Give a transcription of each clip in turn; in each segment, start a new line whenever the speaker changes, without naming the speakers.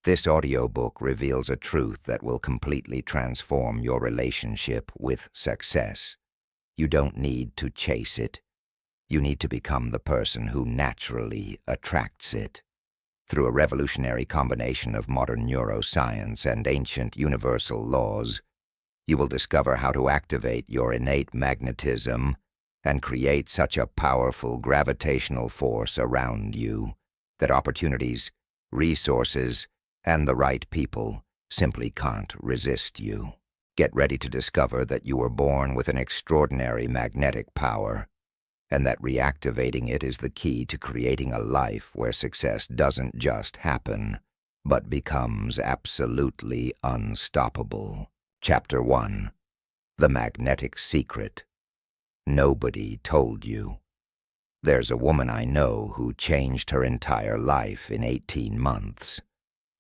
This audiobook reveals a truth that will completely transform your relationship with success. You don't need to chase it. You need to become the person who naturally attracts it. Through a revolutionary combination of modern neuroscience and ancient universal laws, you will discover how to activate your innate magnetism and create such a powerful gravitational force around you that opportunities, resources, and the right people simply can't resist you. Get ready to discover that you were born with an extraordinary magnetic power, and that reactivating it is the key to creating a life where success doesn't just happen, but becomes absolutely unstoppable. Chapter 1. The Magnetic Secret. Nobody told you. There's a woman I know who changed her entire life in 18 months.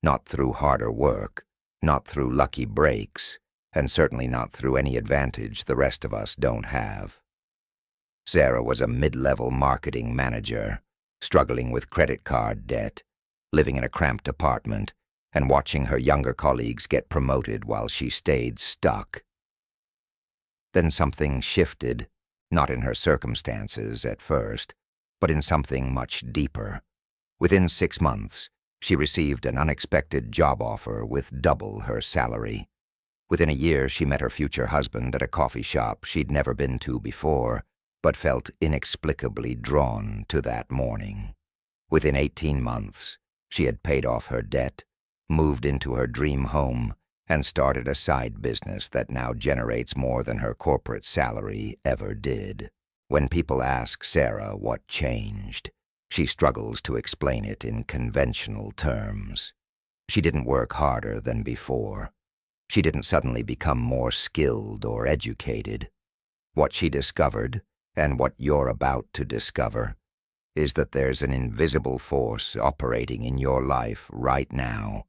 Not through harder work, not through lucky breaks, and certainly not through any advantage the rest of us don't have. Sarah was a mid-level marketing manager, struggling with credit card debt, living in a cramped apartment, and watching her younger colleagues get promoted while she stayed stuck. Then something shifted, not in her circumstances at first, but in something much deeper. Within 6 months, she received an unexpected job offer with double her salary. Within a year, she met her future husband at a coffee shop she'd never been to before, but felt inexplicably drawn to that morning. Within 18 months, she had paid off her debt, moved into her dream home, and started a side business that now generates more than her corporate salary ever did. When people ask Sarah what changed, she struggles to explain it in conventional terms. She didn't work harder than before. She didn't suddenly become more skilled or educated. What she discovered, and what you're about to discover, is that there's an invisible force operating in your life right now,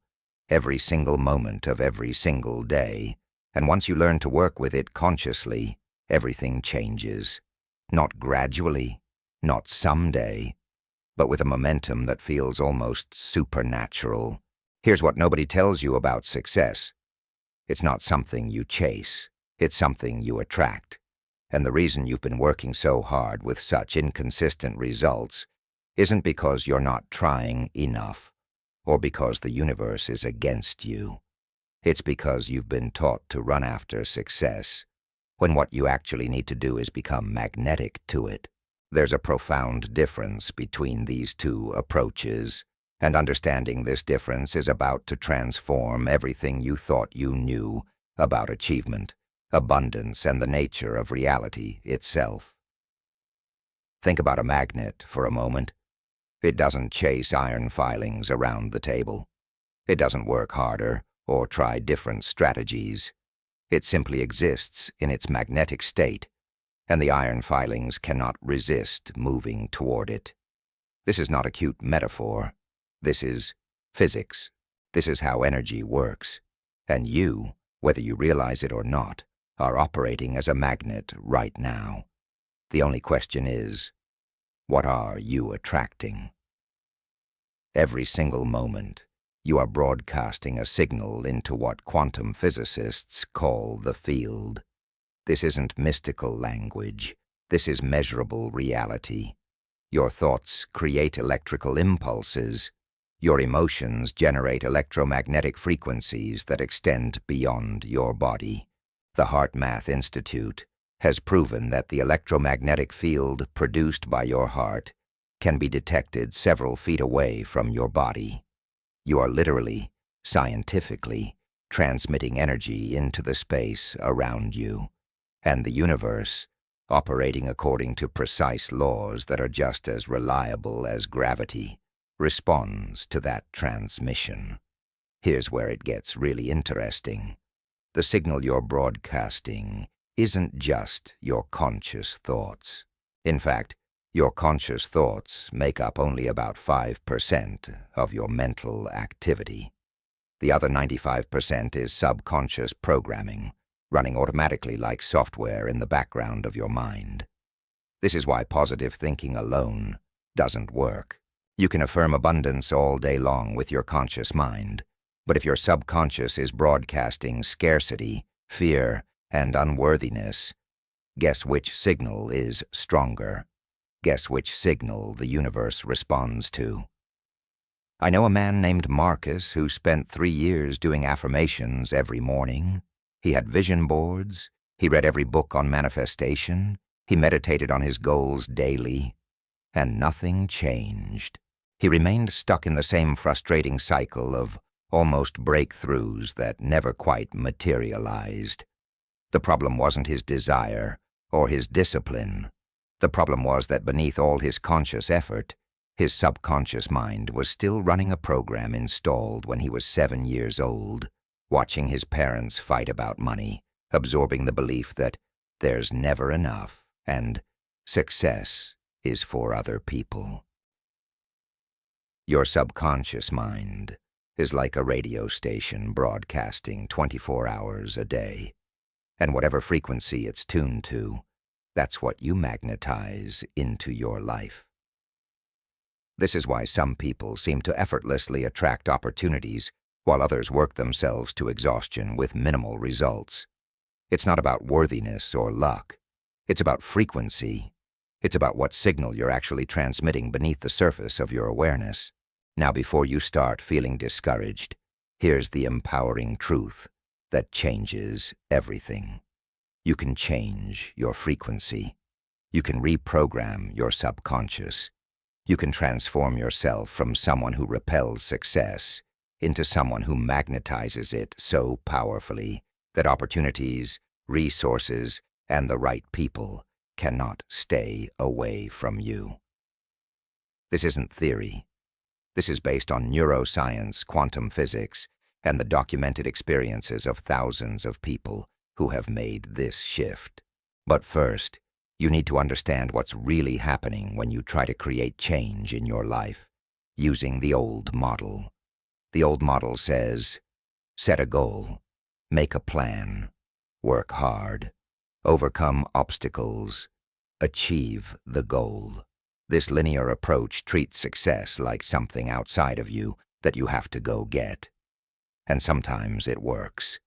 every single moment of every single day, and once you learn to work with it consciously, everything changes. Not gradually, not someday, but with a momentum that feels almost supernatural. Here's what nobody tells you about success. It's not something you chase, it's something you attract. And the reason you've been working so hard with such inconsistent results isn't because you're not trying enough, or because the universe is against you. It's because you've been taught to run after success, when what you actually need to do is become magnetic to it. There's a profound difference between these two approaches, and understanding this difference is about to transform everything you thought you knew about achievement, abundance, and the nature of reality itself. Think about a magnet for a moment. It doesn't chase iron filings around the table. It doesn't work harder or try different strategies. It simply exists in its magnetic state, and the iron filings cannot resist moving toward it. This is not a cute metaphor. This is physics. This is how energy works. And you, whether you realize it or not, are operating as a magnet right now. The only question is, what are you attracting? Every single moment, you are broadcasting a signal into what quantum physicists call the field. This isn't mystical language. This is measurable reality. Your thoughts create electrical impulses. Your emotions generate electromagnetic frequencies that extend beyond your body. The HeartMath Institute has proven that the electromagnetic field produced by your heart can be detected several feet away from your body. You are literally, scientifically, transmitting energy into the space around you, and the universe, operating according to precise laws that are just as reliable as gravity, responds to that transmission. Here's where it gets really interesting. The signal you're broadcasting isn't just your conscious thoughts. In fact, your conscious thoughts make up only about 5% of your mental activity. The other 95% is subconscious programming, running automatically like software in the background of your mind. This is why positive thinking alone doesn't work. You can affirm abundance all day long with your conscious mind, But if your subconscious is broadcasting scarcity, fear, and unworthiness, guess which signal is stronger? Guess which signal the universe responds to? I know a man named Marcus who spent 3 years doing affirmations every morning. He had vision boards. He read every book on manifestation. He meditated on his goals daily. And nothing changed. He remained stuck in the same frustrating cycle of almost breakthroughs that never quite materialized. The problem wasn't his desire or his discipline. The problem was that beneath all his conscious effort, his subconscious mind was still running a program installed when he was 7 years old, watching his parents fight about money, absorbing the belief that there's never enough and success is for other people. Your subconscious mind is like a radio station broadcasting 24 hours a day, and whatever frequency it's tuned to, that's what you magnetize into your life. This is why some people seem to effortlessly attract opportunities while others work themselves to exhaustion with minimal results. It's not about worthiness or luck. It's about frequency. It's about what signal you're actually transmitting beneath the surface of your awareness. Now, before you start feeling discouraged, here's the empowering truth that changes everything. You can change your frequency. You can reprogram your subconscious. You can transform yourself from someone who repels success into someone who magnetizes it so powerfully that opportunities, resources, and the right people cannot stay away from you. This isn't theory. This is based on neuroscience, quantum physics, and the documented experiences of thousands of people who have made this shift. But first, you need to understand what's really happening when you try to create change in your life using the old model. The old model says, set a goal, make a plan, work hard, overcome obstacles, achieve the goal. This linear approach treats success like something outside of you that you have to go get. And sometimes it works.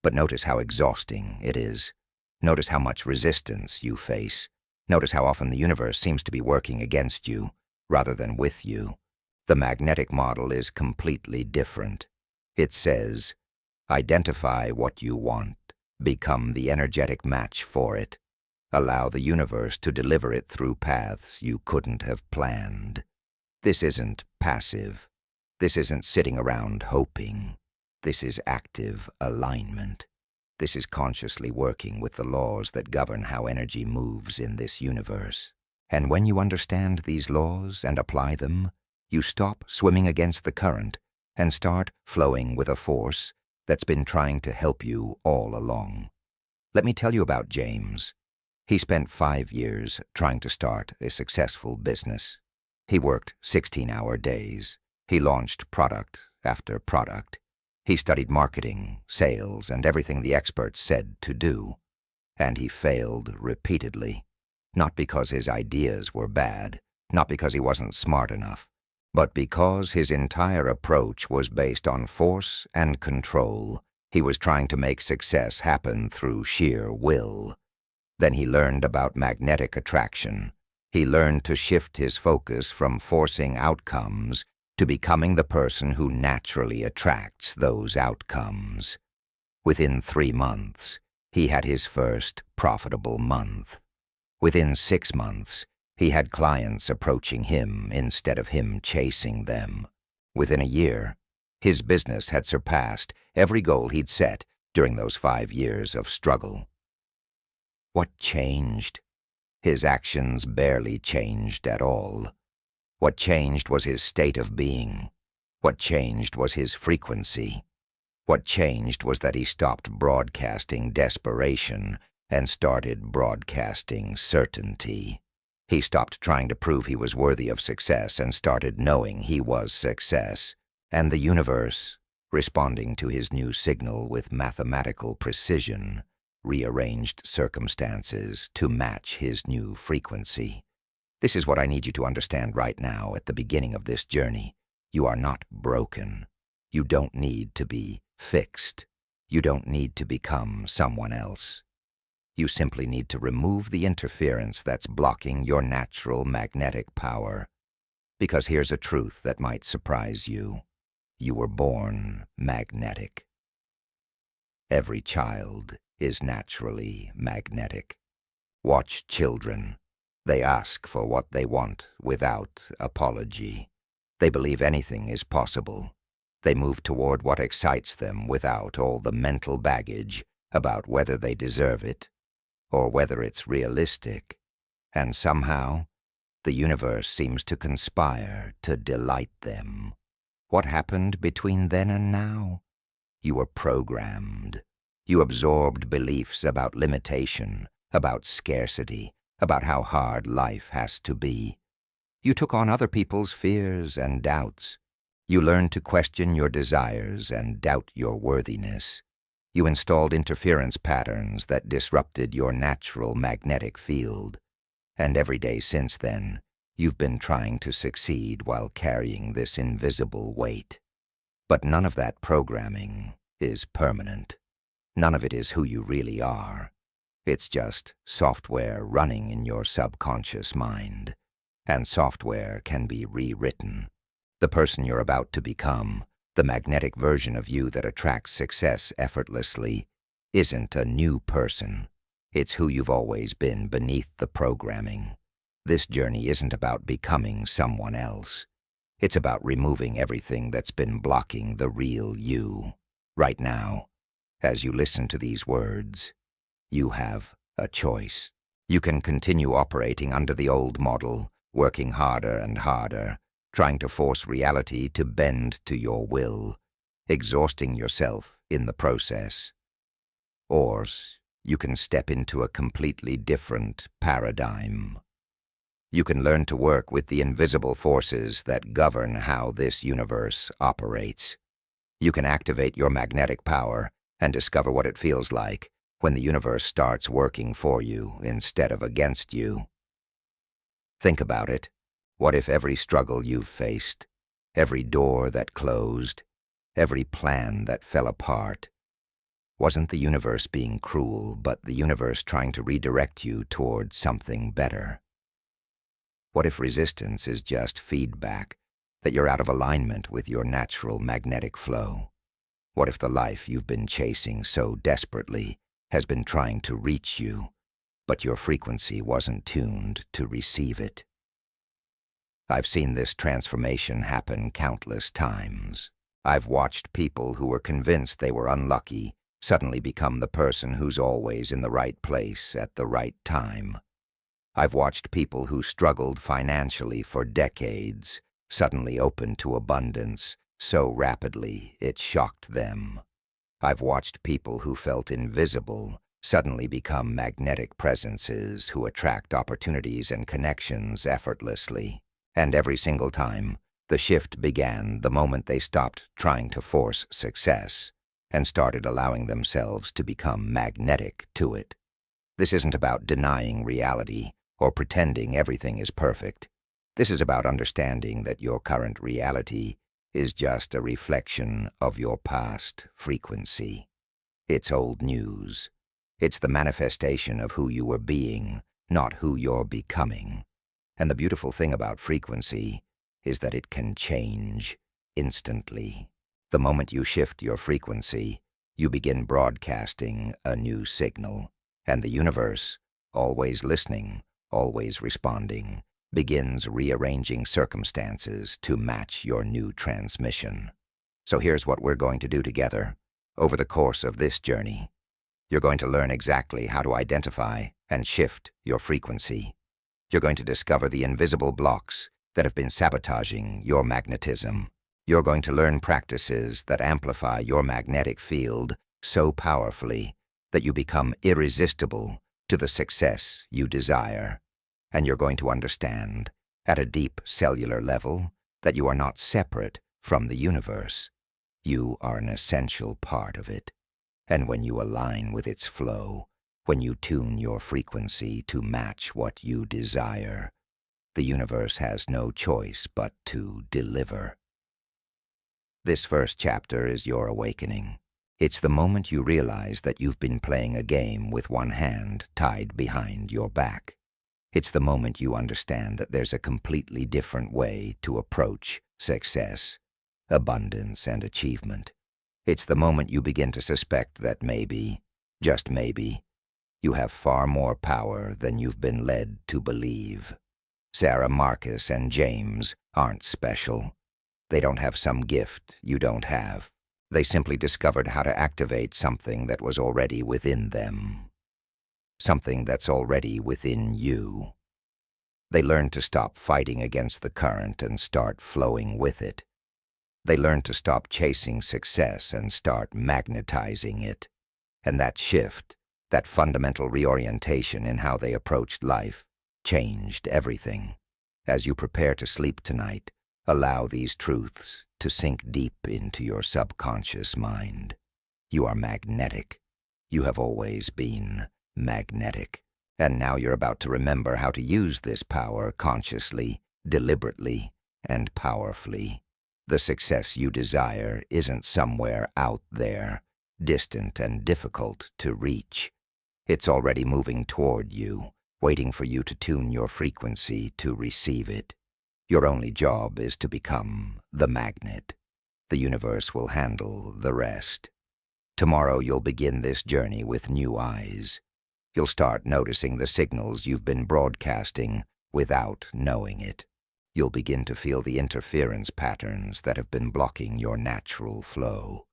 But notice how exhausting it is. Notice how much resistance you face. Notice how often the universe seems to be working against you rather than with you. The magnetic model is completely different. It says, identify what you want, become the energetic match for it. Allow the universe to deliver it through paths you couldn't have planned. This isn't passive. This isn't sitting around hoping. This is active alignment. This is consciously working with the laws that govern how energy moves in this universe. And when you understand these laws and apply them, you stop swimming against the current and start flowing with a force that's been trying to help you all along. Let me tell you about James. He spent 5 years trying to start a successful business. He worked 16-hour days. He launched product after product. He studied marketing, sales, and everything the experts said to do. And he failed repeatedly. Not because his ideas were bad, not because he wasn't smart enough, but because his entire approach was based on force and control. He was trying to make success happen through sheer will. Then he learned about magnetic attraction. He learned to shift his focus from forcing outcomes to becoming the person who naturally attracts those outcomes. Within 3 months, he had his first profitable month. Within 6 months, he had clients approaching him instead of him chasing them. Within a year, his business had surpassed every goal he'd set during those 5 years of struggle. What changed? His actions barely changed at all. What changed was his state of being. What changed was his frequency. What changed was that he stopped broadcasting desperation and started broadcasting certainty. He stopped trying to prove he was worthy of success and started knowing he was success. And the universe, responding to his new signal with mathematical precision, rearranged circumstances to match his new frequency. This is what I need you to understand right now at the beginning of this journey. You are not broken. You don't need to be fixed. You don't need to become someone else. You simply need to remove the interference that's blocking your natural magnetic power. Because here's a truth that might surprise you. You were born magnetic. Every child is naturally magnetic. Watch children. They ask for what they want without apology. They believe anything is possible. They move toward what excites them without all the mental baggage about whether they deserve it or whether it's realistic. And somehow, the universe seems to conspire to delight them. What happened between then and now? You were programmed. You absorbed beliefs about limitation, about scarcity, about how hard life has to be. You took on other people's fears and doubts. You learned to question your desires and doubt your worthiness. You installed interference patterns that disrupted your natural magnetic field. And every day since then, you've been trying to succeed while carrying this invisible weight. But none of that programming is permanent. None of it is who you really are. It's just software running in your subconscious mind. And software can be rewritten. The person you're about to become, the magnetic version of you that attracts success effortlessly, isn't a new person. It's who you've always been beneath the programming. This journey isn't about becoming someone else. It's about removing everything that's been blocking the real you. Right now, as you listen to these words, you have a choice. You can continue operating under the old model, working harder and harder, trying to force reality to bend to your will, exhausting yourself in the process. Or you can step into a completely different paradigm. You can learn to work with the invisible forces that govern how this universe operates. You can activate your magnetic power and discover what it feels like when the universe starts working for you instead of against you. Think about it. What if every struggle you've faced, every door that closed, every plan that fell apart, wasn't the universe being cruel, but the universe trying to redirect you toward something better? What if resistance is just feedback, that you're out of alignment with your natural magnetic flow? What if the life you've been chasing so desperately has been trying to reach you, but your frequency wasn't tuned to receive it? I've seen this transformation happen countless times. I've watched people who were convinced they were unlucky suddenly become the person who's always in the right place at the right time. I've watched people who struggled financially for decades suddenly open to abundance so rapidly it shocked them. I've watched people who felt invisible suddenly become magnetic presences who attract opportunities and connections effortlessly. And every single time, the shift began the moment they stopped trying to force success and started allowing themselves to become magnetic to it. This isn't about denying reality or pretending everything is perfect. This is about understanding that your current reality is just a reflection of your past frequency. It's old news. It's the manifestation of who you were being, not who you're becoming. And the beautiful thing about frequency is that it can change instantly. The moment you shift your frequency, you begin broadcasting a new signal, and the universe, always listening, always responding, begins rearranging circumstances to match your new transmission. So here's what we're going to do together. Over the course of this journey, you're going to learn exactly how to identify and shift your frequency. You're going to discover the invisible blocks that have been sabotaging your magnetism. You're going to learn practices that amplify your magnetic field so powerfully that you become irresistible to the success you desire. And you're going to understand, at a deep cellular level, that you are not separate from the universe. You are an essential part of it. And when you align with its flow, when you tune your frequency to match what you desire, the universe has no choice but to deliver. This first chapter is your awakening. It's the moment you realize that you've been playing a game with one hand tied behind your back. It's the moment you understand that there's a completely different way to approach success, abundance, and achievement. It's the moment you begin to suspect that maybe, just maybe, you have far more power than you've been led to believe. Sarah, Marcus, and James aren't special. They don't have some gift you don't have. They simply discovered how to activate something that was already within them. Something that's already within you. They learned to stop fighting against the current and start flowing with it. They learned to stop chasing success and start magnetizing it. And that shift, that fundamental reorientation in how they approached life, changed everything. As you prepare to sleep tonight, allow these truths to sink deep into your subconscious mind. You are magnetic. You have always been magnetic. And now you're about to remember how to use this power consciously, deliberately, and powerfully. The success you desire isn't somewhere out there, distant and difficult to reach. It's already moving toward you, waiting for you to tune your frequency to receive it. Your only job is to become the magnet. The universe will handle the rest. Tomorrow you'll begin this journey with new eyes. You'll start noticing the signals you've been broadcasting without knowing it. You'll begin to feel the interference patterns that have been blocking your natural flow.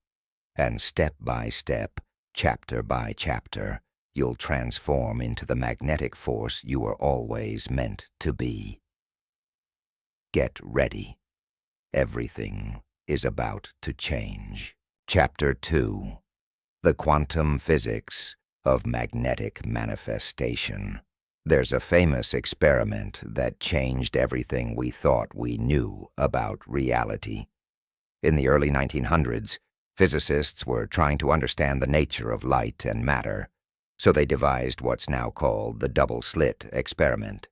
And step by step, chapter by chapter, you'll transform into the magnetic force you were always meant to be. Get ready. Everything is about to change. Chapter 2. The Quantum Physics of Magnetic Manifestation. There's a famous experiment that changed everything we thought we knew about reality. In the early 1900s, physicists were trying to understand the nature of light and matter, so they devised what's now called the double-slit experiment.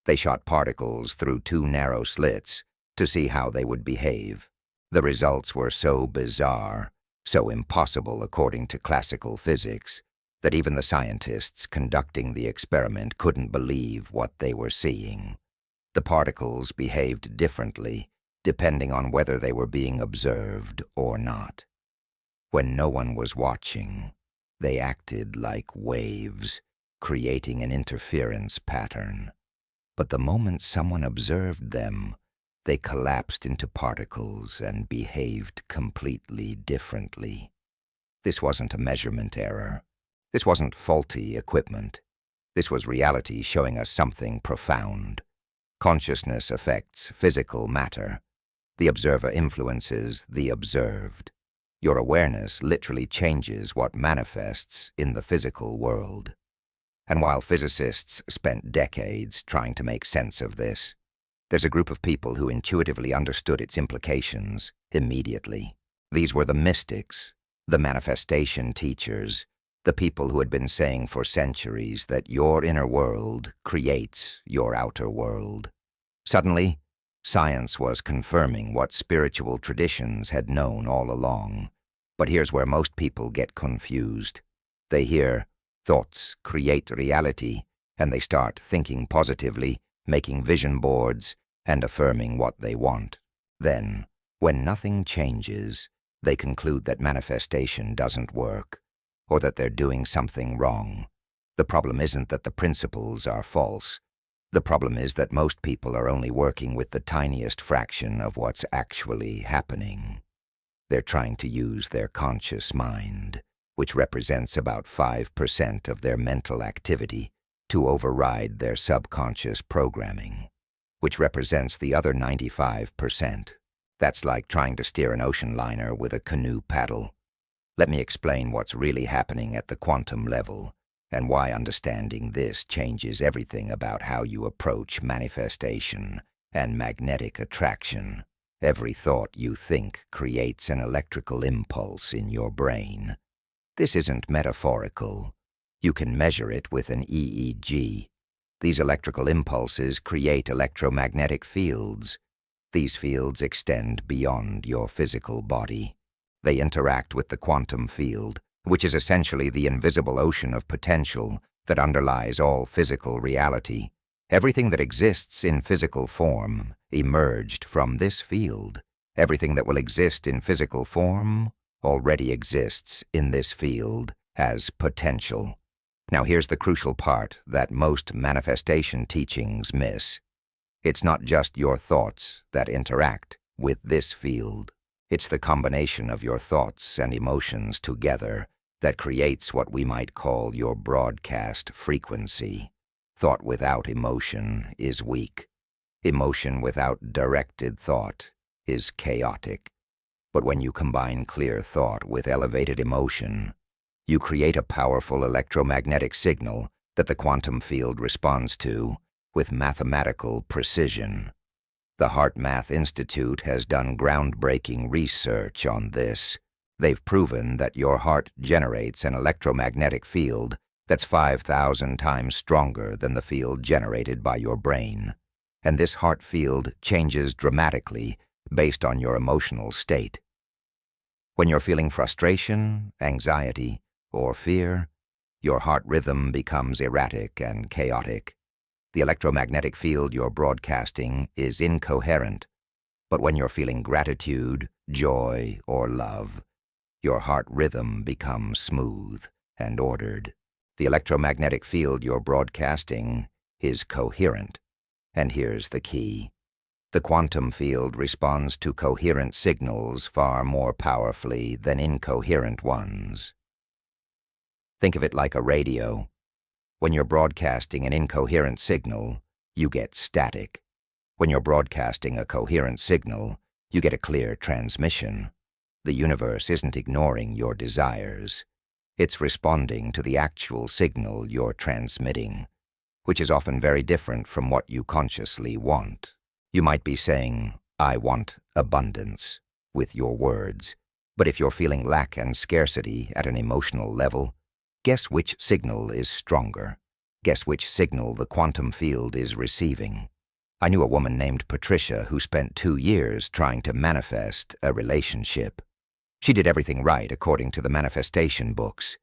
They shot particles through two narrow slits to see how they would behave. The results were so bizarre, so impossible according to classical physics, that even the scientists conducting the experiment couldn't believe what they were seeing. The particles behaved differently, depending on whether they were being observed or not. When no one was watching, they acted like waves, creating an interference pattern. But the moment someone observed them, they collapsed into particles and behaved completely differently. This wasn't a measurement error. This wasn't faulty equipment. This was reality showing us something profound. Consciousness affects physical matter. The observer influences the observed. Your awareness literally changes what manifests in the physical world. And while physicists spent decades trying to make sense of this, there's a group of people who intuitively understood its implications immediately. These were the mystics, the manifestation teachers, the people who had been saying for centuries that your inner world creates your outer world. Suddenly, science was confirming what spiritual traditions had known all along. But here's where most people get confused. They hear, thoughts create reality, and they start thinking positively, making vision boards, and affirming what they want. Then, when nothing changes, they conclude that manifestation doesn't work, or that they're doing something wrong. The problem isn't that the principles are false. The problem is that most people are only working with the tiniest fraction of what's actually happening. They're trying to use their conscious mind, which represents about 5% of their mental activity, to override their subconscious programming, which represents the other 95%. That's like trying to steer an ocean liner with a canoe paddle. Let me explain what's really happening at the quantum level, and why understanding this changes everything about how you approach manifestation and magnetic attraction. Every thought you think creates an electrical impulse in your brain. This isn't metaphorical. You can measure it with an EEG. These electrical impulses create electromagnetic fields. These fields extend beyond your physical body. They interact with the quantum field, which is essentially the invisible ocean of potential that underlies all physical reality. Everything that exists in physical form emerged from this field. Everything that will exist in physical form already exists in this field as potential. Now here's the crucial part that most manifestation teachings miss. It's not just your thoughts that interact with this field. It's the combination of your thoughts and emotions together that creates what we might call your broadcast frequency. Thought without emotion is weak. Emotion without directed thought is chaotic. But when you combine clear thought with elevated emotion, you create a powerful electromagnetic signal that the quantum field responds to with mathematical precision. The HeartMath Institute has done groundbreaking research on this. They've proven that your heart generates an electromagnetic field that's 5,000 times stronger than the field generated by your brain. And this heart field changes dramatically based on your emotional state. When you're feeling frustration, anxiety, or fear, your heart rhythm becomes erratic and chaotic. The electromagnetic field you're broadcasting is incoherent. But when you're feeling gratitude, joy, or love, your heart rhythm becomes smooth and ordered. The electromagnetic field you're broadcasting is coherent. And here's the key. The quantum field responds to coherent signals far more powerfully than incoherent ones. Think of it like a radio. When you're broadcasting an incoherent signal, you get static. When you're broadcasting a coherent signal, you get a clear transmission. The universe isn't ignoring your desires. It's responding to the actual signal you're transmitting, which is often very different from what you consciously want. You might be saying, "I want abundance," with your words. But if you're feeling lack and scarcity at an emotional level, guess which signal is stronger? Guess which signal the quantum field is receiving? I knew a woman named Patricia who spent 2 years trying to manifest a relationship. She did everything right according to the manifestation books.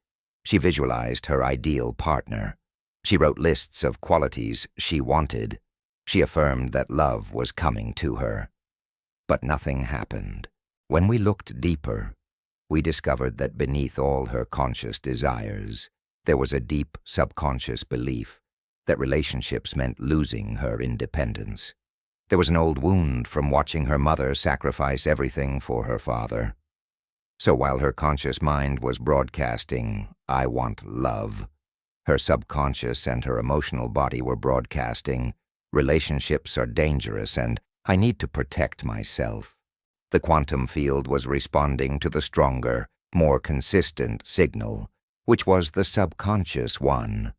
She visualized her ideal partner. She wrote lists of qualities she wanted. She affirmed that love was coming to her. But nothing happened. When we looked deeper, we discovered that beneath all her conscious desires, there was a deep subconscious belief that relationships meant losing her independence. There was an old wound from watching her mother sacrifice everything for her father. So while her conscious mind was broadcasting, "I want love," her subconscious and her emotional body were broadcasting, "Relationships are dangerous and I need to protect myself." The quantum field was responding to the stronger, more consistent signal, which was the subconscious one.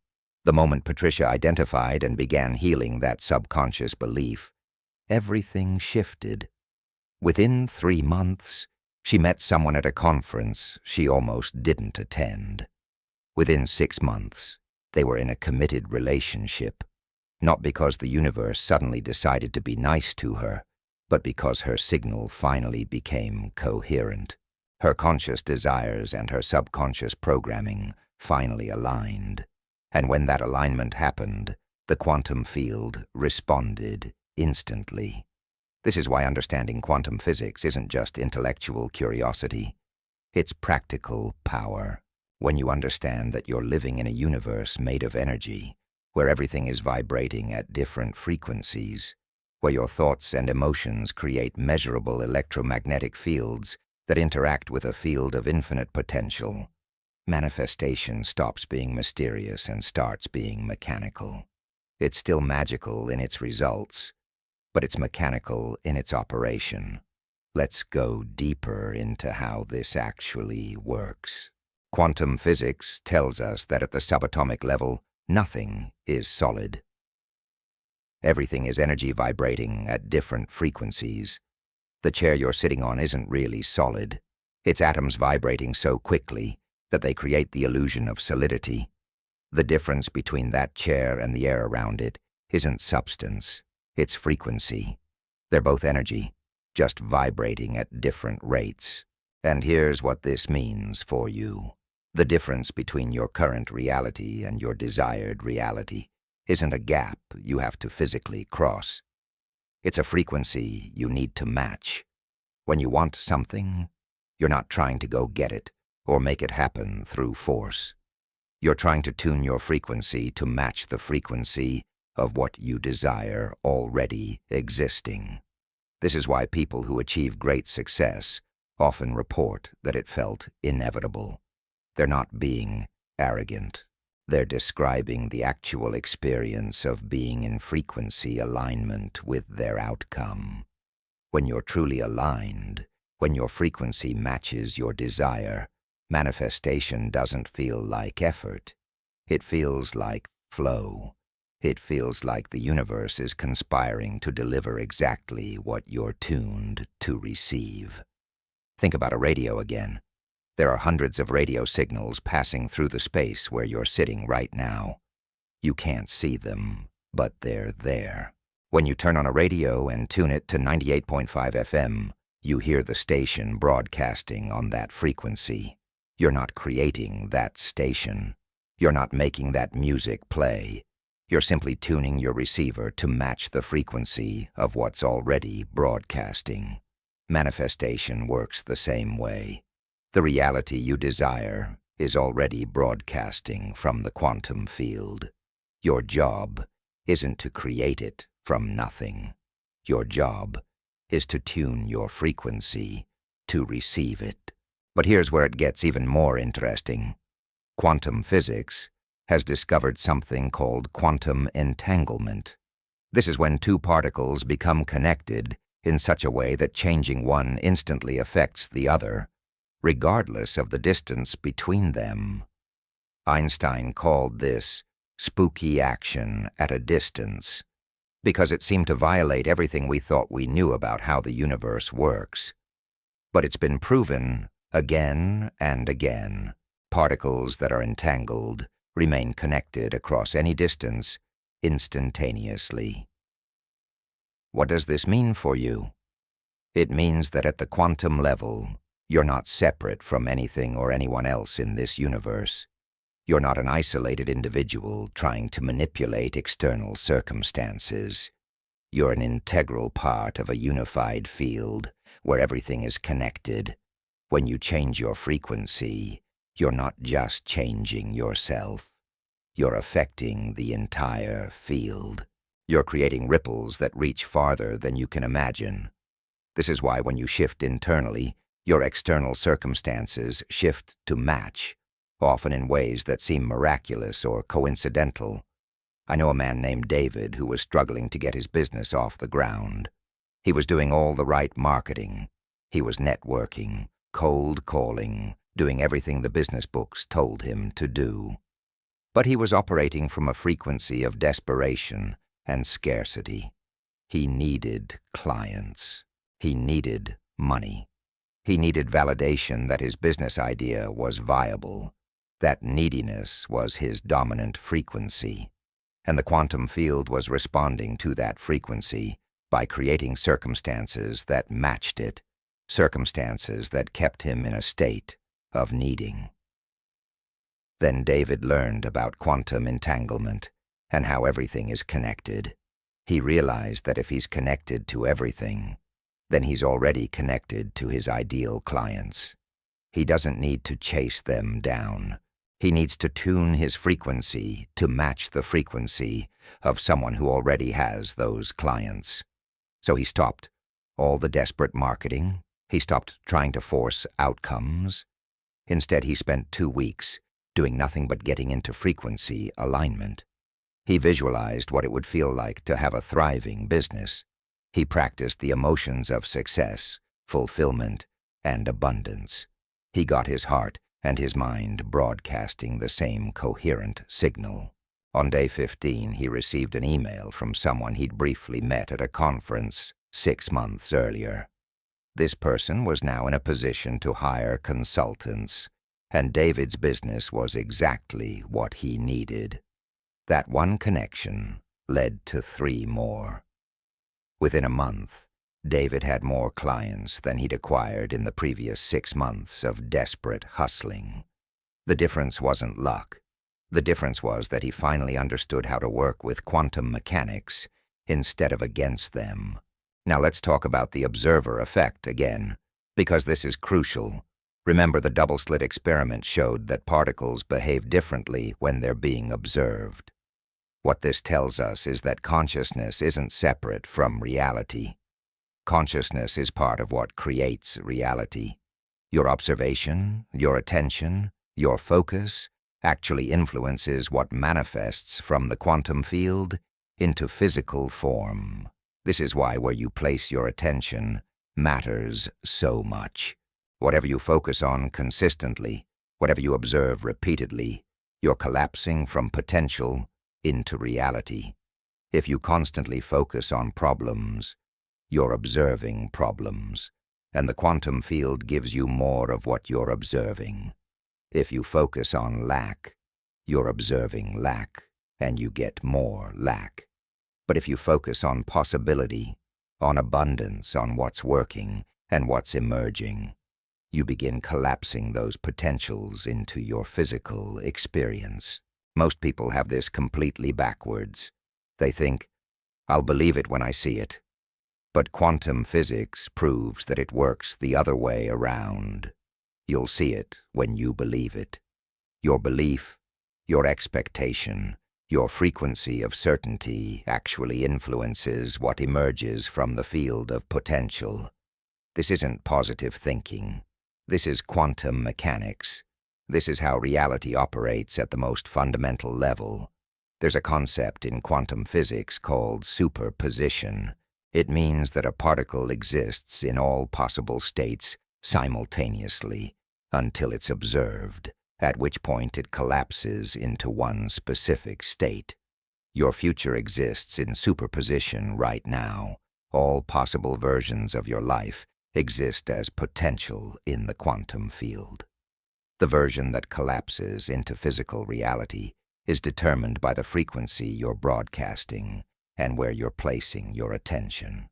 The moment Patricia identified and began healing that subconscious belief, everything shifted. Within 3 months, she met someone at a conference she almost didn't attend. Within 6 months, they were in a committed relationship, not because the universe suddenly decided to be nice to her, but because her signal finally became coherent. Her conscious desires and her subconscious programming finally aligned. And when that alignment happened, the quantum field responded instantly. This is why understanding quantum physics isn't just intellectual curiosity. It's practical power. When you understand that you're living in a universe made of energy, where everything is vibrating at different frequencies, where your thoughts and emotions create measurable electromagnetic fields that interact with a field of infinite potential, manifestation stops being mysterious and starts being mechanical. It's still magical in its results, but it's mechanical in its operation. Let's go deeper into how this actually works. Quantum physics tells us that at the subatomic level, nothing is solid. Everything is energy vibrating at different frequencies. The chair you're sitting on isn't really solid. It's atoms vibrating so quickly that they create the illusion of solidity. The difference between that chair and the air around it isn't substance, it's frequency. They're both energy, just vibrating at different rates. And here's what this means for you. The difference between your current reality and your desired reality isn't a gap you have to physically cross. It's a frequency you need to match. When you want something, you're not trying to go get it or make it happen through force. You're trying to tune your frequency to match the frequency of what you desire already existing. This is why people who achieve great success often report that it felt inevitable. They're not being arrogant. They're describing the actual experience of being in frequency alignment with their outcome. When you're truly aligned, when your frequency matches your desire, manifestation doesn't feel like effort. It feels like flow. It feels like the universe is conspiring to deliver exactly what you're tuned to receive. Think about a radio again. There are hundreds of radio signals passing through the space where you're sitting right now. You can't see them, but they're there. When you turn on a radio and tune it to 98.5 FM, you hear the station broadcasting on that frequency. You're not creating that station. You're not making that music play. You're simply tuning your receiver to match the frequency of what's already broadcasting. Manifestation works the same way. The reality you desire is already broadcasting from the quantum field. Your job isn't to create it from nothing. Your job is to tune your frequency to receive it. But here's where it gets even more interesting. Quantum physics has discovered something called quantum entanglement. This is when two particles become connected in such a way that changing one instantly affects the other, regardless of the distance between them. Einstein called this spooky action at a distance because it seemed to violate everything we thought we knew about how the universe works. But it's been proven again and again. Particles that are entangled remain connected across any distance instantaneously. What does this mean for you? It means that at the quantum level, you're not separate from anything or anyone else in this universe. You're not an isolated individual trying to manipulate external circumstances. You're an integral part of a unified field where everything is connected. When you change your frequency, you're not just changing yourself. You're affecting the entire field. You're creating ripples that reach farther than you can imagine. This is why when you shift internally, your external circumstances shift to match, often in ways that seem miraculous or coincidental. I know a man named David who was struggling to get his business off the ground. He was doing all the right marketing. He was networking, cold calling, doing everything the business books told him to do. But he was operating from a frequency of desperation and scarcity. He needed clients. He needed money. He needed validation that his business idea was viable. That neediness was his dominant frequency. And the quantum field was responding to that frequency by creating circumstances that matched it, circumstances that kept him in a state of needing. Then David learned about quantum entanglement and how everything is connected. He realized that if he's connected to everything, then he's already connected to his ideal clients. He doesn't need to chase them down. He needs to tune his frequency to match the frequency of someone who already has those clients. So he stopped all the desperate marketing. He stopped trying to force outcomes. Instead, he spent 2 weeks doing nothing but getting into frequency alignment. He visualized what it would feel like to have a thriving business. He practiced the emotions of success, fulfillment, and abundance. He got his heart and his mind broadcasting the same coherent signal. On day 15, he received an email from someone he'd briefly met at a conference 6 months earlier. This person was now in a position to hire consultants, and David's business was exactly what he needed. That one connection led to 3 more. Within a month, David had more clients than he'd acquired in the previous 6 months of desperate hustling. The difference wasn't luck. The difference was that he finally understood how to work with quantum mechanics instead of against them. Now let's talk about the observer effect again, because this is crucial. Remember, the double-slit experiment showed that particles behave differently when they're being observed. What this tells us is that consciousness isn't separate from reality. Consciousness is part of what creates reality. Your observation, your attention, your focus actually influences what manifests from the quantum field into physical form. This is why where you place your attention matters so much. Whatever you focus on consistently, whatever you observe repeatedly, you're collapsing from potential into reality. If you constantly focus on problems, you're observing problems, and the quantum field gives you more of what you're observing. If you focus on lack, you're observing lack, and you get more lack. But if you focus on possibility, on abundance, on what's working and what's emerging, you begin collapsing those potentials into your physical experience. Most people have this completely backwards. They think, I'll believe it when I see it. But quantum physics proves that it works the other way around. You'll see it when you believe it. Your belief, your expectation, your frequency of certainty actually influences what emerges from the field of potential. This isn't positive thinking. This is quantum mechanics. This is how reality operates at the most fundamental level. There's a concept in quantum physics called superposition. It means that a particle exists in all possible states simultaneously until it's observed, at which point it collapses into one specific state. Your future exists in superposition right now. All possible versions of your life exist as potential in the quantum field. The version that collapses into physical reality is determined by the frequency you're broadcasting and where you're placing your attention.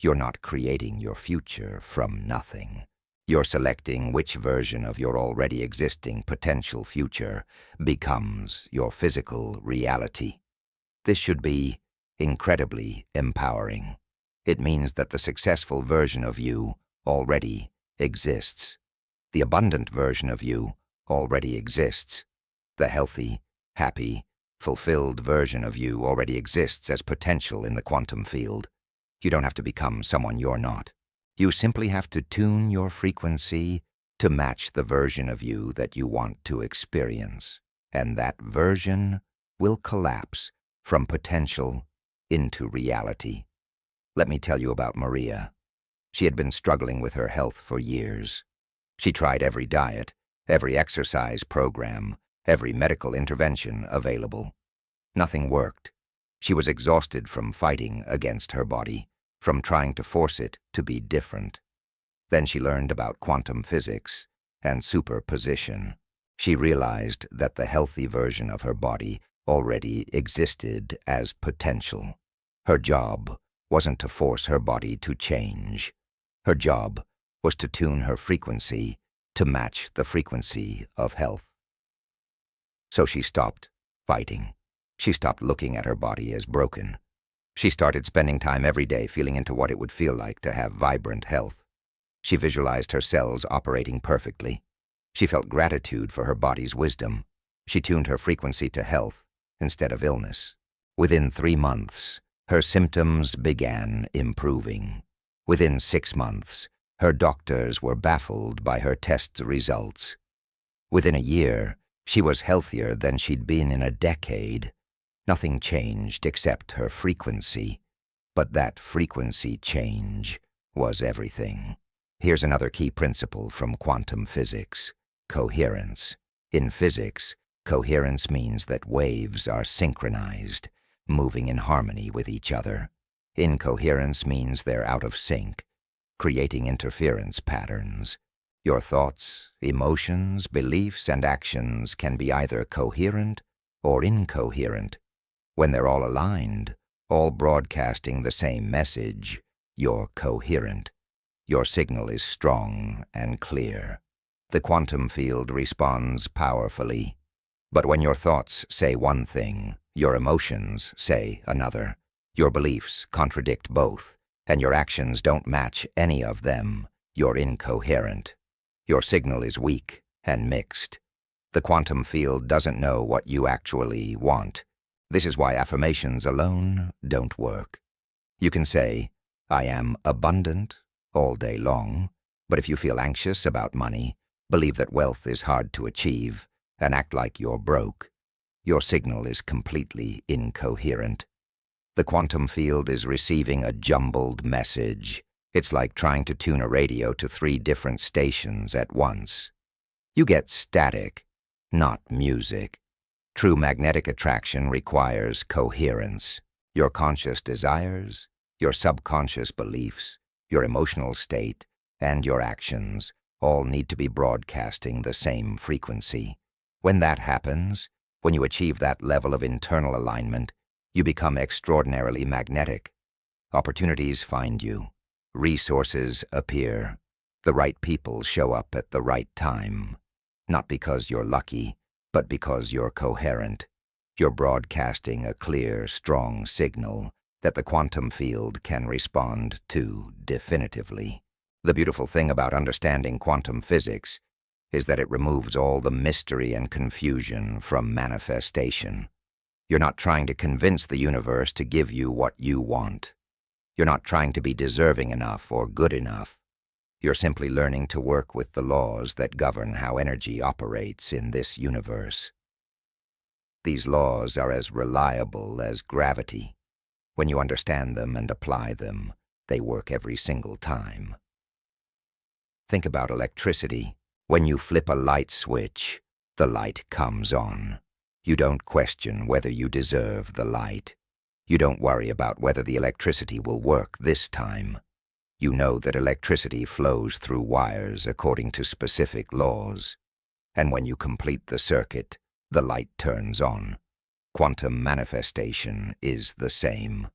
You're not creating your future from nothing. You're selecting which version of your already existing potential future becomes your physical reality. This should be incredibly empowering. It means that the successful version of you already exists. The abundant version of you already exists. The healthy, happy, fulfilled version of you already exists as potential in the quantum field. You don't have to become someone you're not. You simply have to tune your frequency to match the version of you that you want to experience, and that version will collapse from potential into reality. Let me tell you about Maria. She had been struggling with her health for years. She tried every diet, every exercise program, every medical intervention available. Nothing worked. She was exhausted from fighting against her body, from trying to force it to be different. Then she learned about quantum physics and superposition. She realized that the healthy version of her body already existed as potential. Her job wasn't to force her body to change. Her job was to tune her frequency to match the frequency of health. So she stopped fighting. She stopped looking at her body as broken. She started spending time every day feeling into what it would feel like to have vibrant health. She visualized her cells operating perfectly. She felt gratitude for her body's wisdom. She tuned her frequency to health instead of illness. Within 3 months, her symptoms began improving. Within 6 months, her doctors were baffled by her test results. Within a year, she was healthier than she'd been in a decade. Nothing changed except her frequency, but that frequency change was everything. Here's another key principle from quantum physics: coherence. In physics, coherence means that waves are synchronized, moving in harmony with each other. Incoherence means they're out of sync, creating interference patterns. Your thoughts, emotions, beliefs, and actions can be either coherent or incoherent. When they're all aligned, all broadcasting the same message, you're coherent. Your signal is strong and clear. The quantum field responds powerfully. But when your thoughts say one thing, your emotions say another. Your beliefs contradict both, and your actions don't match any of them. You're incoherent. Your signal is weak and mixed. The quantum field doesn't know what you actually want. This is why affirmations alone don't work. You can say, "I am abundant," all day long, but if you feel anxious about money, believe that wealth is hard to achieve, and act like you're broke, your signal is completely incoherent. The quantum field is receiving a jumbled message. It's like trying to tune a radio to 3 different stations at once. You get static, not music. True magnetic attraction requires coherence. Your conscious desires, your subconscious beliefs, your emotional state, and your actions all need to be broadcasting the same frequency. When that happens, when you achieve that level of internal alignment, you become extraordinarily magnetic. Opportunities find you. Resources appear. The right people show up at the right time. Not because you're lucky, but because you're coherent. You're broadcasting a clear, strong signal that the quantum field can respond to definitively. The beautiful thing about understanding quantum physics is that it removes all the mystery and confusion from manifestation. You're not trying to convince the universe to give you what you want. You're not trying to be deserving enough or good enough. You're simply learning to work with the laws that govern how energy operates in this universe. These laws are as reliable as gravity. When you understand them and apply them, they work every single time. Think about electricity. When you flip a light switch, the light comes on. You don't question whether you deserve the light. You don't worry about whether the electricity will work this time. You know that electricity flows through wires according to specific laws. And when you complete the circuit, the light turns on. Quantum manifestation is the same.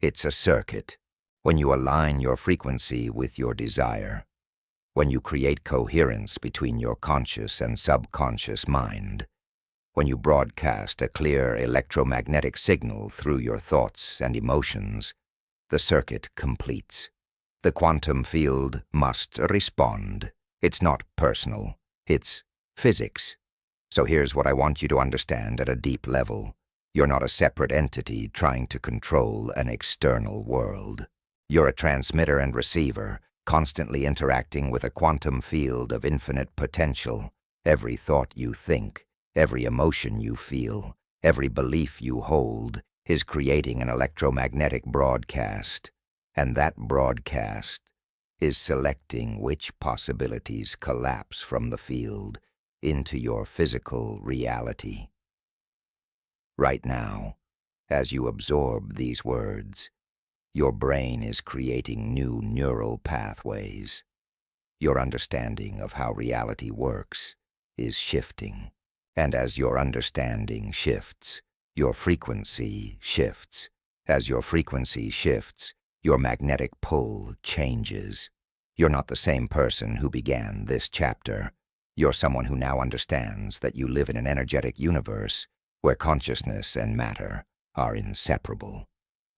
It's a circuit. When you align your frequency with your desire, when you create coherence between your conscious and subconscious mind, when you broadcast a clear electromagnetic signal through your thoughts and emotions, the circuit completes. The quantum field must respond. It's not personal. It's physics. So here's what I want you to understand at a deep level. You're not a separate entity trying to control an external world. You're a transmitter and receiver, constantly interacting with a quantum field of infinite potential. Every thought you think, every emotion you feel, every belief you hold is creating an electromagnetic broadcast. And that broadcast is selecting which possibilities collapse from the field into your physical reality. Right now, as you absorb these words, your brain is creating new neural pathways. Your understanding of how reality works is shifting. And as your understanding shifts, your frequency shifts. As your frequency shifts, your magnetic pull changes. You're not the same person who began this chapter. You're someone who now understands that you live in an energetic universe where consciousness and matter are inseparable.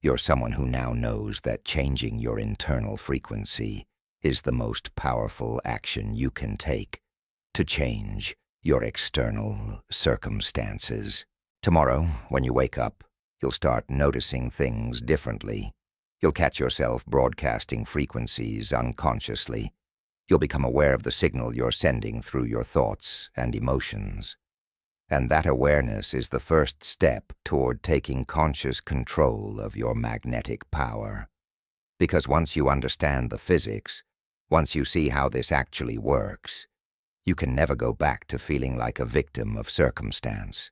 You're someone who now knows that changing your internal frequency is the most powerful action you can take to change your external circumstances. Tomorrow, when you wake up, you'll start noticing things differently. You'll catch yourself broadcasting frequencies unconsciously. You'll become aware of the signal you're sending through your thoughts and emotions. And that awareness is the first step toward taking conscious control of your magnetic power. Because once you understand the physics, once you see how this actually works, you can never go back to feeling like a victim of circumstance.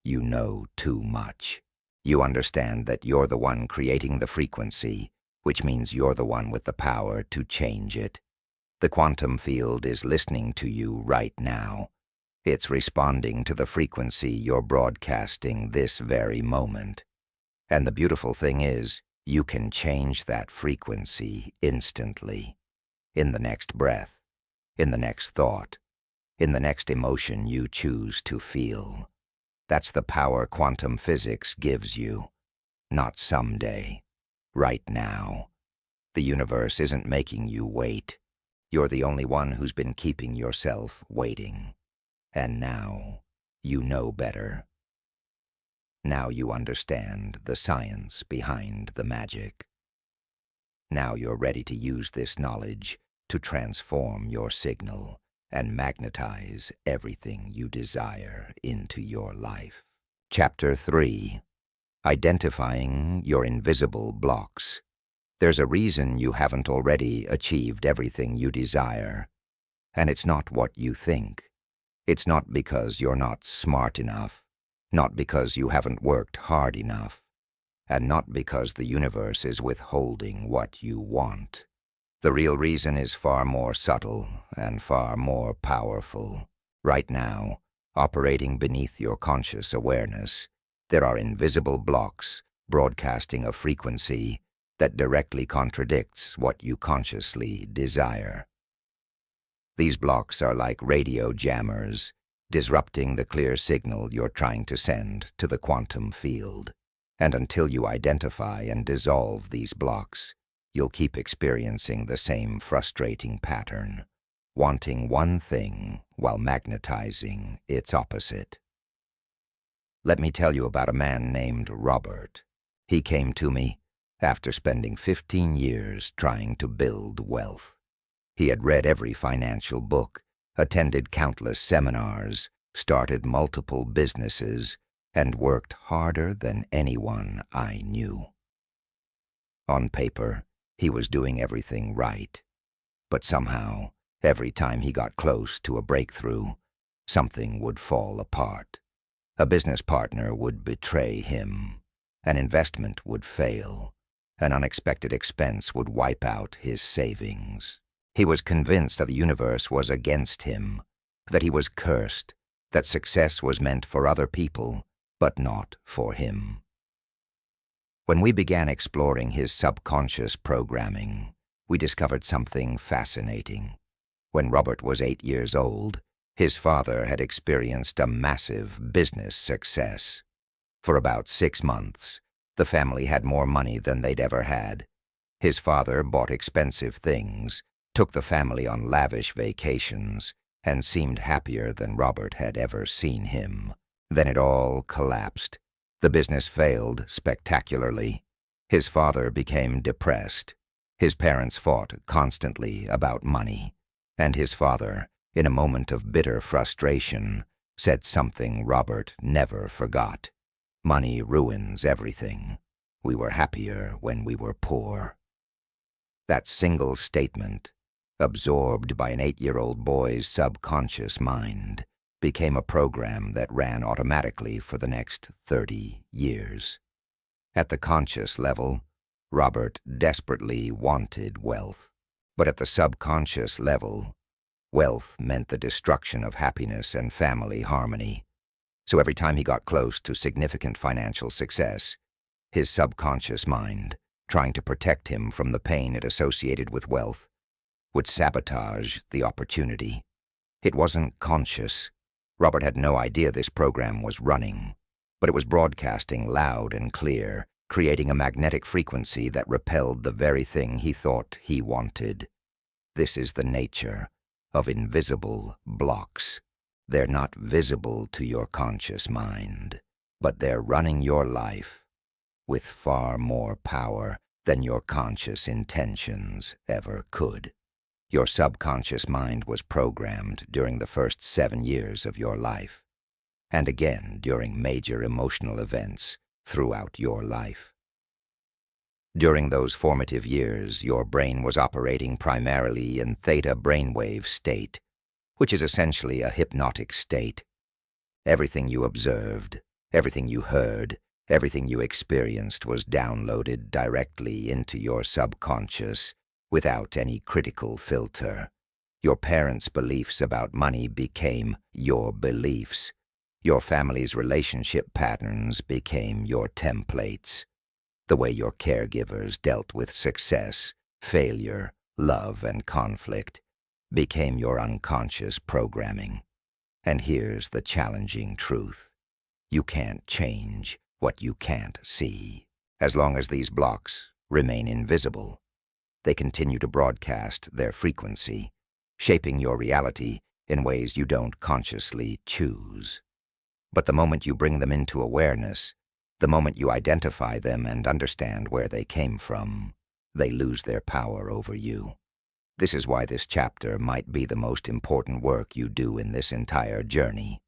You know too much. You understand that you're the one creating the frequency, which means you're the one with the power to change it. The quantum field is listening to you right now. It's responding to the frequency you're broadcasting this very moment. And the beautiful thing is, You can change that frequency instantly, in the next breath, in the next thought, in the next emotion you choose to feel. That's the power quantum physics gives you. Not someday, right now. The universe isn't making you wait. You're the only one who's been keeping yourself waiting. And now, you know better. Now you understand the science behind the magic. Now you're ready to use this knowledge to transform your signal and magnetize everything you desire into your life. Chapter 3. Identifying your invisible blocks. There's a reason you haven't already achieved everything you desire, and it's not what you think. It's not because you're not smart enough, not because you haven't worked hard enough, and not because the universe is withholding what you want. The real reason is far more subtle and far more powerful. Right now, operating beneath your conscious awareness, there are invisible blocks broadcasting a frequency that directly contradicts what you consciously desire. These blocks are like radio jammers, disrupting the clear signal you're trying to send to the quantum field. And until you identify and dissolve these blocks, you'll keep experiencing the same frustrating pattern, wanting one thing while magnetizing its opposite. Let me tell you about a man named Robert. He came to me after spending 15 years trying to build wealth. He had read every financial book, attended countless seminars, started multiple businesses, and worked harder than anyone I knew. On paper, he was doing everything right, but somehow, every time he got close to a breakthrough, something would fall apart. A business partner would betray him, an investment would fail, an unexpected expense would wipe out his savings. He was convinced that the universe was against him, that he was cursed, that success was meant for other people, but not for him. When we began exploring his subconscious programming, we discovered something fascinating. When Robert was 8 years old, his father had experienced a massive business success. For about 6 months, the family had more money than they'd ever had. His father bought expensive things, took the family on lavish vacations, and seemed happier than Robert had ever seen him. Then it all collapsed. The business failed spectacularly. His father became depressed. His parents fought constantly about money, and his father, in a moment of bitter frustration, said something Robert never forgot. "Money ruins everything. We were happier when we were poor." That single statement, absorbed by an 8-year-old boy's subconscious mind, became a program that ran automatically for the next 30 years. At the conscious level, Robert desperately wanted wealth. But at the subconscious level, wealth meant the destruction of happiness and family harmony. So every time he got close to significant financial success, his subconscious mind, trying to protect him from the pain it associated with wealth, would sabotage the opportunity. It wasn't conscious. Robert had no idea this program was running, but it was broadcasting loud and clear, creating a magnetic frequency that repelled the very thing he thought he wanted. This is the nature of invisible blocks. They're not visible to your conscious mind, but they're running your life with far more power than your conscious intentions ever could. Your subconscious mind was programmed during the first 7 years of your life, and again during major emotional events throughout your life. During those formative years, your brain was operating primarily in theta brainwave state, which is essentially a hypnotic state. Everything you observed, everything you heard, everything you experienced was downloaded directly into your subconscious without any critical filter. Your parents' beliefs about money became your beliefs. Your family's relationship patterns became your templates. The way your caregivers dealt with success, failure, love, and conflict became your unconscious programming. And here's the challenging truth. You can't change what you can't see. As long as these blocks remain invisible, they continue to broadcast their frequency, shaping your reality in ways you don't consciously choose. But the moment you bring them into awareness, the moment you identify them and understand where they came from, they lose their power over you. This is why this chapter might be the most important work you do in this entire journey.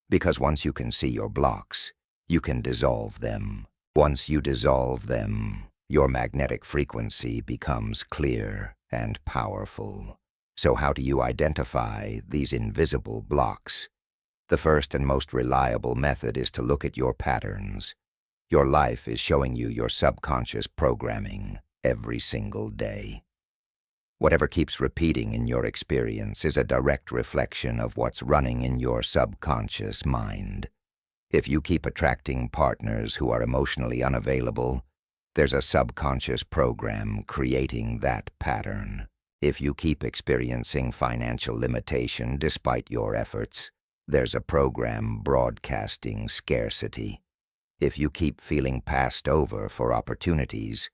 Because once you can see your blocks, you can dissolve them. Once you dissolve them, your magnetic frequency becomes clear and powerful. So how do you identify these invisible blocks? The first and most reliable method is to look at your patterns. Your life is showing you your subconscious programming every single day. Whatever keeps repeating in your experience is a direct reflection of what's running in your subconscious mind. If you keep attracting partners who are emotionally unavailable, there's a subconscious program creating that pattern. If you keep experiencing financial limitation despite your efforts, there's a program broadcasting scarcity. If you keep feeling passed over for opportunities,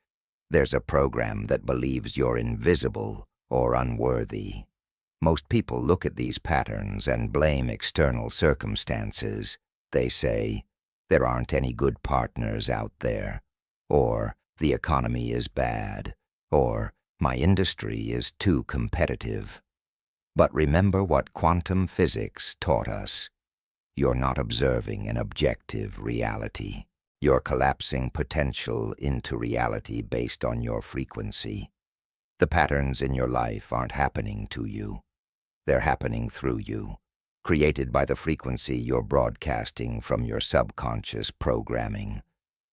there's a program that believes you're invisible or unworthy. Most people look at these patterns and blame external circumstances. They say, there aren't any good partners out there, or the economy is bad, or my industry is too competitive. But remember what quantum physics taught us. You're not observing an objective reality. You're collapsing potential into reality based on your frequency. The patterns in your life aren't happening to you. They're happening through you, created by the frequency you're broadcasting from your subconscious programming.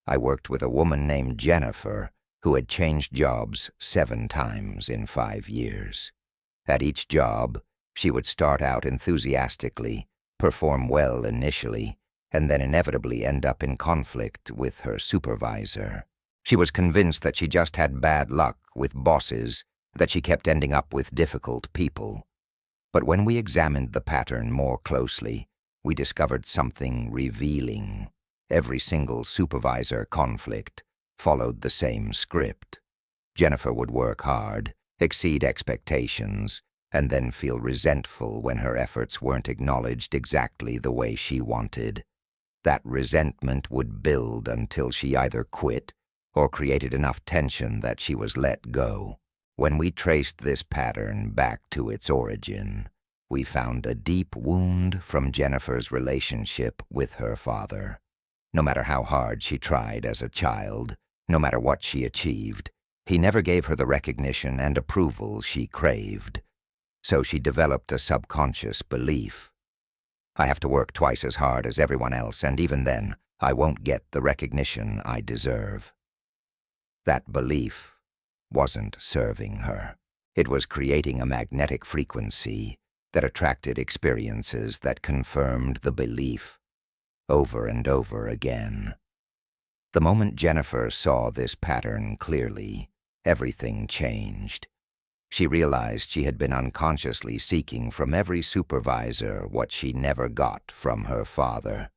I worked with a woman named Jennifer who had changed jobs 7 times in 5 years. At each job, she would start out enthusiastically, perform well initially, and then inevitably end up in conflict with her supervisor. She was convinced that she just had bad luck with bosses, that she kept ending up with difficult people. But when we examined the pattern more closely, we discovered something revealing. Every single supervisor conflict followed the same script. Jennifer would work hard, exceed expectations, and then feel resentful when her efforts weren't acknowledged exactly the way she wanted. That resentment would build until she either quit or created enough tension that she was let go. When we traced this pattern back to its origin, we found a deep wound from Jennifer's relationship with her father. No matter how hard she tried as a child, no matter what she achieved, he never gave her the recognition and approval she craved. So she developed a subconscious belief. I have to work twice as hard as everyone else, and even then, I won't get the recognition I deserve. That belief wasn't serving her. It was creating a magnetic frequency that attracted experiences that confirmed the belief over and over again. The moment Jennifer saw this pattern clearly, everything changed. She realized she had been unconsciously seeking from every supervisor what she never got from her father.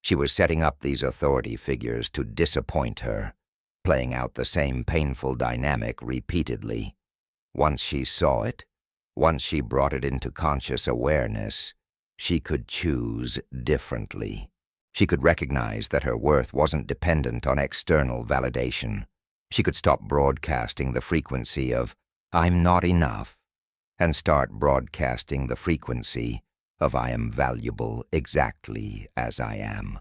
She was setting up these authority figures to disappoint her, playing out the same painful dynamic repeatedly. Once she saw it, once she brought it into conscious awareness, she could choose differently. She could recognize that her worth wasn't dependent on external validation. She could stop broadcasting the frequency of "I'm not enough" and start broadcasting the frequency of "I am valuable exactly as I am."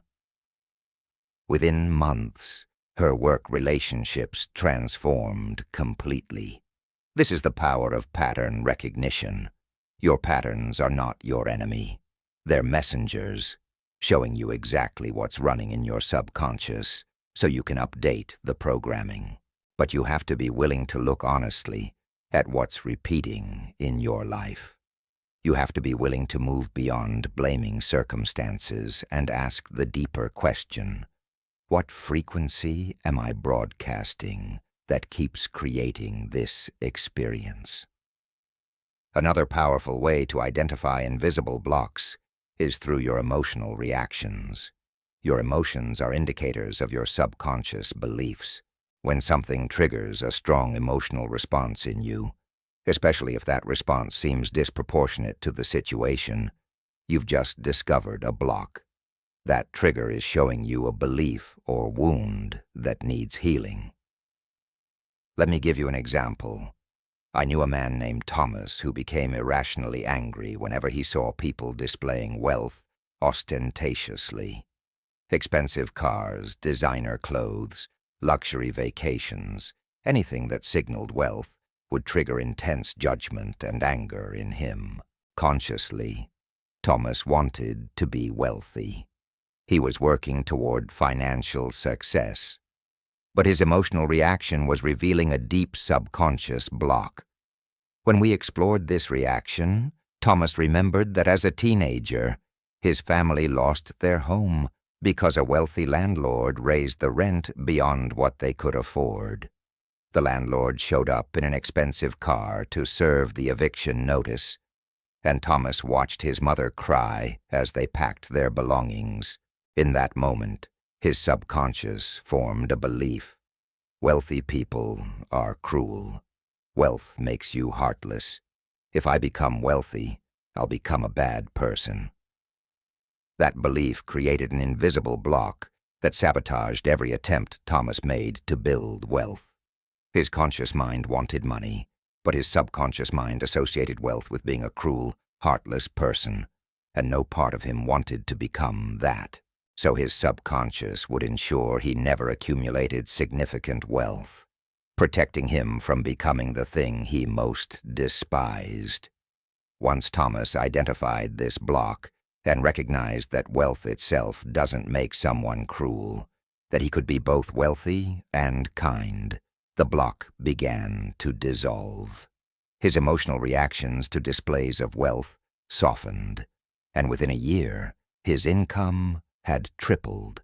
Within months, her work relationships transformed completely. This is the power of pattern recognition. Your patterns are not your enemy. They're messengers, showing you exactly what's running in your subconscious so you can update the programming. But you have to be willing to look honestly at what's repeating in your life. You have to be willing to move beyond blaming circumstances and ask the deeper question: What frequency am I broadcasting that keeps creating this experience? Another powerful way to identify invisible blocks is through your emotional reactions. Your emotions are indicators of your subconscious beliefs. When something triggers a strong emotional response in you, especially if that response seems disproportionate to the situation, you've just discovered a block. That trigger is showing you a belief or wound that needs healing. Let me give you an example. I knew a man named Thomas who became irrationally angry whenever he saw people displaying wealth ostentatiously. Expensive cars, designer clothes, luxury vacations, anything that signaled wealth would trigger intense judgment and anger in him. Consciously, Thomas wanted to be wealthy. He was working toward financial success. But his emotional reaction was revealing a deep subconscious block. When we explored this reaction, Thomas remembered that as a teenager, his family lost their home because a wealthy landlord raised the rent beyond what they could afford. The landlord showed up in an expensive car to serve the eviction notice, and Thomas watched his mother cry as they packed their belongings. In that moment, his subconscious formed a belief. Wealthy people are cruel. Wealth makes you heartless. If I become wealthy, I'll become a bad person. That belief created an invisible block that sabotaged every attempt Thomas made to build wealth. His conscious mind wanted money, but his subconscious mind associated wealth with being a cruel, heartless person, and no part of him wanted to become that. So his subconscious would ensure he never accumulated significant wealth, protecting him from becoming the thing he most despised. Once Thomas identified this block and recognized that wealth itself doesn't make someone cruel, that he could be both wealthy and kind, the block began to dissolve. His emotional reactions to displays of wealth softened, and within a year, his income had tripled.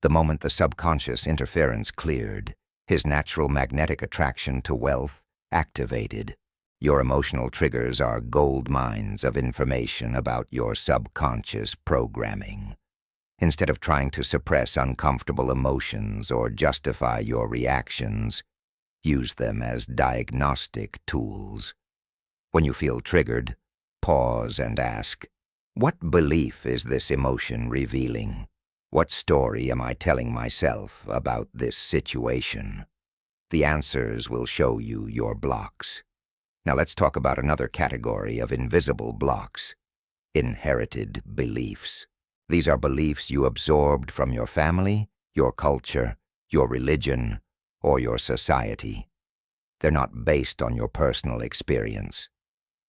The moment the subconscious interference cleared, his natural magnetic attraction to wealth activated. Your emotional triggers are gold mines of information about your subconscious programming. Instead of trying to suppress uncomfortable emotions or justify your reactions, use them as diagnostic tools. When you feel triggered, pause and ask, what belief is this emotion revealing? What story am I telling myself about this situation? The answers will show you your blocks. Now let's talk about another category of invisible blocks: inherited beliefs. These are beliefs you absorbed from your family, your culture, your religion, or your society. They're not based on your personal experience.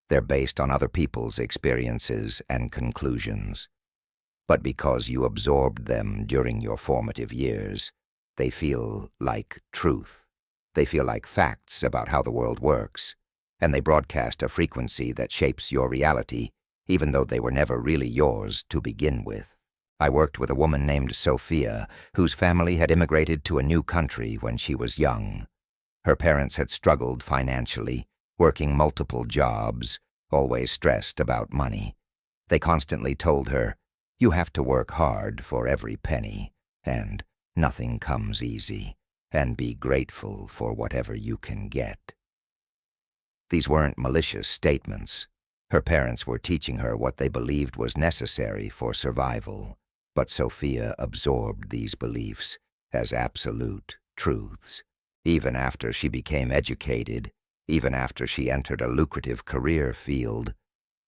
They're based on other people's experiences and conclusions. But because you absorbed them during your formative years, they feel like truth. They feel like facts about how the world works, and they broadcast a frequency that shapes your reality, even though they were never really yours to begin with. I worked with a woman named Sophia, whose family had immigrated to a new country when she was young. Her parents had struggled financially, working multiple jobs, always stressed about money. They constantly told her, "You have to work hard for every penny, and nothing comes easy, and be grateful for whatever you can get." These weren't malicious statements. Her parents were teaching her what they believed was necessary for survival, but Sophia absorbed these beliefs as absolute truths. Even after she became educated, even after she entered a lucrative career field,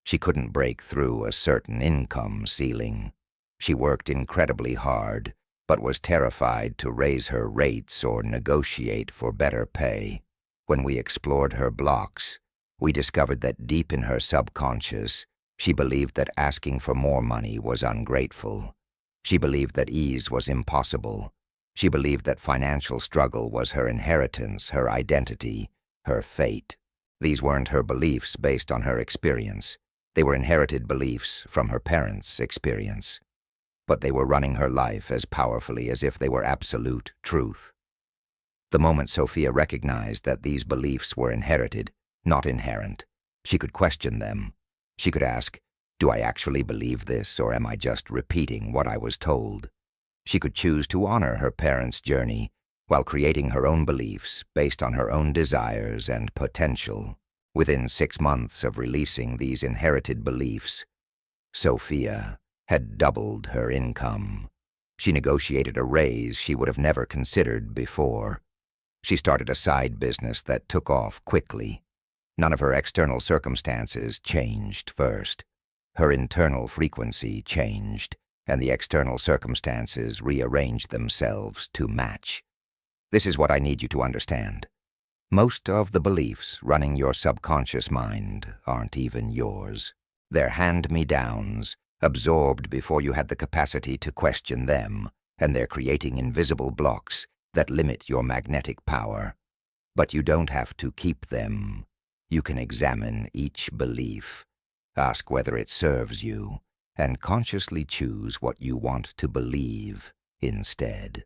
she couldn't break through a certain income ceiling. She worked incredibly hard, but was terrified to raise her rates or negotiate for better pay. When we explored her blocks, we discovered that deep in her subconscious, she believed that asking for more money was ungrateful. She believed that ease was impossible. She believed that financial struggle was her inheritance, her identity, her fate. These weren't her beliefs based on her experience. They were inherited beliefs from her parents' experience. but they were running her life as powerfully as if they were absolute truth. The moment Sophia recognized that these beliefs were inherited, not inherent, she could question them. She could ask, do I actually believe this, or am I just repeating what I was told? She could choose to honor her parents' journey while creating her own beliefs based on her own desires and potential. Within 6 months of releasing these inherited beliefs, Sophia had doubled her income. She negotiated a raise she would have never considered before. She started a side business that took off quickly. None of her external circumstances changed first. Her internal frequency changed, and the external circumstances rearranged themselves to match. This is what I need you to understand. Most of the beliefs running your subconscious mind aren't even yours. They're hand-me-downs, absorbed before you had the capacity to question them, and they're creating invisible blocks that limit your magnetic power. But you don't have to keep them. You can examine each belief, ask whether it serves you, and consciously choose what you want to believe instead.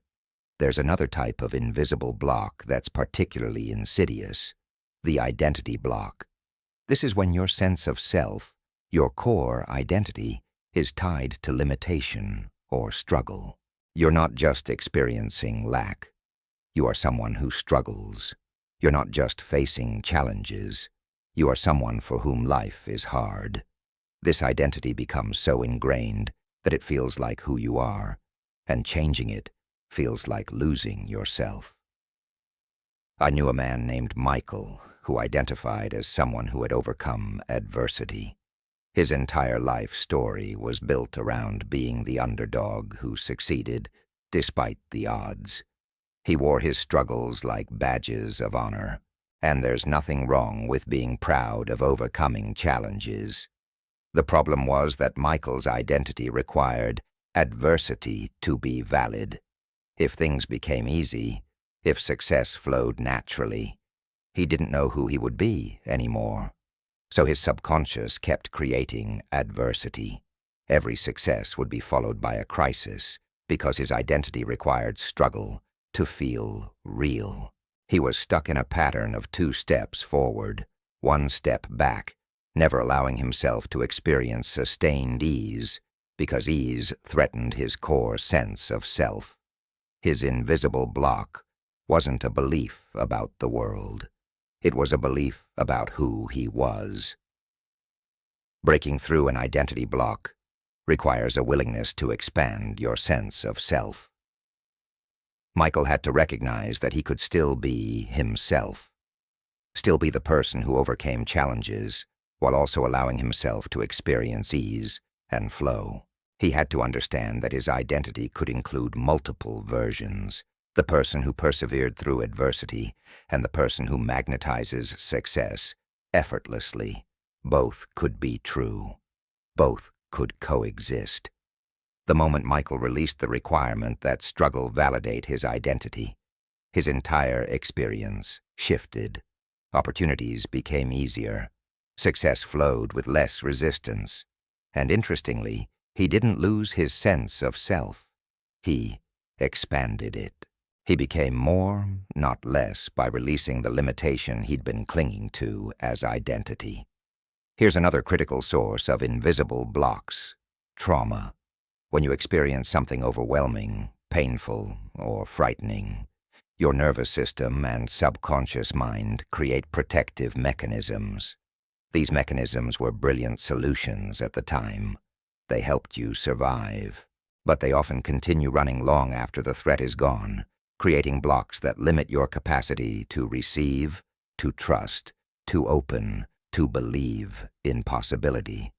There's another type of invisible block that's particularly insidious, the identity block. This is when your sense of self, your core identity, is tied to limitation or struggle. You're not just experiencing lack. You are someone who struggles. You're not just facing challenges. You are someone for whom life is hard. This identity becomes so ingrained that it feels like who you are, and changing it feels like losing yourself. I knew a man named Michael who identified as someone who had overcome adversity. His entire life story was built around being the underdog who succeeded despite the odds. He wore his struggles like badges of honor, and there's nothing wrong with being proud of overcoming challenges. The problem was that Michael's identity required adversity to be valid. If things became easy, if success flowed naturally, he didn't know who he would be anymore. So his subconscious kept creating adversity. Every success would be followed by a crisis because his identity required struggle to feel real. He was stuck in a pattern of 2 steps forward, 1 step back, never allowing himself to experience sustained ease because ease threatened his core sense of self. His invisible block wasn't a belief about the world. It was a belief about who he was. Breaking through an identity block requires a willingness to expand your sense of self. Michael had to recognize that he could still be himself, still be the person who overcame challenges while also allowing himself to experience ease and flow. He had to understand that his identity could include multiple versions, the person who persevered through adversity and the person who magnetizes success effortlessly. Both could be true. Both could coexist. The moment Michael released the requirement that struggle validate his identity, his entire experience shifted. Opportunities became easier. Success flowed with less resistance. And interestingly, he didn't lose his sense of self. He expanded it. He became more, not less, by releasing the limitation he'd been clinging to as identity. Here's another critical source of invisible blocks: trauma. When you experience something overwhelming, painful, or frightening, your nervous system and subconscious mind create protective mechanisms. These mechanisms were brilliant solutions at the time. They helped you survive, but they often continue running long after the threat is gone, creating blocks that limit your capacity to receive, to trust, to open, to believe in possibility.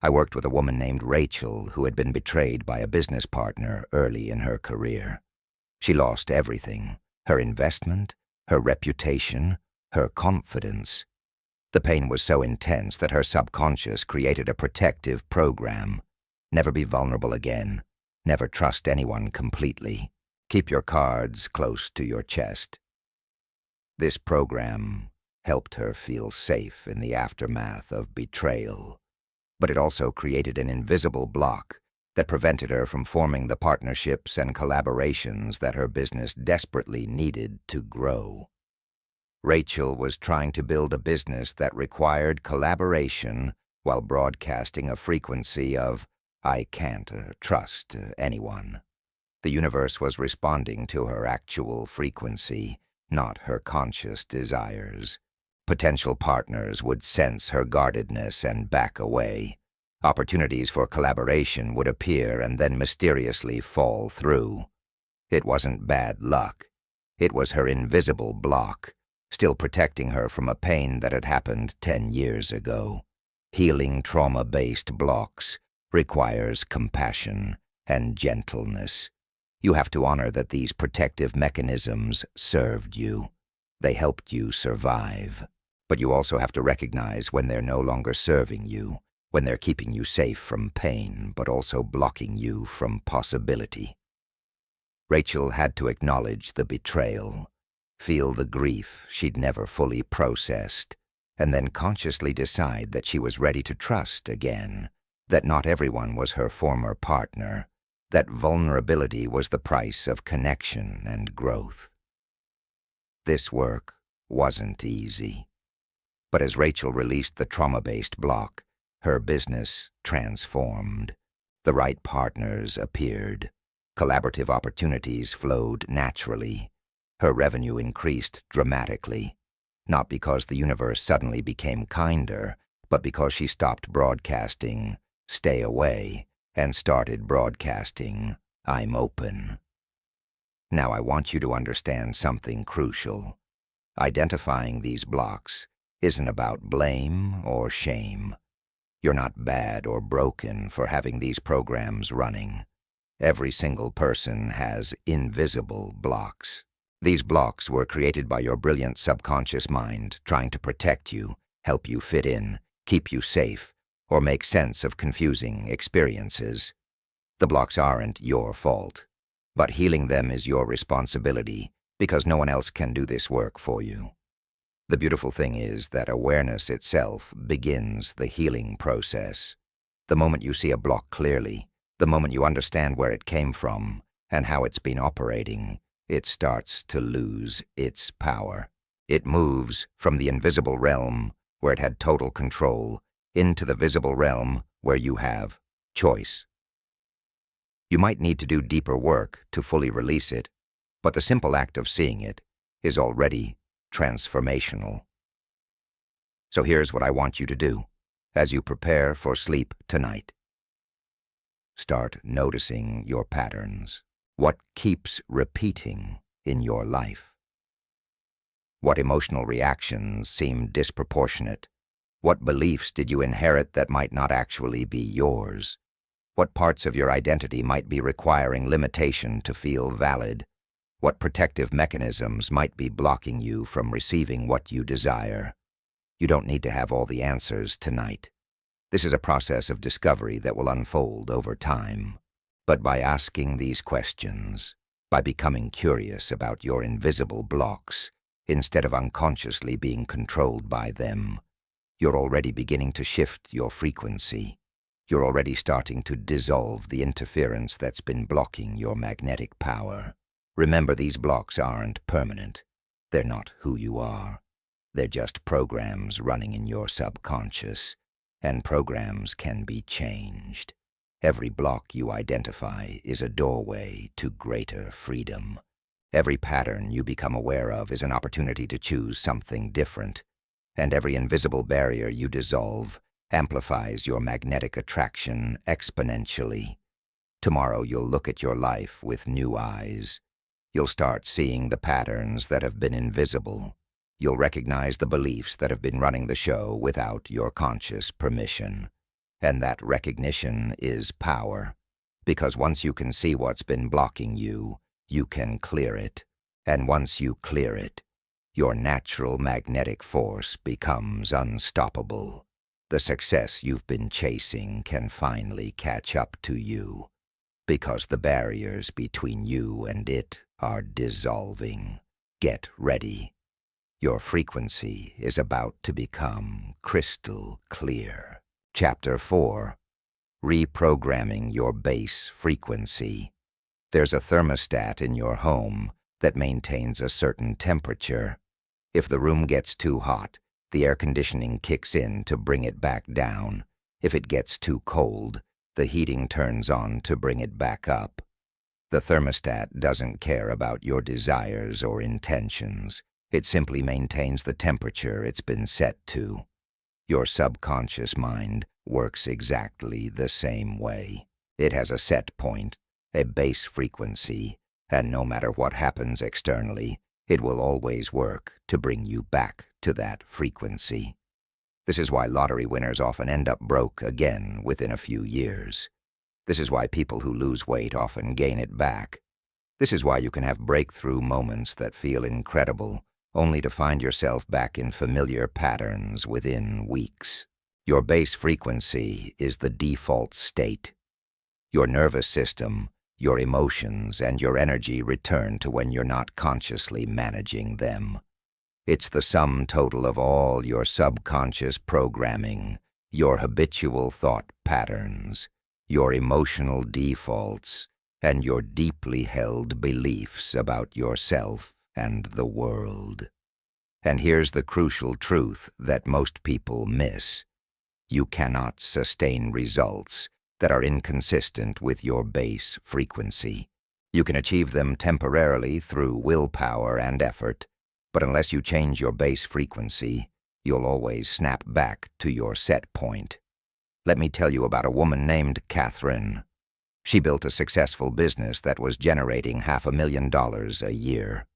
I worked with a woman named Rachel who had been betrayed by a business partner early in her career. She lost everything: her investment, her reputation, her confidence. The pain was so intense that her subconscious created a protective program. Never be vulnerable again. Never trust anyone completely. Keep your cards close to your chest. This program helped her feel safe in the aftermath of betrayal, but it also created an invisible block that prevented her from forming the partnerships and collaborations that her business desperately needed to grow. Rachel was trying to build a business that required collaboration while broadcasting a frequency of, "I can't trust anyone." The universe was responding to her actual frequency, not her conscious desires. Potential partners would sense her guardedness and back away. Opportunities for collaboration would appear and then mysteriously fall through. It wasn't bad luck. It was her invisible block, still protecting her from a pain that had happened 10 years ago. Healing trauma-based blocks requires compassion and gentleness. You have to honor that these protective mechanisms served you. They helped you survive. But you also have to recognize when they're no longer serving you, when they're keeping you safe from pain, but also blocking you from possibility. Rachel had to acknowledge the betrayal, feel the grief she'd never fully processed, and then consciously decide that she was ready to trust again, that not everyone was her former partner, that vulnerability was the price of connection and growth. This work wasn't easy. But as Rachel released the trauma-based block, her business transformed. The right partners appeared. Collaborative opportunities flowed naturally. Her revenue increased dramatically, not because the universe suddenly became kinder, but because she stopped broadcasting, "Stay away," and started broadcasting, "I'm open." Now I want you to understand something crucial. Identifying these blocks isn't about blame or shame. You're not bad or broken for having these programs running. Every single person has invisible blocks. These blocks were created by your brilliant subconscious mind trying to protect you, help you fit in, keep you safe, or make sense of confusing experiences. The blocks aren't your fault, but healing them is your responsibility because no one else can do this work for you. The beautiful thing is that awareness itself begins the healing process. The moment you see a block clearly, the moment you understand where it came from and how it's been operating, it starts to lose its power. It moves from the invisible realm, where it had total control, into the visible realm where you have choice. You might need to do deeper work to fully release it, but the simple act of seeing it is already transformational. So here's what I want you to do as you prepare for sleep tonight. Start noticing your patterns. What keeps repeating in your life? What emotional reactions seem disproportionate? What beliefs did you inherit that might not actually be yours? What parts of your identity might be requiring limitation to feel valid? What protective mechanisms might be blocking you from receiving what you desire? You don't need to have all the answers tonight. This is a process of discovery that will unfold over time. But by asking these questions, by becoming curious about your invisible blocks, instead of unconsciously being controlled by them, you're already beginning to shift your frequency. You're already starting to dissolve the interference that's been blocking your magnetic power. Remember, these blocks aren't permanent. They're not who you are. They're just programs running in your subconscious, and programs can be changed. Every block you identify is a doorway to greater freedom. Every pattern you become aware of is an opportunity to choose something different, and every invisible barrier you dissolve amplifies your magnetic attraction exponentially. Tomorrow you'll look at your life with new eyes. You'll start seeing the patterns that have been invisible. You'll recognize the beliefs that have been running the show without your conscious permission. And that recognition is power, because once you can see what's been blocking you, you can clear it. And once you clear it, your natural magnetic force becomes unstoppable. The success you've been chasing can finally catch up to you, because the barriers between you and it are dissolving. Get ready. Your frequency is about to become crystal clear. Chapter 4. reprogramming your base frequency. There's a thermostat in your home that maintains a certain temperature. If the room gets too hot, the air conditioning kicks in to bring it back down. If it gets too cold, the heating turns on to bring it back up. The thermostat doesn't care about your desires or intentions. It simply maintains the temperature it's been set to. Your subconscious mind works exactly the same way. It has a set point, a base frequency, and no matter what happens externally, it will always work to bring you back to that frequency. This is why lottery winners often end up broke again within a few years. This is why people who lose weight often gain it back. This is why you can have breakthrough moments that feel incredible, only to find yourself back in familiar patterns within weeks. Your base frequency is the default state. Your nervous system, your emotions, and your energy return to when you're not consciously managing them. It's the sum total of all your subconscious programming, your habitual thought patterns, your emotional defaults, and your deeply held beliefs about yourself and the world. And here's the crucial truth that most people miss. You cannot sustain results that are inconsistent with your base frequency. You can achieve them temporarily through willpower and effort, but unless you change your base frequency, you'll always snap back to your set point. Let me tell you about a woman named Catherine. She built a successful business that was generating $500,000 a year.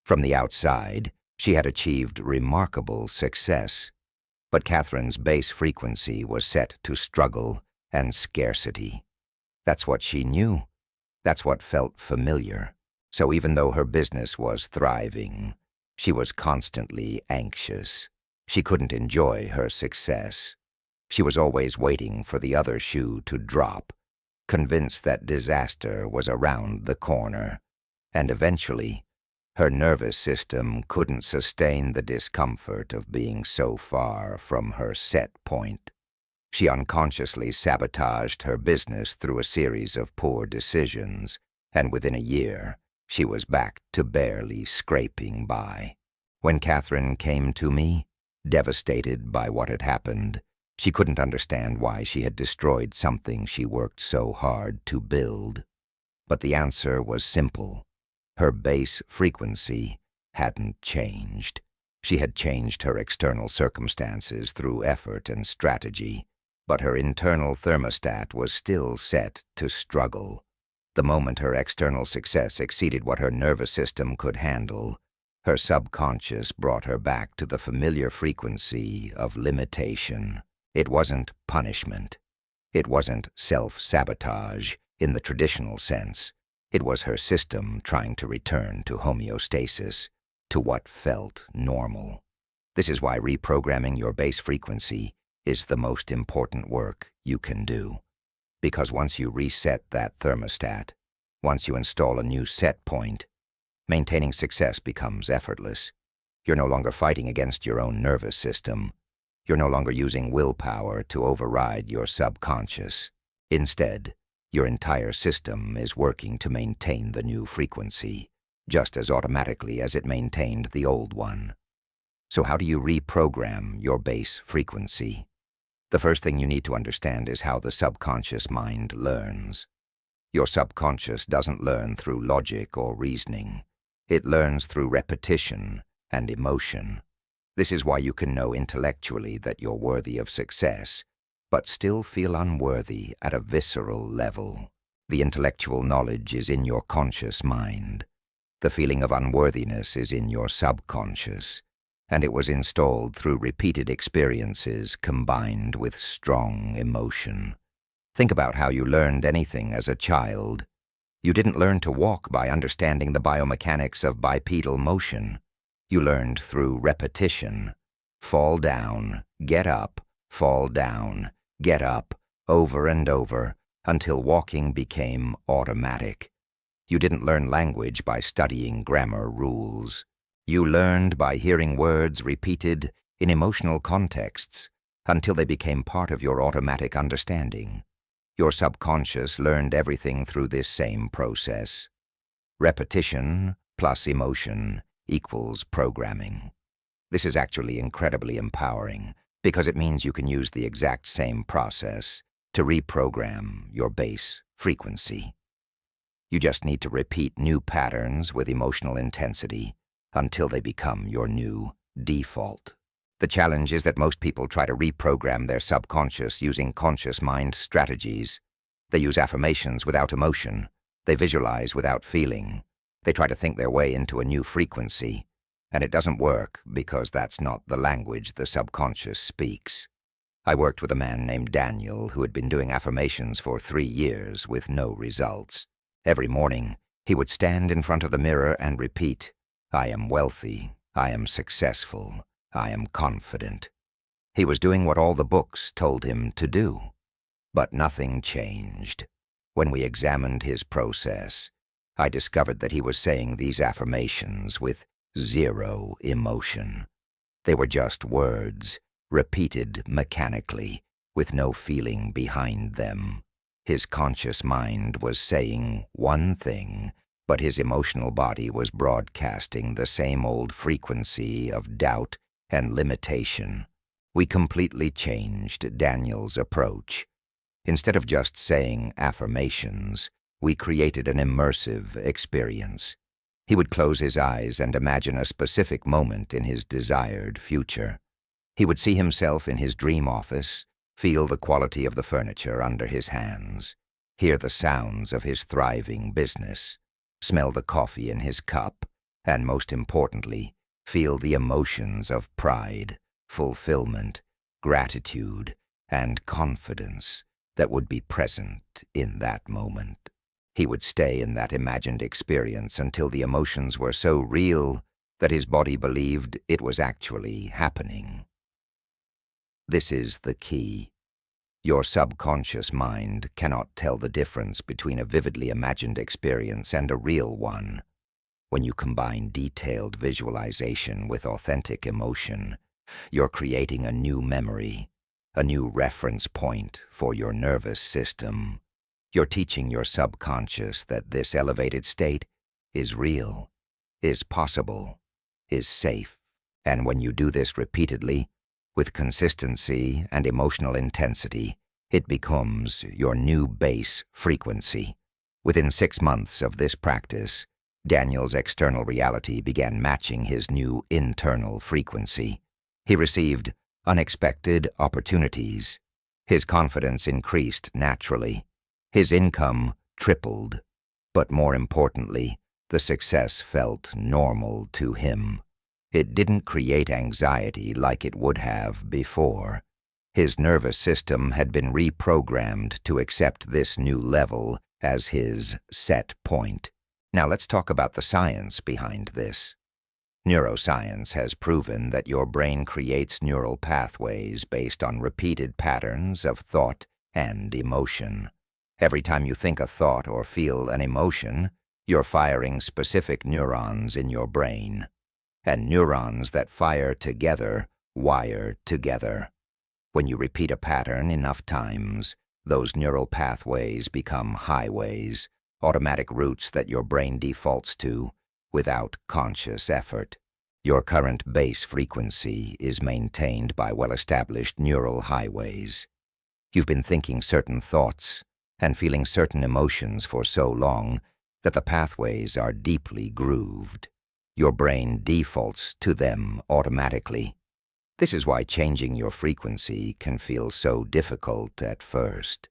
From the outside, she had achieved remarkable success. But Catherine's base frequency was set to struggle and scarcity. That's what she knew. That's what felt familiar. So even though her business was thriving, she was constantly anxious. She couldn't enjoy her success. She was always waiting for the other shoe to drop, convinced that disaster was around the corner. And eventually, her nervous system couldn't sustain the discomfort of being so far from her set point. She unconsciously sabotaged her business through a series of poor decisions, and within a year, she was back to barely scraping by. When Catherine came to me, devastated by what had happened, she couldn't understand why she had destroyed something she worked so hard to build. But the answer was simple. Her base frequency hadn't changed. She had changed her external circumstances through effort and strategy, but her internal thermostat was still set to struggle. The moment her external success exceeded what her nervous system could handle, her subconscious brought her back to the familiar frequency of limitation. It wasn't punishment. It wasn't self-sabotage in the traditional sense. It was her system trying to return to homeostasis, to what felt normal. This is why reprogramming your base frequency is the most important work you can do. Because once you reset that thermostat, once you install a new set point, maintaining success becomes effortless. You're no longer fighting against your own nervous system. You're no longer using willpower to override your subconscious. Instead, your entire system is working to maintain the new frequency, just as automatically as it maintained the old one. So how do you reprogram your base frequency? The first thing you need to understand is how the subconscious mind learns. Your subconscious doesn't learn through logic or reasoning. It learns through repetition and emotion. This is why you can know intellectually that you're worthy of success, but still feel unworthy at a visceral level. The intellectual knowledge is in your conscious mind. The feeling of unworthiness is in your subconscious, and it was installed through repeated experiences combined with strong emotion. Think about how you learned anything as a child. You didn't learn to walk by understanding the biomechanics of bipedal motion. You learned through repetition. Fall down, get up, fall down, get up, over and over, until walking became automatic. You didn't learn language by studying grammar rules. You learned by hearing words repeated in emotional contexts until they became part of your automatic understanding. Your subconscious learned everything through this same process. Repetition plus emotion equals programming. This is actually incredibly empowering because it means you can use the exact same process to reprogram your base frequency. You just need to repeat new patterns with emotional intensity until they become your new default. The challenge is that most people try to reprogram their subconscious using conscious mind strategies. They use affirmations without emotion. They visualize without feeling. They try to think their way into a new frequency. And it doesn't work because that's not the language the subconscious speaks. I worked with a man named Daniel who had been doing affirmations for 3 years with no results. Every morning, he would stand in front of the mirror and repeat, "I am wealthy, I am successful, I am confident." He was doing what all the books told him to do. But nothing changed. When we examined his process, I discovered that he was saying these affirmations with zero emotion. They were just words, repeated mechanically, with no feeling behind them. His conscious mind was saying one thing, but his emotional body was broadcasting the same old frequency of doubt and limitation. We completely changed Daniel's approach. Instead of just saying affirmations, we created an immersive experience. He would close his eyes and imagine a specific moment in his desired future. He would see himself in his dream office, feel the quality of the furniture under his hands, hear the sounds of his thriving business, smell the coffee in his cup, and most importantly, feel the emotions of pride, fulfillment, gratitude, and confidence that would be present in that moment. He would stay in that imagined experience until the emotions were so real that his body believed it was actually happening. This is the key. Your subconscious mind cannot tell the difference between a vividly imagined experience and a real one. When you combine detailed visualization with authentic emotion, you're creating a new memory, a new reference point for your nervous system. You're teaching your subconscious that this elevated state is real, is possible, is safe. And when you do this repeatedly, with consistency and emotional intensity, it becomes your new base frequency. Within 6 months of this practice, Daniel's external reality began matching his new internal frequency. He received unexpected opportunities. His confidence increased naturally. His income tripled. But more importantly, the success felt normal to him. It didn't create anxiety like it would have before. His nervous system had been reprogrammed to accept this new level as his set point. Now let's talk about the science behind this. Neuroscience has proven that your brain creates neural pathways based on repeated patterns of thought and emotion. Every time you think a thought or feel an emotion, you're firing specific neurons in your brain. And neurons that fire together wire together. When you repeat a pattern enough times, those neural pathways become highways, automatic routes that your brain defaults to without conscious effort. Your current base frequency is maintained by well-established neural highways. You've been thinking certain thoughts and feeling certain emotions for so long that the pathways are deeply grooved. Your brain defaults to them automatically. This is why changing your frequency can feel so difficult at first.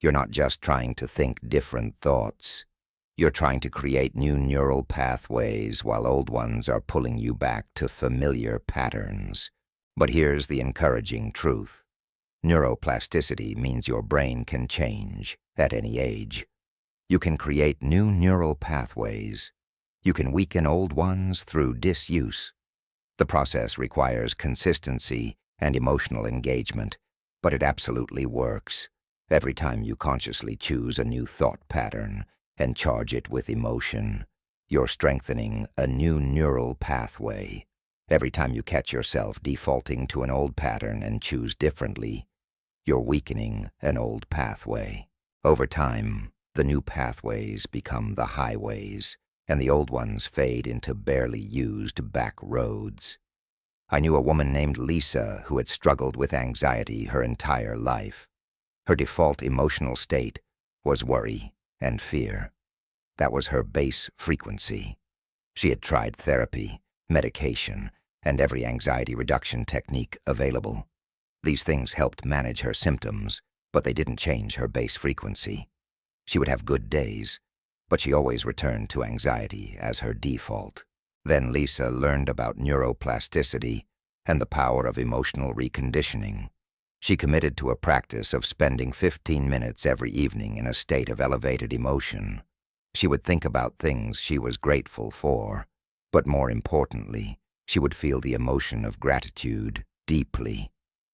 You're not just trying to think different thoughts. You're trying to create new neural pathways while old ones are pulling you back to familiar patterns. But here's the encouraging truth. Neuroplasticity means your brain can change at any age. You can create new neural pathways. You can weaken old ones through disuse. The process requires consistency and emotional engagement, but it absolutely works. Every time you consciously choose a new thought pattern and charge it with emotion, you're strengthening a new neural pathway. Every time you catch yourself defaulting to an old pattern and choose differently, you're weakening an old pathway. Over time, the new pathways become the highways, and the old ones fade into barely used back roads. I knew a woman named Lisa who had struggled with anxiety her entire life. Her default emotional state was worry and fear. That was her base frequency. She had tried therapy, medication, and every anxiety reduction technique available. These things helped manage her symptoms, but they didn't change her base frequency. She would have good days, but she always returned to anxiety as her default. Then Lisa learned about neuroplasticity and the power of emotional reconditioning. She committed to a practice of spending 15 minutes every evening in a state of elevated emotion. She would think about things she was grateful for, but more importantly, she would feel the emotion of gratitude deeply.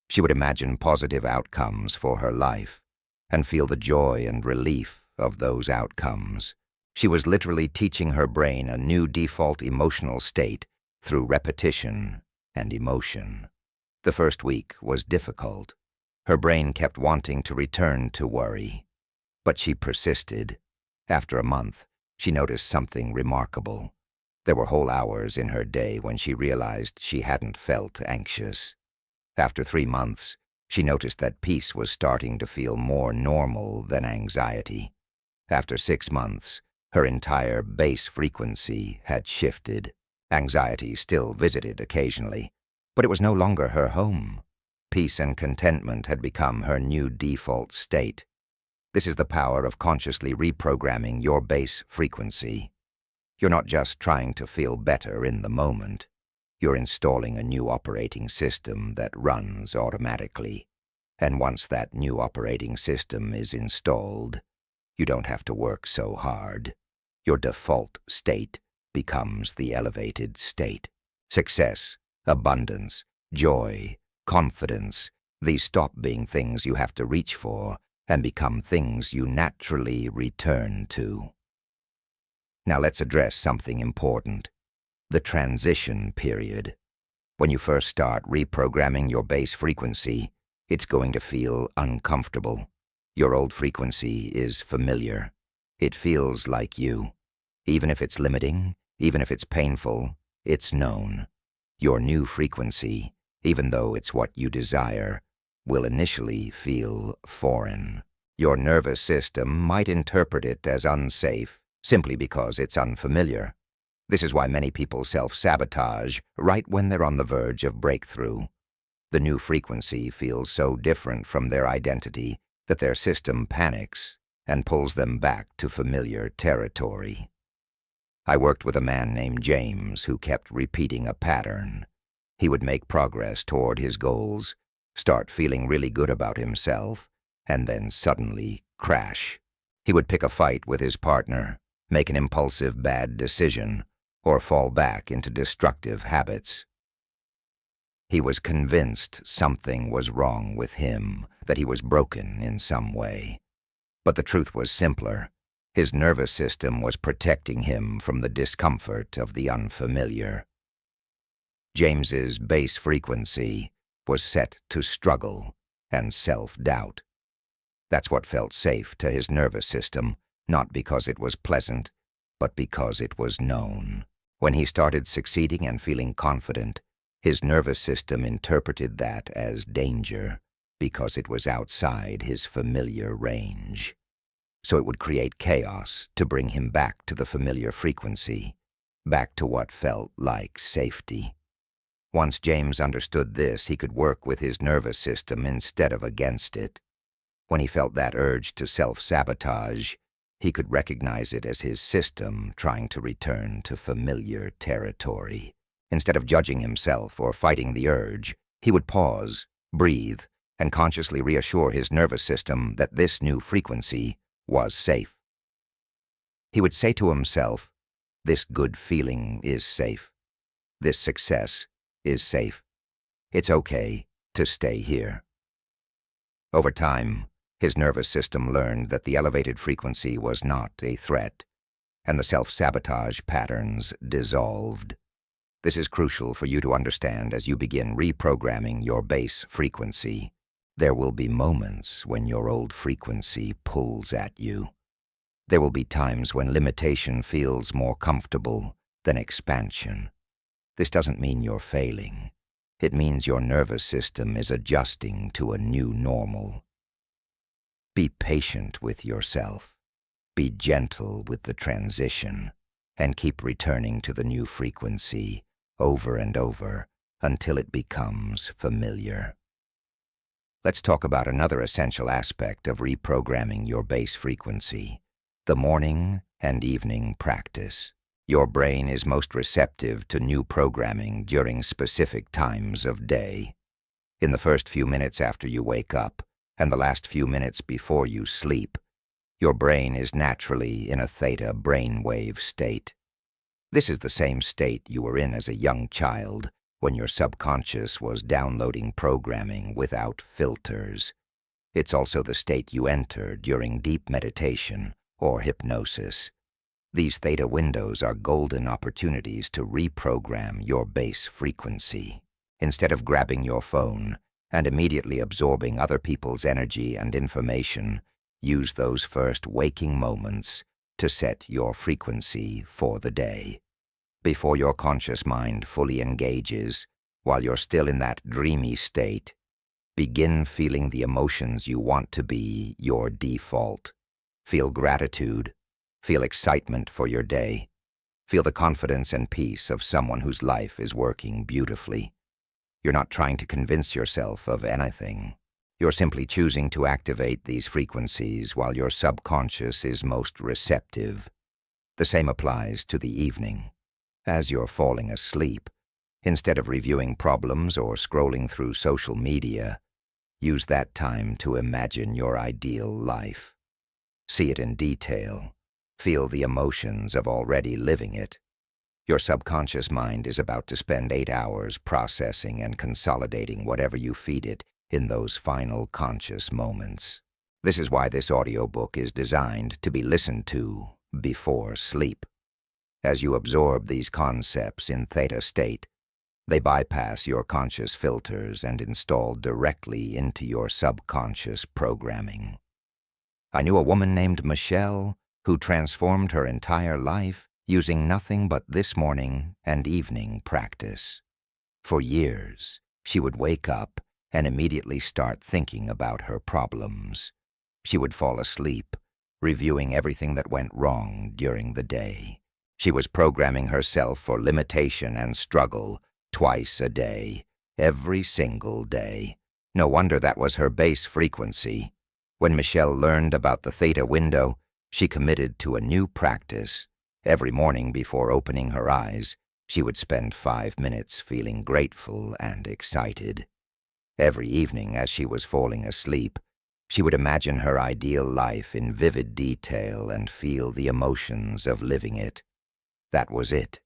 She would imagine positive outcomes for her life and feel the joy and relief of those outcomes. She was literally teaching her brain a new default emotional state through repetition and emotion. The first week was difficult. Her brain kept wanting to return to worry, but she persisted. After a month, she noticed something remarkable. There were whole hours in her day when she realized she hadn't felt anxious. After 3 months, she noticed that peace was starting to feel more normal than anxiety. After 6 months, her entire base frequency had shifted. Anxiety still visited occasionally, but it was no longer her home. Peace and contentment had become her new default state. This is the power of consciously reprogramming your base frequency. You're not just trying to feel better in the moment. You're installing a new operating system that runs automatically. And once that new operating system is installed, you don't have to work so hard. Your default state becomes the elevated state. Success, abundance, joy, confidence, these stop being things you have to reach for and become things you naturally return to. Now let's address something important: the transition period. When you first start reprogramming your base frequency, it's going to feel uncomfortable. Your old frequency is familiar. It feels like you. Even if it's limiting, even if it's painful, it's known. Your new frequency, even though it's what you desire, will initially feel foreign. Your nervous system might interpret it as unsafe simply because it's unfamiliar. This is why many people self-sabotage right when they're on the verge of breakthrough. The new frequency feels so different from their identity that their system panics and pulls them back to familiar territory. I worked with a man named James who kept repeating a pattern. He would make progress toward his goals, start feeling really good about himself, and then suddenly crash. He would pick a fight with his partner, make an impulsive bad decision, or fall back into destructive habits. He was convinced something was wrong with him, that he was broken in some way. But the truth was simpler. His nervous system was protecting him from the discomfort of the unfamiliar. James's base frequency was set to struggle and self-doubt. That's what felt safe to his nervous system, not because it was pleasant, but because it was known. When he started succeeding and feeling confident, his nervous system interpreted that as danger because it was outside his familiar range. So it would create chaos to bring him back to the familiar frequency, back to what felt like safety. Once James understood this, he could work with his nervous system instead of against it. When he felt that urge to self-sabotage, he could recognize it as his system trying to return to familiar territory. Instead of judging himself or fighting the urge, he would pause, breathe, and consciously reassure his nervous system that this new frequency was safe. He would say to himself, "This good feeling is safe. This success is safe. It's okay to stay here." Over time, his nervous system learned that the elevated frequency was not a threat, and the self-sabotage patterns dissolved. This is crucial for you to understand as you begin reprogramming your base frequency. There will be moments when your old frequency pulls at you. There will be times when limitation feels more comfortable than expansion. This doesn't mean you're failing. It means your nervous system is adjusting to a new normal. Be patient with yourself. Be gentle with the transition, and keep returning to the new frequency over and over until it becomes familiar. Let's talk about another essential aspect of reprogramming your base frequency, the morning and evening practice. Your brain is most receptive to new programming during specific times of day. In the first few minutes after you wake up and the last few minutes before you sleep, your brain is naturally in a theta brainwave state. This is the same state you were in as a young child when your subconscious was downloading programming without filters. It's also the state you enter during deep meditation or hypnosis. These theta windows are golden opportunities to reprogram your base frequency. Instead of grabbing your phone and immediately absorbing other people's energy and information, use those first waking moments to set your frequency for the day. Before your conscious mind fully engages, while you're still in that dreamy state, begin feeling the emotions you want to be your default. Feel gratitude. Feel excitement for your day. Feel the confidence and peace of someone whose life is working beautifully. You're not trying to convince yourself of anything. You're simply choosing to activate these frequencies while your subconscious is most receptive. The same applies to the evening. As you're falling asleep, instead of reviewing problems or scrolling through social media, use that time to imagine your ideal life. See it in detail. Feel the emotions of already living it. Your subconscious mind is about to spend 8 hours processing and consolidating whatever you feed it in those final conscious moments. This is why this audiobook is designed to be listened to before sleep. As you absorb these concepts in theta state, they bypass your conscious filters and install directly into your subconscious programming. I knew a woman named Michelle who transformed her entire life using nothing but this morning and evening practice. For years, she would wake up and immediately start thinking about her problems. She would fall asleep, reviewing everything that went wrong during the day. She was programming herself for limitation and struggle twice a day, every single day. No wonder that was her base frequency. When Michelle learned about the theta window, she committed to a new practice. Every morning before opening her eyes, she would spend 5 minutes feeling grateful and excited. Every evening as she was falling asleep, she would imagine her ideal life in vivid detail and feel the emotions of living it. That was it.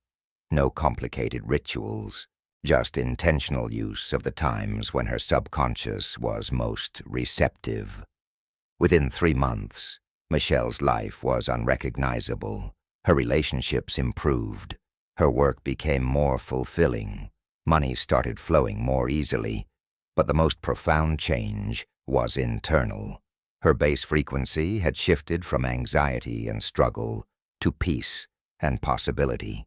No complicated rituals, just intentional use of the times when her subconscious was most receptive. Within 3 months, Michelle's life was unrecognizable. Her relationships improved. Her work became more fulfilling. Money started flowing more easily. But the most profound change was internal. Her base frequency had shifted from anxiety and struggle to peace and possibility.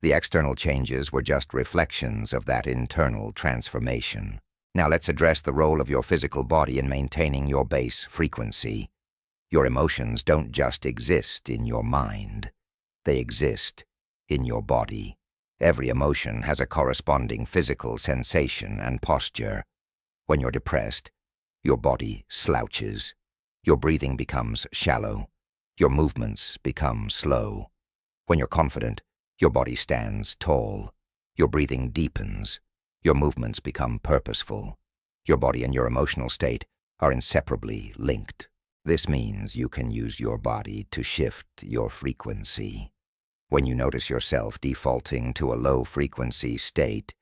The external changes were just reflections of that internal transformation. Now let's address the role of your physical body in maintaining your base frequency. Your emotions don't just exist in your mind. They exist in your body. Every emotion has a corresponding physical sensation and posture. When you're depressed, your body slouches. Your breathing becomes shallow. Your movements become slow. When you're confident, your body stands tall. Your breathing deepens. Your movements become purposeful. Your body and your emotional state are inseparably linked. This means you can use your body to shift your frequency. When you notice yourself defaulting to a low-frequency state,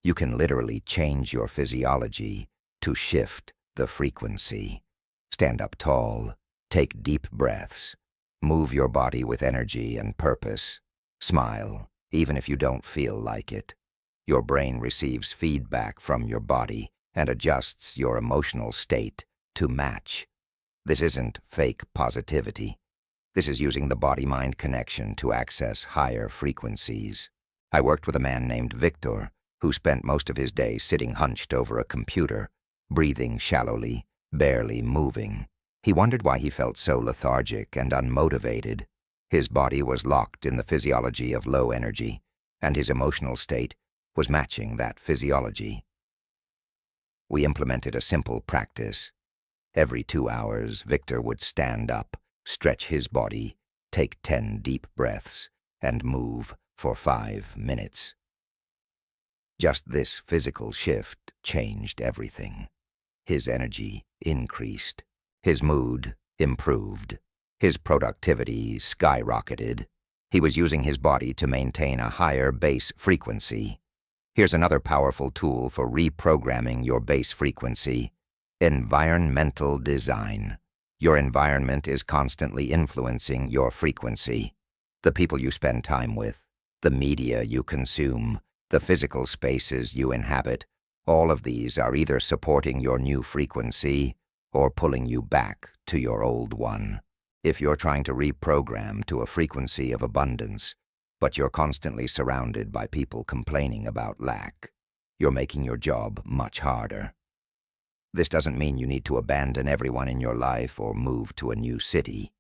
you can literally change your physiology to shift the frequency. Stand up tall, take deep breaths, move your body with energy and purpose. Smile, even if you don't feel like it. Your brain receives feedback from your body and adjusts your emotional state to match. This isn't fake positivity. This is using the body-mind connection to access higher frequencies. I worked with a man named Victor, who spent most of his day sitting hunched over a computer, breathing shallowly, barely moving. He wondered why he felt so lethargic and unmotivated. His body was locked in the physiology of low energy, and his emotional state was matching that physiology. We implemented a simple practice. Every 2 hours, Victor would stand up, stretch his body, take 10 deep breaths, and move for 5 minutes. Just this physical shift changed everything. His energy increased. His mood improved. His productivity skyrocketed. He was using his body to maintain a higher base frequency. Here's another powerful tool for reprogramming your base frequency: environmental design. Your environment is constantly influencing your frequency. The people you spend time with, the media you consume, the physical spaces you inhabit, all of these are either supporting your new frequency or pulling you back to your old one. If you're trying to reprogram to a frequency of abundance, but you're constantly surrounded by people complaining about lack, you're making your job much harder. This doesn't mean you need to abandon everyone in your life or move to a new city.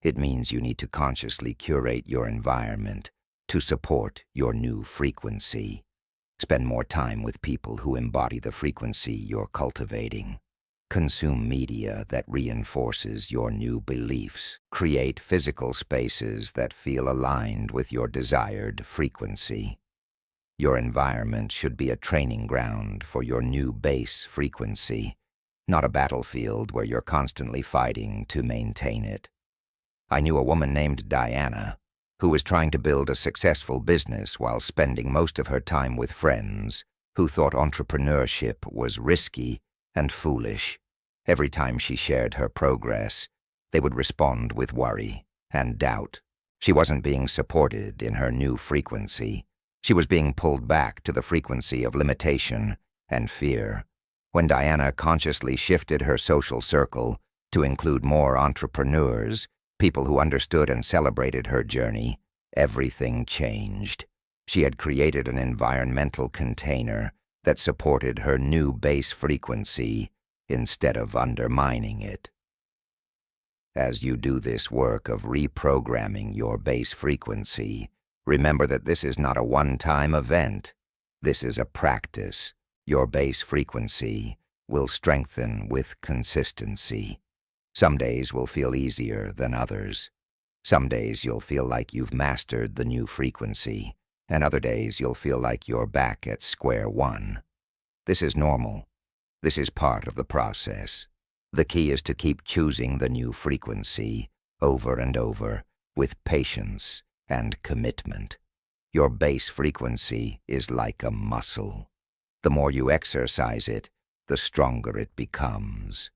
It means you need to consciously curate your environment to support your new frequency. Spend more time with people who embody the frequency you're cultivating. Consume media that reinforces your new beliefs. Create physical spaces that feel aligned with your desired frequency. Your environment should be a training ground for your new base frequency, not a battlefield where you're constantly fighting to maintain it. I knew a woman named Diana who was trying to build a successful business while spending most of her time with friends who thought entrepreneurship was risky and foolish. Every time she shared her progress, they would respond with worry and doubt. She wasn't being supported in her new frequency. She was being pulled back to the frequency of limitation and fear. When Diana consciously shifted her social circle to include more entrepreneurs, people who understood and celebrated her journey, everything changed. She had created an environmental container that supported her new base frequency instead of undermining it. As you do this work of reprogramming your base frequency, remember that this is not a one-time event. This is a practice. Your base frequency will strengthen with consistency. Some days will feel easier than others. Some days you'll feel like you've mastered the new frequency, and other days you'll feel like you're back at square one. This is normal. This is part of the process. The key is to keep choosing the new frequency over and over with patience and commitment. Your base frequency is like a muscle. The more you exercise it, the stronger it becomes.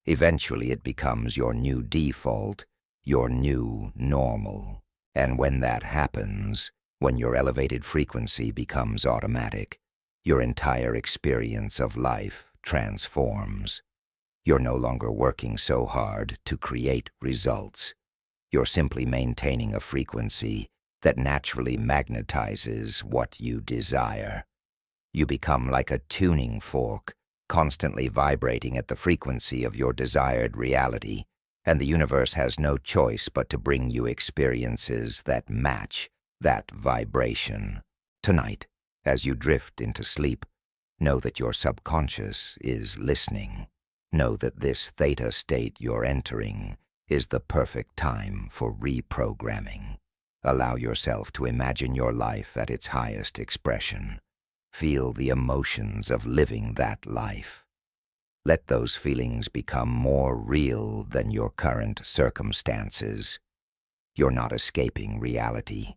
Eventually it becomes your new default, your new normal. And when that happens, when your elevated frequency becomes automatic, your entire experience of life transforms. You're no longer working so hard to create results. You're simply maintaining a frequency that naturally magnetizes what you desire. You become like a tuning fork, constantly vibrating at the frequency of your desired reality, and the universe has no choice but to bring you experiences that match that vibration. Tonight, as you drift into sleep, know that your subconscious is listening. Know that this theta state you're entering is the perfect time for reprogramming. Allow yourself to imagine your life at its highest expression. Feel the emotions of living that life. Let those feelings become more real than your current circumstances. You're not escaping reality.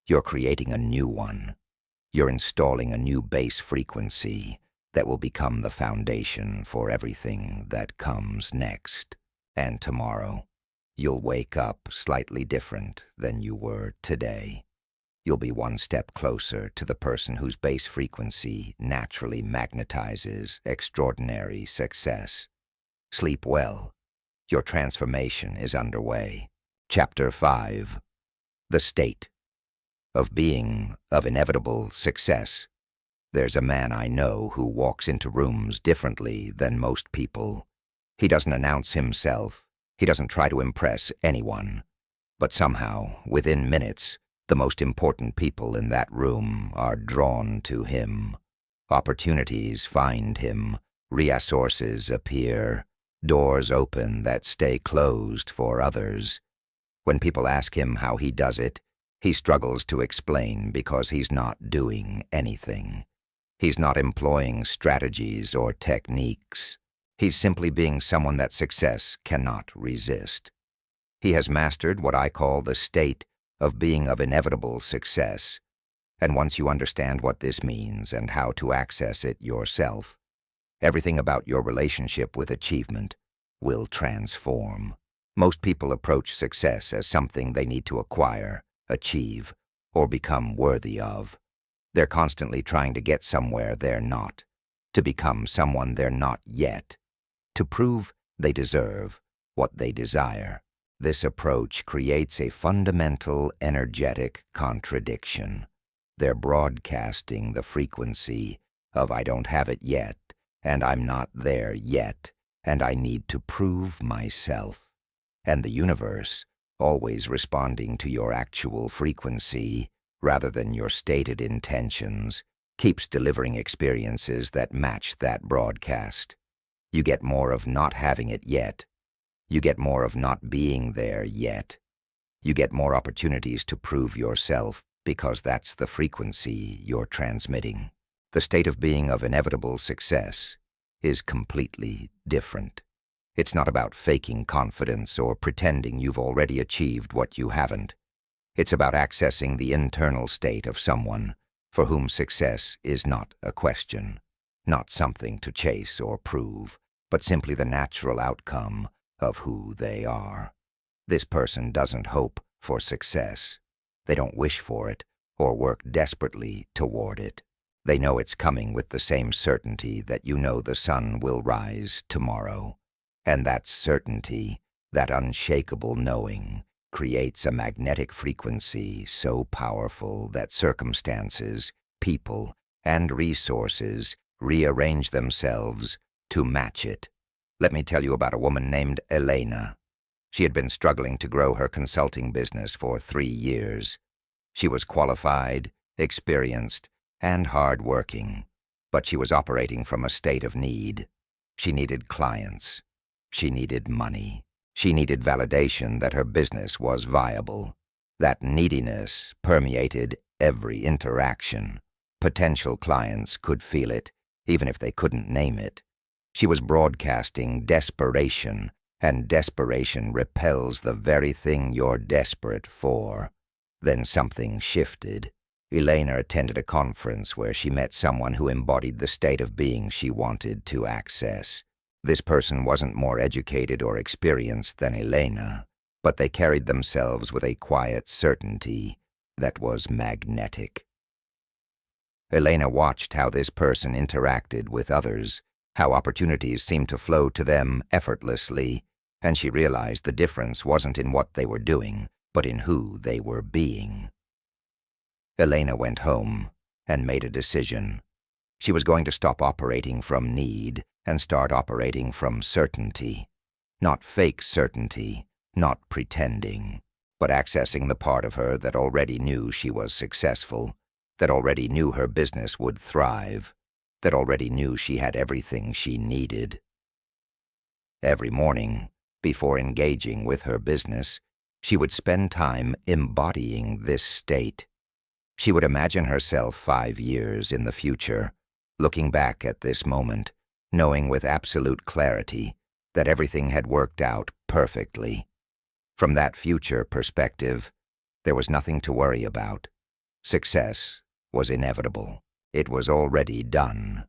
You're creating a new one. You're installing a new base frequency that will become the foundation for everything that comes next. And tomorrow, you'll wake up slightly different than you were today. you'll be one step closer to the person whose base frequency naturally magnetizes extraordinary success. Sleep well. Your transformation is underway. Chapter 5. The State of Being of Inevitable Success. There's a man I know who walks into rooms differently than most people. He doesn't announce himself. He doesn't try to impress anyone. But somehow, within minutes, the most important people in that room are drawn to him. Opportunities find him. Resources appear. Doors open that stay closed for others. When people ask him how he does it, he struggles to explain because he's not doing anything. He's not employing strategies or techniques. He's simply being someone that success cannot resist. He has mastered what I call the state of being of inevitable success. And once you understand what this means and how to access it yourself, everything about your relationship with achievement will transform. Most people approach success as something they need to acquire, achieve, or become worthy of. They're constantly trying to get somewhere they're not, to become someone they're not yet, to prove they deserve what they desire. This approach creates a fundamental energetic contradiction. They're broadcasting the frequency of "I don't have it yet," and "I'm not there yet," and "I need to prove myself." And the universe, always responding to your actual frequency rather than your stated intentions, keeps delivering experiences that match that broadcast. You get more of not having it yet. You get more of not being there yet. You get more opportunities to prove yourself because that's the frequency you're transmitting. The state of being of inevitable success is completely different. It's not about faking confidence or pretending you've already achieved what you haven't. It's about accessing the internal state of someone for whom success is not a question, not something to chase or prove, but simply the natural outcome of who they are. This person doesn't hope for success. They don't wish for it or work desperately toward it. They know it's coming with the same certainty that you know the sun will rise tomorrow. And that certainty, that unshakable knowing, creates a magnetic frequency so powerful that circumstances, people, and resources rearrange themselves to match it. Let me tell you about a woman named Elena. She had been struggling to grow her consulting business for 3 years. She was qualified, experienced, and hard-working, but she was operating from a state of need. She needed clients. She needed money. She needed validation that her business was viable. That neediness permeated every interaction. Potential clients could feel it, even if they couldn't name it. She was broadcasting desperation, and desperation repels the very thing you're desperate for. Then something shifted. Elena attended a conference where she met someone who embodied the state of being she wanted to access. This person wasn't more educated or experienced than Elena, but they carried themselves with a quiet certainty that was magnetic. Elena watched how this person interacted with others, how opportunities seemed to flow to them effortlessly, and she realized the difference wasn't in what they were doing, but in who they were being. Elena went home and made a decision. She was going to stop operating from need and start operating from certainty. Not fake certainty, not pretending, but accessing the part of her that already knew she was successful, that already knew her business would thrive, that already knew she had everything she needed. Every morning, before engaging with her business, she would spend time embodying this state. She would imagine herself 5 years in the future, looking back at this moment, knowing with absolute clarity that everything had worked out perfectly. From that future perspective, there was nothing to worry about. Success was inevitable. It was already done.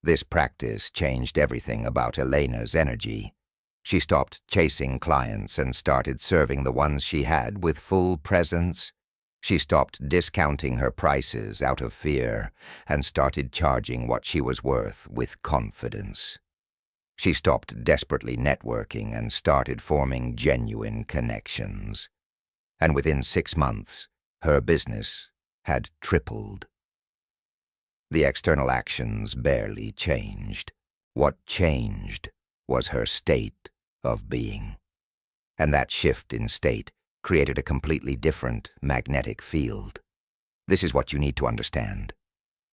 This practice changed everything about Elena's energy. She stopped chasing clients and started serving the ones she had with full presence. She stopped discounting her prices out of fear and started charging what she was worth with confidence. She stopped desperately networking and started forming genuine connections. And within 6 months, her business had tripled. The external actions barely changed. What changed was her state of being. And that shift in state created a completely different magnetic field. This is what you need to understand.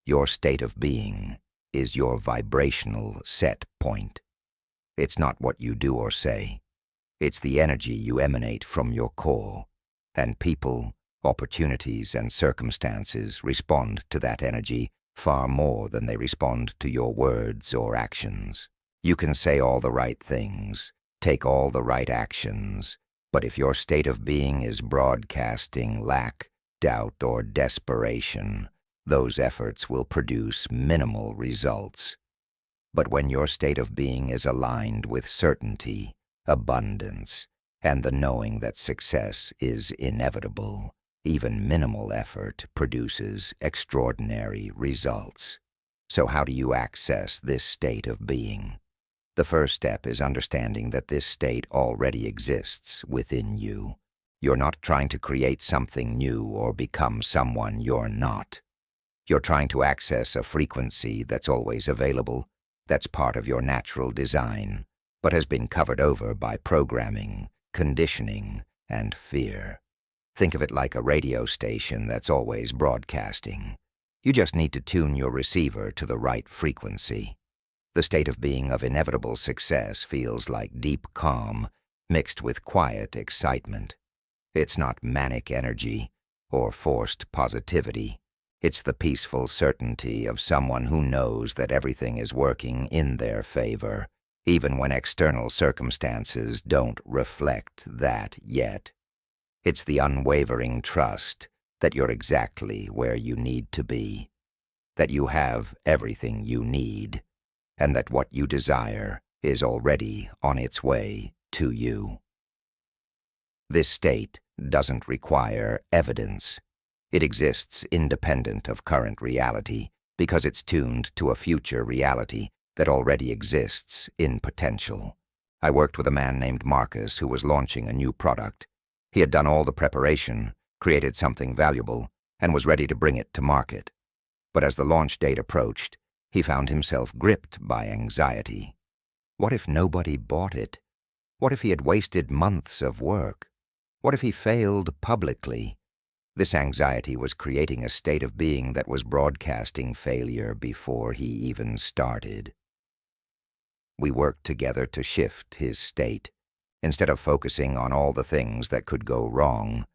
Your state of being is your vibrational set point. It's not what you do or say. It's the energy you emanate from your core. And people, opportunities, and circumstances respond to that energy far more than they respond to your words or actions. You can say all the right things, take all the right actions, but if your state of being is broadcasting lack, doubt, or desperation, those efforts will produce minimal results. But when your state of being is aligned with certainty, abundance, and the knowing that success is inevitable, even minimal effort produces extraordinary results. So how do you access this state of being? The first step is understanding that this state already exists within you. You're not trying to create something new or become someone you're not. You're trying to access a frequency that's always available, that's part of your natural design, but has been covered over by programming, conditioning, and fear. Think of it like a radio station that's always broadcasting. You just need to tune your receiver to the right frequency. The state of being of inevitable success feels like deep calm mixed with quiet excitement. It's not manic energy or forced positivity. It's the peaceful certainty of someone who knows that everything is working in their favor, even when external circumstances don't reflect that yet. It's the unwavering trust that you're exactly where you need to be, that you have everything you need, and that what you desire is already on its way to you. This state doesn't require evidence. It exists independent of current reality because it's tuned to a future reality that already exists in potential. I worked with a man named Marcus who was launching a new product. He had done all the preparation, created something valuable, and was ready to bring it to market. But as the launch date approached, he found himself gripped by anxiety. What if nobody bought it? What if he had wasted months of work? What if he failed publicly? This anxiety was creating a state of being that was broadcasting failure before he even started. We worked together to shift his state. Instead of focusing on all the things that could go wrong,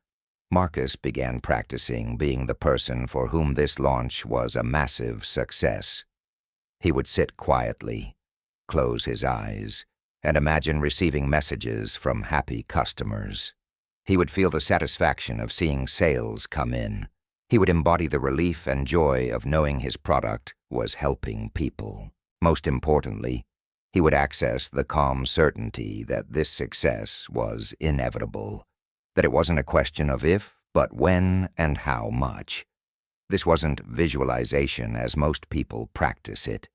Marcus began practicing being the person for whom this launch was a massive success. He would sit quietly, close his eyes, and imagine receiving messages from happy customers. He would feel the satisfaction of seeing sales come in. He would embody the relief and joy of knowing his product was helping people. Most importantly, he would access the calm certainty that this success was inevitable, that it wasn't a question of if, but when and how much. This wasn't visualization as most people practice it.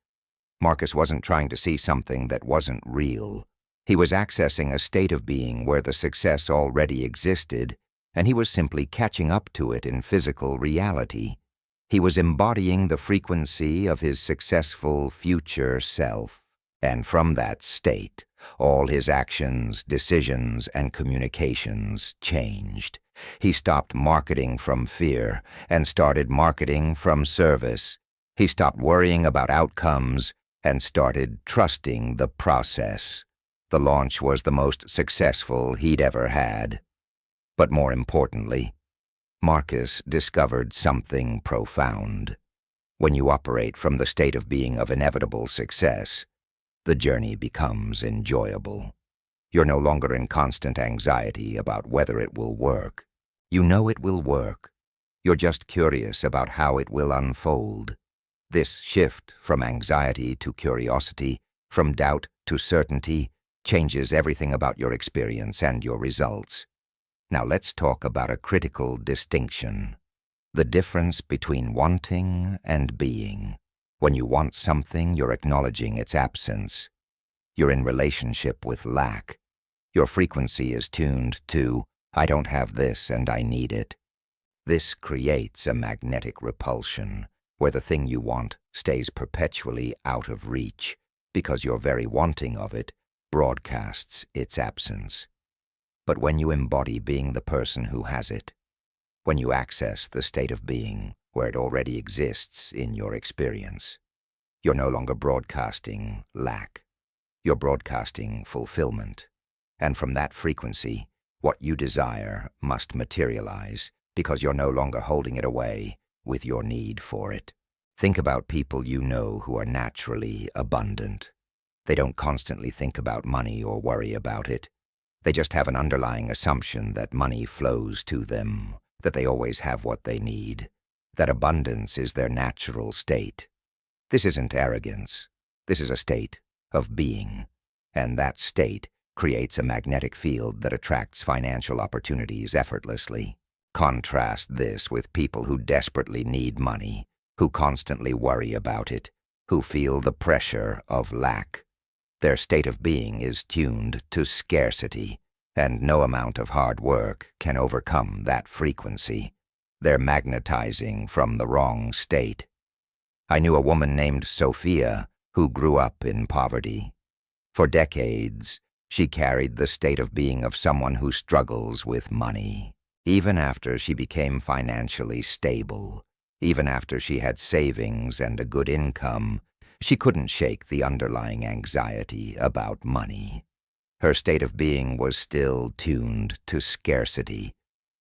Marcus wasn't trying to see something that wasn't real. He was accessing a state of being where the success already existed, and he was simply catching up to it in physical reality. He was embodying the frequency of his successful future self. And from that state, all his actions, decisions, and communications changed. He stopped marketing from fear and started marketing from service. He stopped worrying about outcomes and started trusting the process. The launch was the most successful he'd ever had. But more importantly, Marcus discovered something profound. When you operate from the state of being of inevitable success, the journey becomes enjoyable. You're no longer in constant anxiety about whether it will work. You know it will work. You're just curious about how it will unfold. This shift from anxiety to curiosity, from doubt to certainty, changes everything about your experience and your results. Now let's talk about a critical distinction. The difference between wanting and being. When you want something, you're acknowledging its absence. You're in relationship with lack. Your frequency is tuned to, I don't have this and I need it. This creates a magnetic repulsion, where the thing you want stays perpetually out of reach, because your very wanting of it broadcasts its absence. But when you embody being the person who has it, when you access the state of being where it already exists in your experience, you're no longer broadcasting lack. You're broadcasting fulfillment. And from that frequency, what you desire must materialize, because you're no longer holding it away with your need for it. Think about people you know who are naturally abundant. They don't constantly think about money or worry about it. They just have an underlying assumption that money flows to them, that they always have what they need, that abundance is their natural state. This isn't arrogance. This is a state of being, and that state creates a magnetic field that attracts financial opportunities effortlessly. Contrast this with people who desperately need money, who constantly worry about it, who feel the pressure of lack. Their state of being is tuned to scarcity, and no amount of hard work can overcome that frequency. They're magnetizing from the wrong state. I knew a woman named Sophia who grew up in poverty. For decades, she carried the state of being of someone who struggles with money. Even after she became financially stable, even after she had savings and a good income, she couldn't shake the underlying anxiety about money. Her state of being was still tuned to scarcity.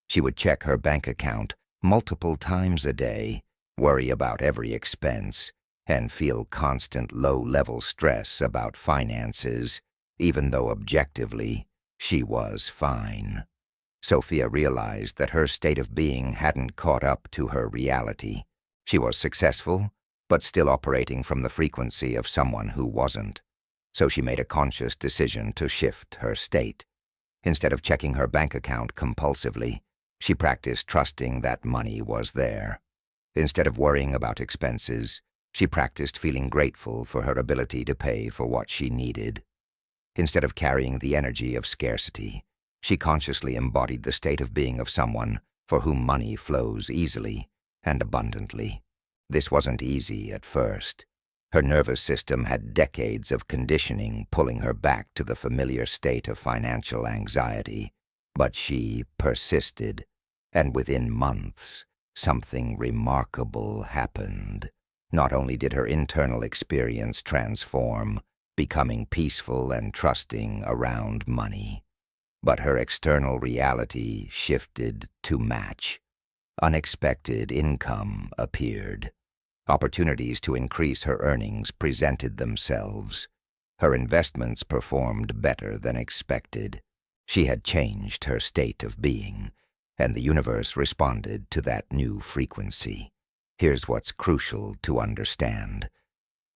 She would check her bank account multiple times a day, worry about every expense, and feel constant low-level stress about finances, even though objectively she was fine. Sophia realized that her state of being hadn't caught up to her reality. She was successful, but still operating from the frequency of someone who wasn't. So she made a conscious decision to shift her state. Instead of checking her bank account compulsively, she practiced trusting that money was there. Instead of worrying about expenses, she practiced feeling grateful for her ability to pay for what she needed. Instead of carrying the energy of scarcity, she consciously embodied the state of being of someone for whom money flows easily and abundantly. This wasn't easy at first. Her nervous system had decades of conditioning pulling her back to the familiar state of financial anxiety. But she persisted, and within months, something remarkable happened. Not only did her internal experience transform, becoming peaceful and trusting around money, but her external reality shifted to match. Unexpected income appeared. Opportunities to increase her earnings presented themselves. Her investments performed better than expected. She had changed her state of being, and the universe responded to that new frequency. Here's what's crucial to understand.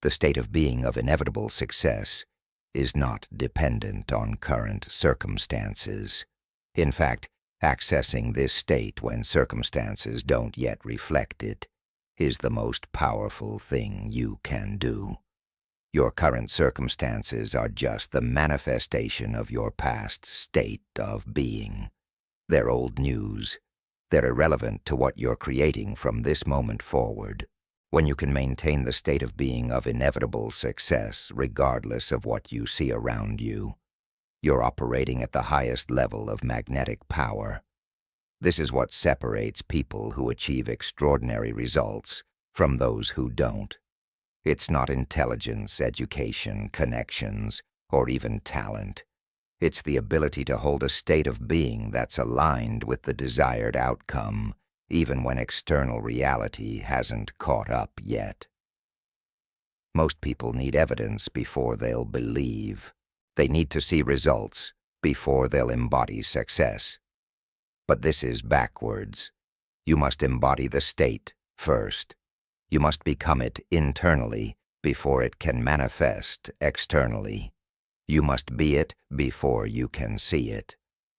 The state of being of inevitable success is not dependent on current circumstances. In fact, accessing this state when circumstances don't yet reflect it is the most powerful thing you can do. Your current circumstances are just the manifestation of your past state of being. They're old news. They're irrelevant to what you're creating from this moment forward. When you can maintain the state of being of inevitable success regardless of what you see around you, you're operating at the highest level of magnetic power. This is what separates people who achieve extraordinary results from those who don't. It's not intelligence, education, connections, or even talent. It's the ability to hold a state of being that's aligned with the desired outcome, even when external reality hasn't caught up yet. Most people need evidence before they'll believe. They need to see results before they'll embody success. But this is backwards. You must embody the state first. You must become it internally before it can manifest externally. You must be it before you can see it.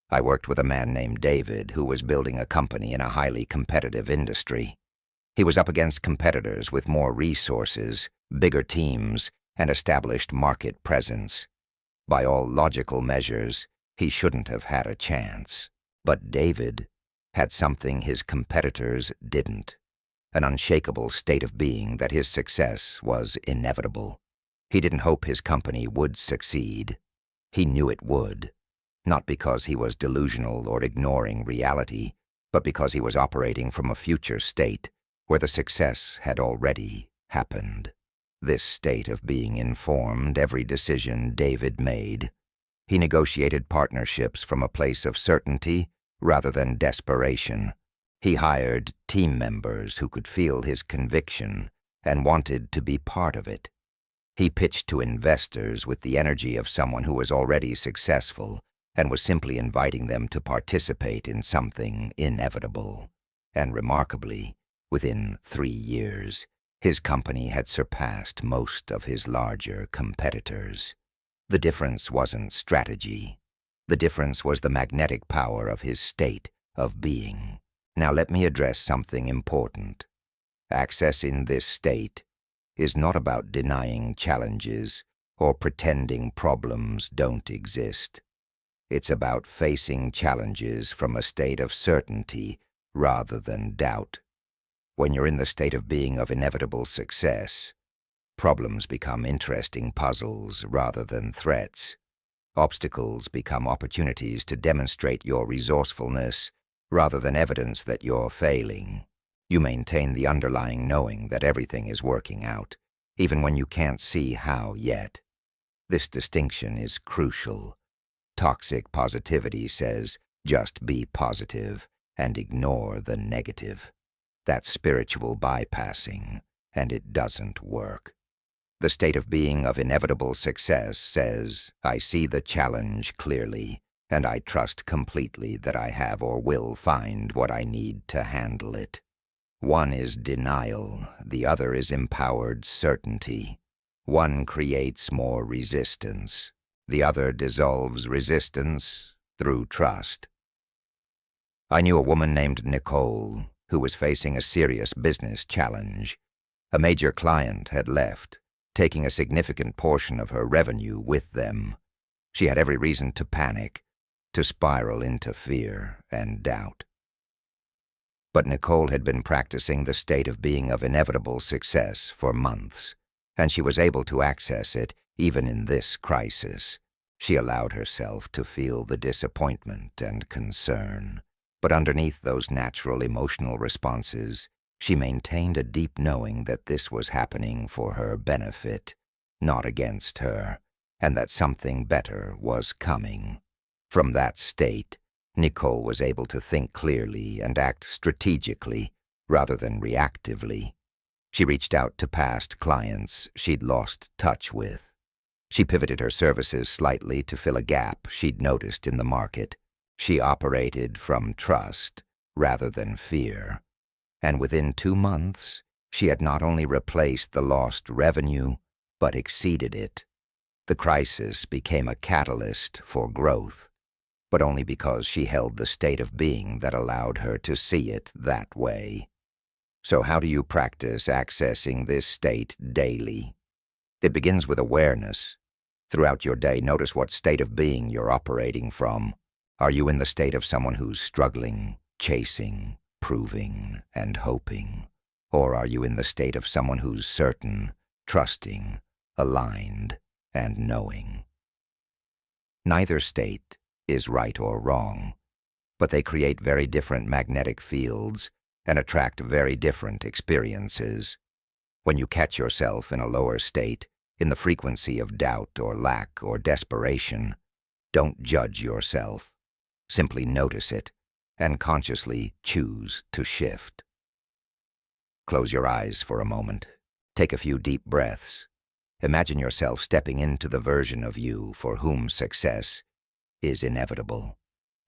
I worked with a man named David who was building a company in a highly competitive industry. He was up against competitors with more resources, bigger teams, and established market presence. By all logical measures, he shouldn't have had a chance. But David had something his competitors didn't, an unshakable state of being that his success was inevitable. He didn't hope his company would succeed. He knew it would, not because he was delusional or ignoring reality, but because he was operating from a future state where the success had already happened. This state of being informed every decision David made. He negotiated partnerships from a place of certainty rather than desperation. He hired team members who could feel his conviction and wanted to be part of it. He pitched to investors with the energy of someone who was already successful and was simply inviting them to participate in something inevitable. And remarkably, within 3 years, his company had surpassed most of his larger competitors. The difference wasn't strategy. The difference was the magnetic power of his state of being. Now let me address something important. Accessing this state is not about denying challenges or pretending problems don't exist. It's about facing challenges from a state of certainty rather than doubt. When you're in the state of being of inevitable success, problems become interesting puzzles rather than threats. Obstacles become opportunities to demonstrate your resourcefulness rather than evidence that you're failing. You maintain the underlying knowing that everything is working out, even when you can't see how yet. This distinction is crucial. Toxic positivity says, just be positive and ignore the negative. That's spiritual bypassing, and it doesn't work. The state of being of inevitable success says, I see the challenge clearly, and I trust completely that I have or will find what I need to handle it. One is denial, the other is empowered certainty. One creates more resistance, the other dissolves resistance through trust. I knew a woman named Nicole who was facing a serious business challenge. A major client had left, taking a significant portion of her revenue with them. She had every reason to panic, to spiral into fear and doubt. But Nicole had been practicing the state of being of inevitable success for months, and she was able to access it even in this crisis. She allowed herself to feel the disappointment and concern, but underneath those natural emotional responses, she maintained a deep knowing that this was happening for her benefit, not against her, and that something better was coming. From that state, Nicole was able to think clearly and act strategically rather than reactively. She reached out to past clients she'd lost touch with. She pivoted her services slightly to fill a gap she'd noticed in the market. She operated from trust rather than fear. And within 2 months, she had not only replaced the lost revenue, but exceeded it. The crisis became a catalyst for growth, but only because she held the state of being that allowed her to see it that way. So how do you practice accessing this state daily? It begins with awareness. Throughout your day, notice what state of being you're operating from. Are you in the state of someone who's struggling, chasing, proving, and hoping? Or are you in the state of someone who's certain, trusting, aligned, and knowing? Neither state is right or wrong, but they create very different magnetic fields and attract very different experiences. When you catch yourself in a lower state, in the frequency of doubt or lack or desperation, don't judge yourself. Simply notice it and consciously choose to shift. Close your eyes for a moment. Take a few deep breaths. Imagine yourself stepping into the version of you for whom success is inevitable.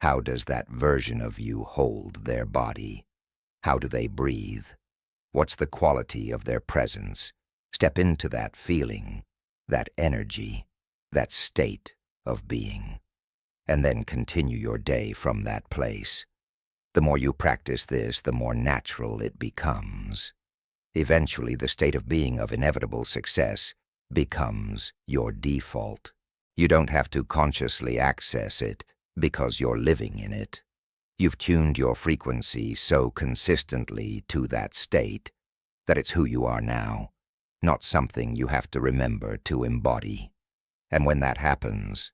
How does that version of you hold their body? How do they breathe? What's the quality of their presence? Step into that feeling, that energy, that state of being. and then continue your day from that place. The more you practice this, the more natural it becomes. Eventually, the state of being of inevitable success becomes your default. You don't have to consciously access it because you're living in it. You've tuned your frequency so consistently to that state that it's who you are now, not something you have to remember to embody. And when that happens,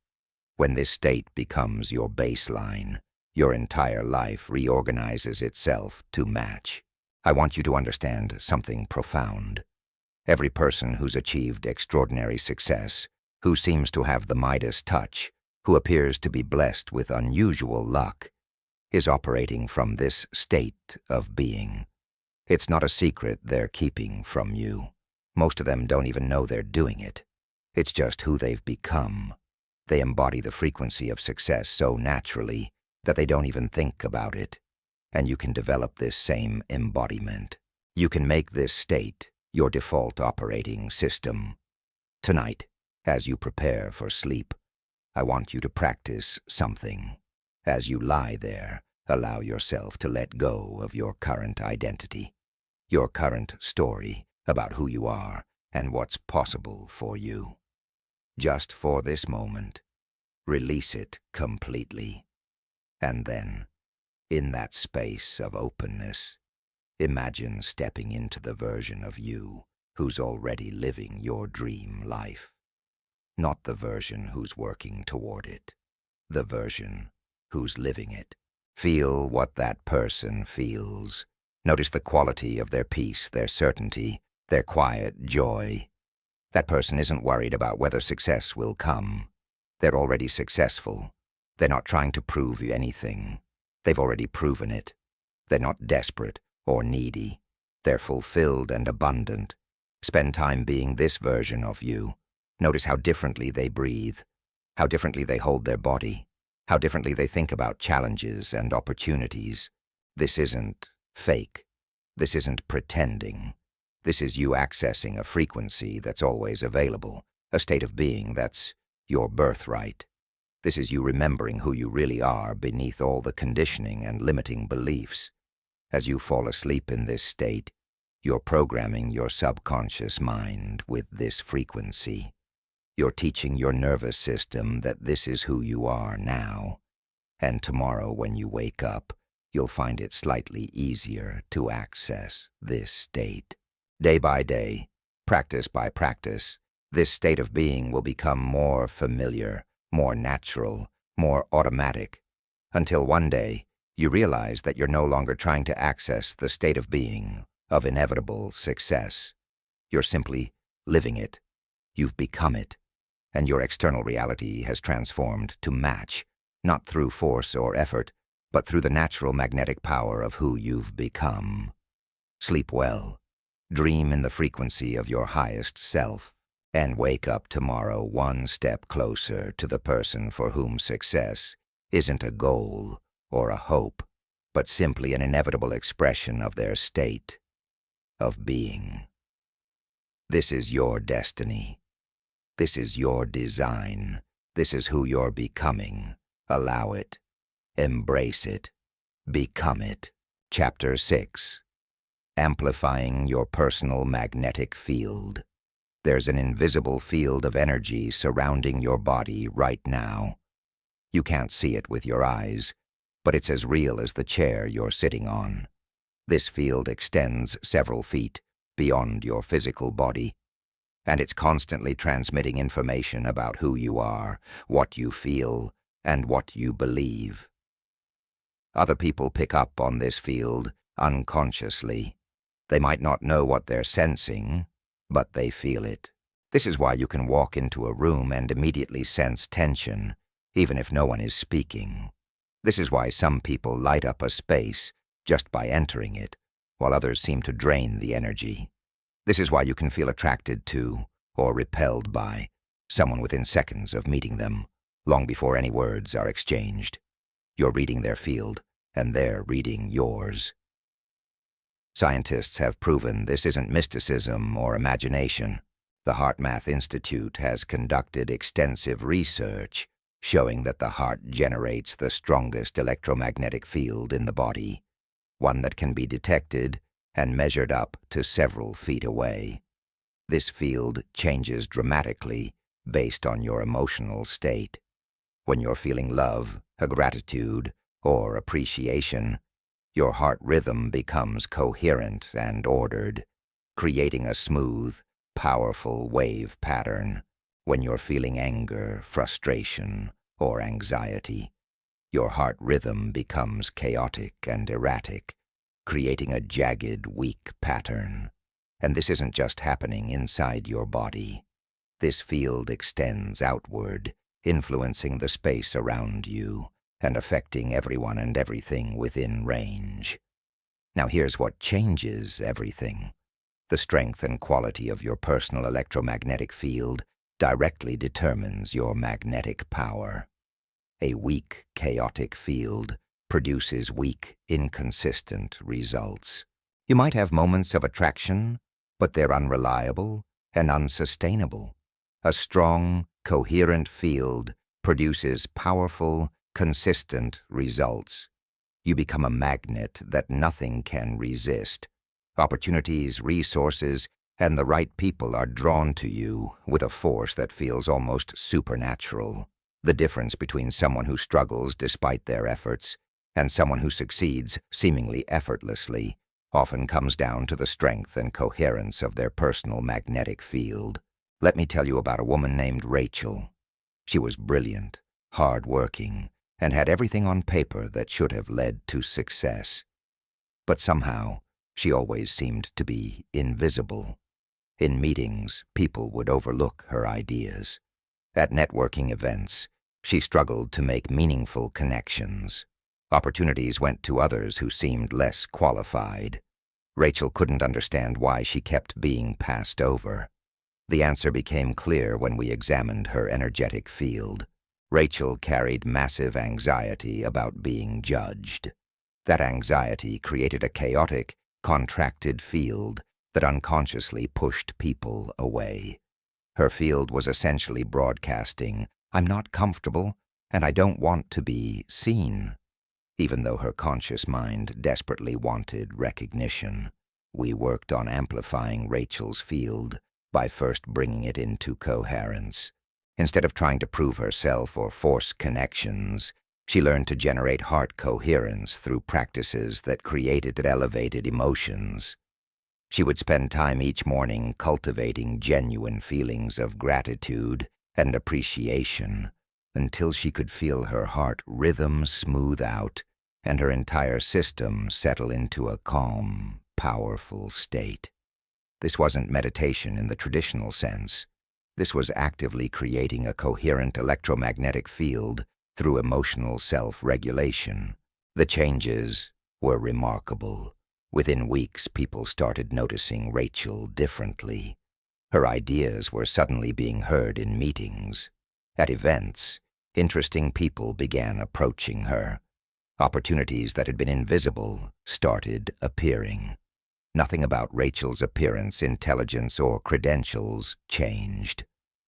when this state becomes your baseline, your entire life reorganizes itself to match. I want you to understand something profound. Every person who's achieved extraordinary success, who seems to have the Midas touch, who appears to be blessed with unusual luck, is operating from this state of being. It's not a secret they're keeping from you. Most of them don't even know they're doing it. It's just who they've become. They embody the frequency of success so naturally that they don't even think about it. And you can develop this same embodiment. You can make this state your default operating system. Tonight, as you prepare for sleep, I want you to practice something. As you lie there, allow yourself to let go of your current identity, your current story about who you are and what's possible for you. Just for this moment, release it completely. And then, in that space of openness, imagine stepping into the version of you who's already living your dream life. Not the version who's working toward it, the version who's living it. Feel what that person feels. Notice the quality of their peace, their certainty, their quiet joy. That person isn't worried about whether success will come. They're already successful. They're not trying to prove you anything. They've already proven it. They're not desperate or needy. They're fulfilled and abundant. Spend time being this version of you. Notice how differently they breathe, how differently they hold their body, how differently they think about challenges and opportunities. This isn't fake. This isn't pretending. This is you accessing a frequency that's always available, a state of being that's your birthright. This is you remembering who you really are beneath all the conditioning and limiting beliefs. As you fall asleep in this state, you're programming your subconscious mind with this frequency. You're teaching your nervous system that this is who you are now, and tomorrow when you wake up, you'll find it slightly easier to access this state. Day by day, practice by practice, this state of being will become more familiar, more natural, more automatic, until one day you realize that you're no longer trying to access the state of being of inevitable success. You're simply living it. You've become it. And your external reality has transformed to match, not through force or effort, but through the natural magnetic power of who you've become. Sleep well, dream in the frequency of your highest self, and wake up tomorrow one step closer to the person for whom success isn't a goal or a hope, but simply an inevitable expression of their state of being. This is your destiny. This is your design. This is who you're becoming. Allow it. Embrace it. Become it. Chapter 6. Amplifying your personal magnetic field. There's an invisible field of energy surrounding your body right now. You can't see it with your eyes, but it's as real as the chair you're sitting on. This field extends several feet beyond your physical body, and it's constantly transmitting information about who you are, what you feel, and what you believe. Other people pick up on this field unconsciously. They might not know what they're sensing, but they feel it. This is why you can walk into a room and immediately sense tension, even if no one is speaking. This is why some people light up a space just by entering it, while others seem to drain the energy. This is why you can feel attracted to, or repelled by, someone within seconds of meeting them, long before any words are exchanged. You're reading their field, and they're reading yours. Scientists have proven this isn't mysticism or imagination. The HeartMath Institute has conducted extensive research showing that the heart generates the strongest electromagnetic field in the body, one that can be detected and measured up to several feet away. This field changes dramatically based on your emotional state. When you're feeling love, gratitude, or appreciation, your heart rhythm becomes coherent and ordered, creating a smooth, powerful wave pattern. When you're feeling anger, frustration, or anxiety, your heart rhythm becomes chaotic and erratic, creating a jagged, weak pattern. And this isn't just happening inside your body. This field extends outward, influencing the space around you and affecting everyone and everything within range. Now here's what changes everything. The strength and quality of your personal electromagnetic field directly determines your magnetic power. A weak, chaotic field produces weak, inconsistent results. You might have moments of attraction, but they're unreliable and unsustainable. A strong, coherent field produces powerful, consistent results. You become a magnet that nothing can resist. Opportunities, resources, and the right people are drawn to you with a force that feels almost supernatural. The difference between someone who struggles despite their efforts and someone who succeeds seemingly effortlessly often comes down to the strength and coherence of their personal magnetic field. Let me tell you about a woman named Rachel. She was brilliant, hard-working, and had everything on paper that should have led to success. But somehow, she always seemed to be invisible. In meetings, people would overlook her ideas. At networking events, she struggled to make meaningful connections. Opportunities went to others who seemed less qualified. Rachel couldn't understand why she kept being passed over. The answer became clear when we examined her energetic field. Rachel carried massive anxiety about being judged. That anxiety created a chaotic, contracted field that unconsciously pushed people away. Her field was essentially broadcasting, "I'm not comfortable, and I don't want to be seen," even though her conscious mind desperately wanted recognition. We worked on amplifying Rachel's field by first bringing it into coherence. Instead of trying to prove herself or force connections, she learned to generate heart coherence through practices that created and elevated emotions. She would spend time each morning cultivating genuine feelings of gratitude and appreciation until she could feel her heart rhythm smooth out and her entire system settle into a calm, powerful state. This wasn't meditation in the traditional sense. This was actively creating a coherent electromagnetic field through emotional self-regulation. The changes were remarkable. Within weeks, people started noticing Rachel differently. Her ideas were suddenly being heard in meetings. At events, interesting people began approaching her. Opportunities that had been invisible started appearing. Nothing about Rachel's appearance, intelligence, or credentials changed.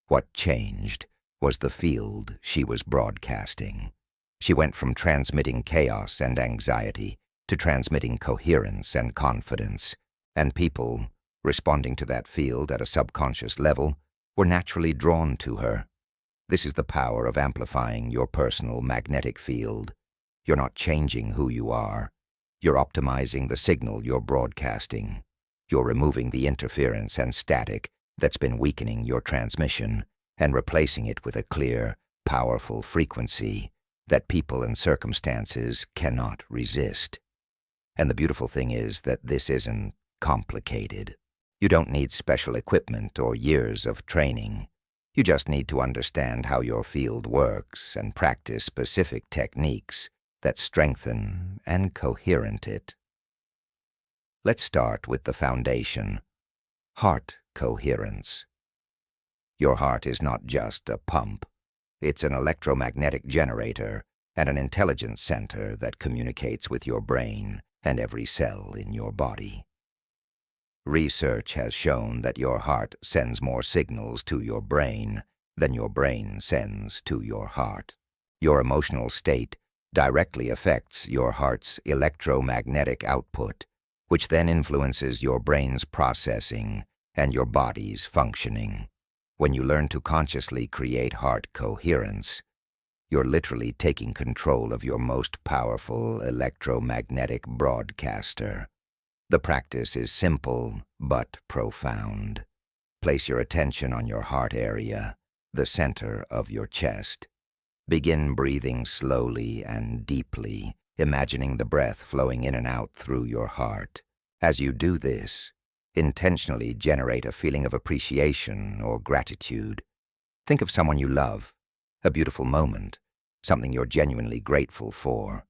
What changed was the field she was broadcasting. She went from transmitting chaos and anxiety to transmitting coherence and confidence, and people, responding to that field at a subconscious level, were naturally drawn to her. This is the power of amplifying your personal magnetic field. You're not changing who you are. You're optimizing the signal you're broadcasting. You're removing the interference and static that's been weakening your transmission and replacing it with a clear, powerful frequency that people and circumstances cannot resist. And the beautiful thing is that this isn't complicated. You don't need special equipment or years of training. You just need to understand how your field works and practice specific techniques that strengthen and coherent it. Let's start with the foundation: heart coherence. Your heart is not just a pump. It's an electromagnetic generator and an intelligence center that communicates with your brain and every cell in your body. Research has shown that your heart sends more signals to your brain than your brain sends to your heart. Your emotional state directly affects your heart's electromagnetic output, which then influences your brain's processing and your body's functioning. When you learn to consciously create heart coherence, you're literally taking control of your most powerful electromagnetic broadcaster. The practice is simple but profound. Place your attention on your heart area, the center of your chest. Begin breathing slowly and deeply, imagining the breath flowing in and out through your heart. As you do this, intentionally generate a feeling of appreciation or gratitude. Think of someone you love, a beautiful moment, something you're genuinely grateful for.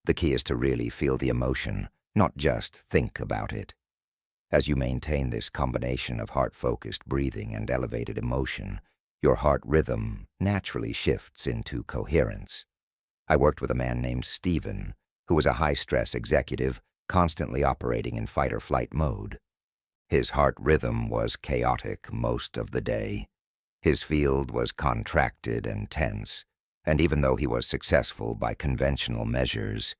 The key is to really feel the emotion, not just think about it. As you maintain this combination of heart-focused breathing and elevated emotion, your heart rhythm naturally shifts into coherence. I worked with a man named Stephen, who was a high-stress executive constantly operating in fight-or-flight mode. His heart rhythm was chaotic most of the day. His field was contracted and tense, and even though he was successful by conventional measures,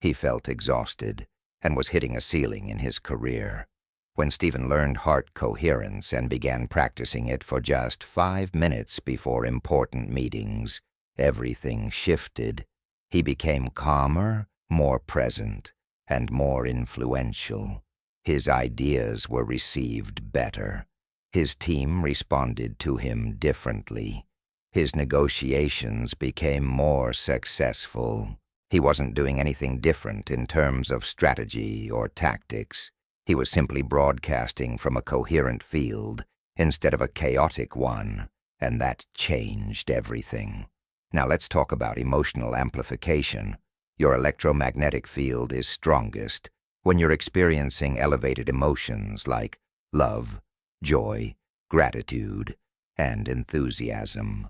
he felt exhausted and was hitting a ceiling in his career. When Stephen learned heart coherence and began practicing it for just 5 minutes before important meetings, everything shifted. He became calmer, more present, and more influential. His ideas were received better. His team responded to him differently. His negotiations became more successful. He wasn't doing anything different in terms of strategy or tactics. He was simply broadcasting from a coherent field instead of a chaotic one, and that changed everything. Now let's talk about emotional amplification. Your electromagnetic field is strongest when you're experiencing elevated emotions like love, joy, gratitude, and enthusiasm.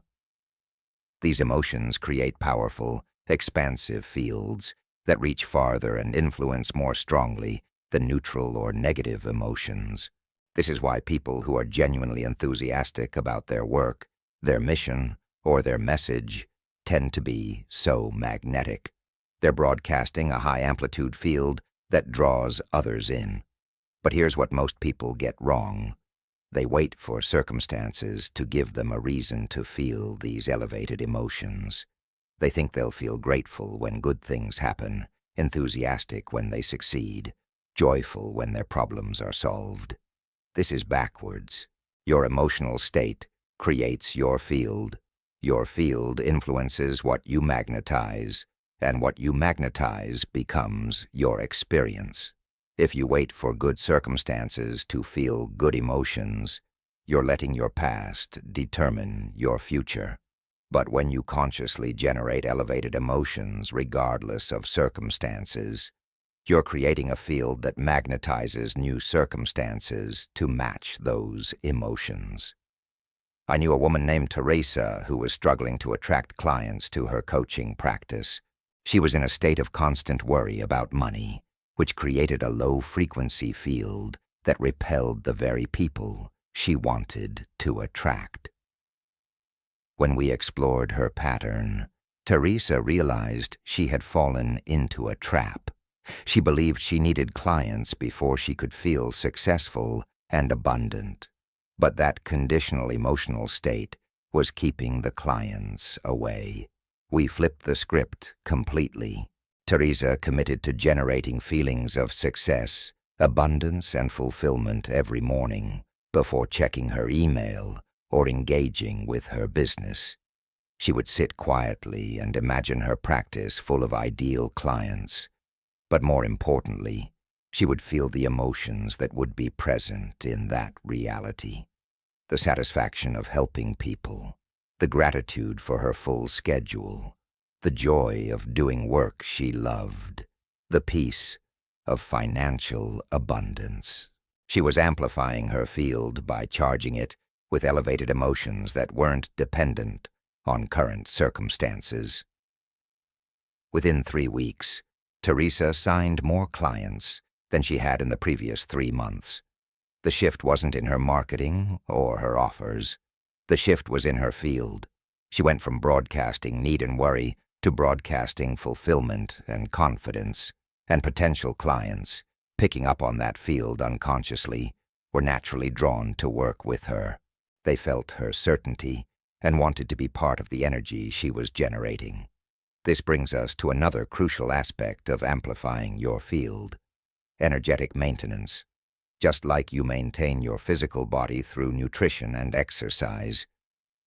These emotions create powerful, expansive fields that reach farther and influence more strongly the neutral or negative emotions. This is why people who are genuinely enthusiastic about their work, their mission, or their message tend to be so magnetic. They're broadcasting a high-amplitude field that draws others in. But here's what most people get wrong. They wait for circumstances to give them a reason to feel these elevated emotions. They think they'll feel grateful when good things happen, enthusiastic when they succeed, joyful when their problems are solved. This is backwards. Your emotional state creates your field. Your field influences what you magnetize, and what you magnetize becomes your experience. If you wait for good circumstances to feel good emotions, you're letting your past determine your future. But when you consciously generate elevated emotions regardless of circumstances, you're creating a field that magnetizes new circumstances to match those emotions. I knew a woman named Teresa who was struggling to attract clients to her coaching practice. She was in a state of constant worry about money, which created a low-frequency field that repelled the very people she wanted to attract. When we explored her pattern, Teresa realized she had fallen into a trap. She believed she needed clients before she could feel successful and abundant. But that conditional emotional state was keeping the clients away. We flipped the script completely. Teresa committed to generating feelings of success, abundance, and fulfillment every morning before checking her email or engaging with her business. She would sit quietly and imagine her practice full of ideal clients. But more importantly, she would feel the emotions that would be present in that reality. The satisfaction of helping people, the gratitude for her full schedule, the joy of doing work she loved, the peace of financial abundance. She was amplifying her field by charging it with elevated emotions that weren't dependent on current circumstances. Within 3 weeks, Teresa signed more clients than she had in the previous 3 months. The shift wasn't in her marketing or her offers. The shift was in her field. She went from broadcasting need and worry to broadcasting fulfillment and confidence, and potential clients, picking up on that field unconsciously, were naturally drawn to work with her. They felt her certainty and wanted to be part of the energy she was generating. This brings us to another crucial aspect of amplifying your field: energetic maintenance. Just like you maintain your physical body through nutrition and exercise,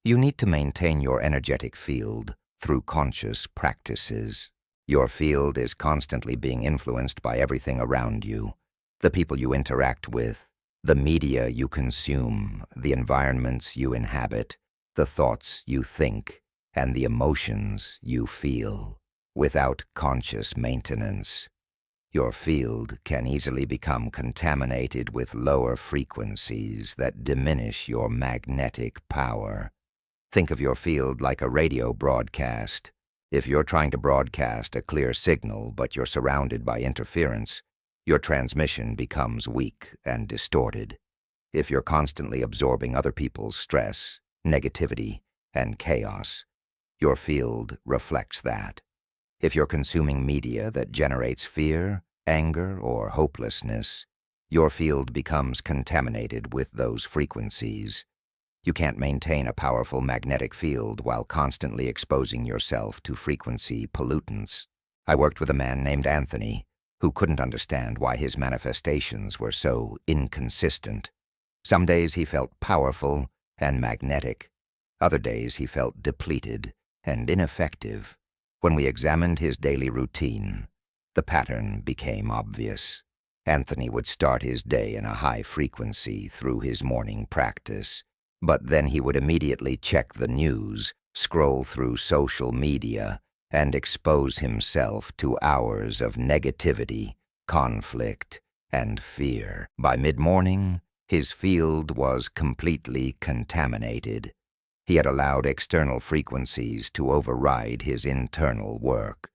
you need to maintain your energetic field through conscious practices. Your field is constantly being influenced by everything around you: the people you interact with, the media you consume, the environments you inhabit, the thoughts you think, and the emotions you feel. Without conscious maintenance, your field can easily become contaminated with lower frequencies that diminish your magnetic power. Think of your field like a radio broadcast. If you're trying to broadcast a clear signal but you're surrounded by interference, your transmission becomes weak and distorted. If you're constantly absorbing other people's stress, negativity, and chaos, your field reflects that. If you're consuming media that generates fear, anger, or hopelessness, your field becomes contaminated with those frequencies. You can't maintain a powerful magnetic field while constantly exposing yourself to frequency pollutants. I worked with a man named Anthony who couldn't understand why his manifestations were so inconsistent. Some days he felt powerful and magnetic. Other days he felt depleted and ineffective. When we examined his daily routine, the pattern became obvious. Anthony would start his day in a high frequency through his morning practice, but then he would immediately check the news, scroll through social media, and expose himself to hours of negativity, conflict, and fear. By mid-morning, his field was completely contaminated. He had allowed external frequencies to override his internal work.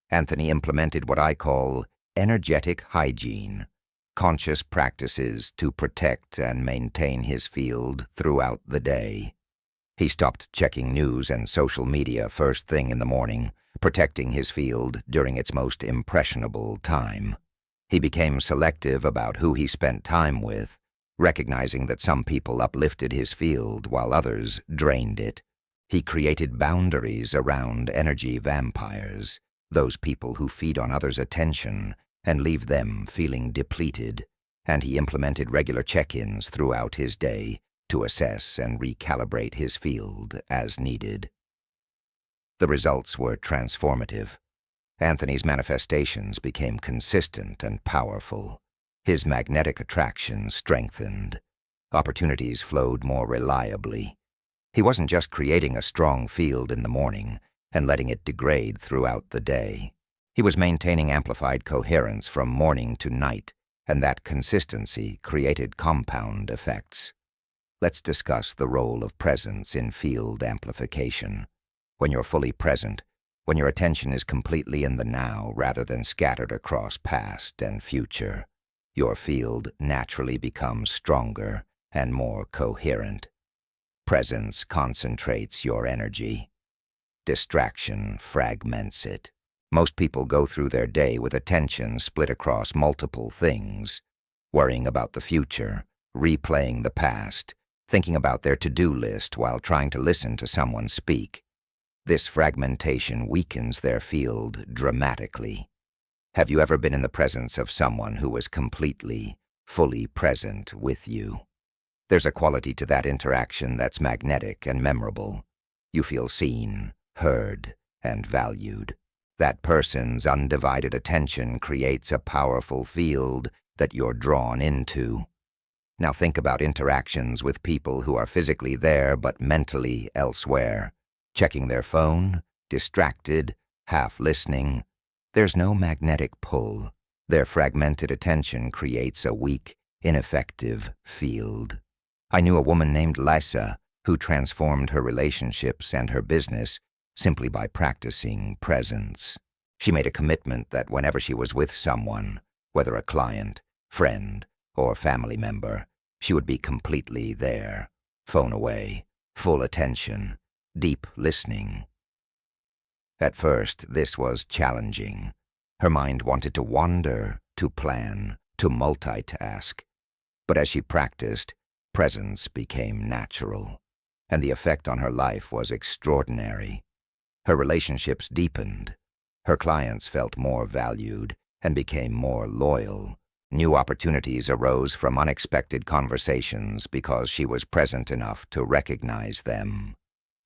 Anthony implemented what I call energetic hygiene, conscious practices to protect and maintain his field throughout the day. He stopped checking news and social media first thing in the morning, protecting his field during its most impressionable time. He became selective about who he spent time with, recognizing that some people uplifted his field while others drained it. He created boundaries around energy vampires, those people who feed on others' attention and leave them feeling depleted, and he implemented regular check-ins throughout his day to assess and recalibrate his field as needed. The results were transformative. Anthony's manifestations became consistent and powerful. His magnetic attraction strengthened. Opportunities flowed more reliably. He wasn't just creating a strong field in the morning and letting it degrade throughout the day. He was maintaining amplified coherence from morning to night, and that consistency created compound effects. Let's discuss the role of presence in field amplification. When you're fully present, when your attention is completely in the now rather than scattered across past and future, your field naturally becomes stronger and more coherent. Presence concentrates your energy. Distraction fragments it. Most people go through their day with attention split across multiple things, worrying about the future, replaying the past, thinking about their to-do list while trying to listen to someone speak. This fragmentation weakens their field dramatically. Have you ever been in the presence of someone who was completely, fully present with you? There's a quality to that interaction that's magnetic and memorable. You feel seen, heard, and valued. That person's undivided attention creates a powerful field that you're drawn into. Now think about interactions with people who are physically there but mentally elsewhere, checking their phone, distracted, half listening. There's no magnetic pull. Their fragmented attention creates a weak, ineffective field. I knew a woman named Lisa who transformed her relationships and her business simply by practicing presence. She made a commitment that whenever she was with someone, whether a client, friend, or family member, she would be completely there, phone away, full attention, deep listening. At first, this was challenging. Her mind wanted to wander, to plan, to multitask. But as she practiced, presence became natural, and the effect on her life was extraordinary. Her relationships deepened. Her clients felt more valued and became more loyal. New opportunities arose from unexpected conversations because she was present enough to recognize them.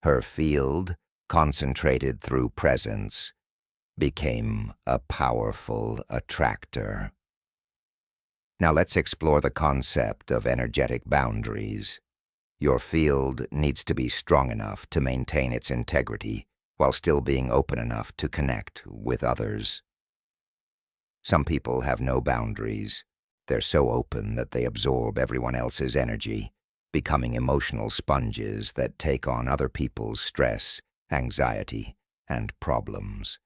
Her field, concentrated through presence, became a powerful attractor. Now let's explore the concept of energetic boundaries. Your field needs to be strong enough to maintain its integrity while still being open enough to connect with others. Some people have no boundaries. They're so open that they absorb everyone else's energy, becoming emotional sponges that take on other people's stress, anxiety, and problems.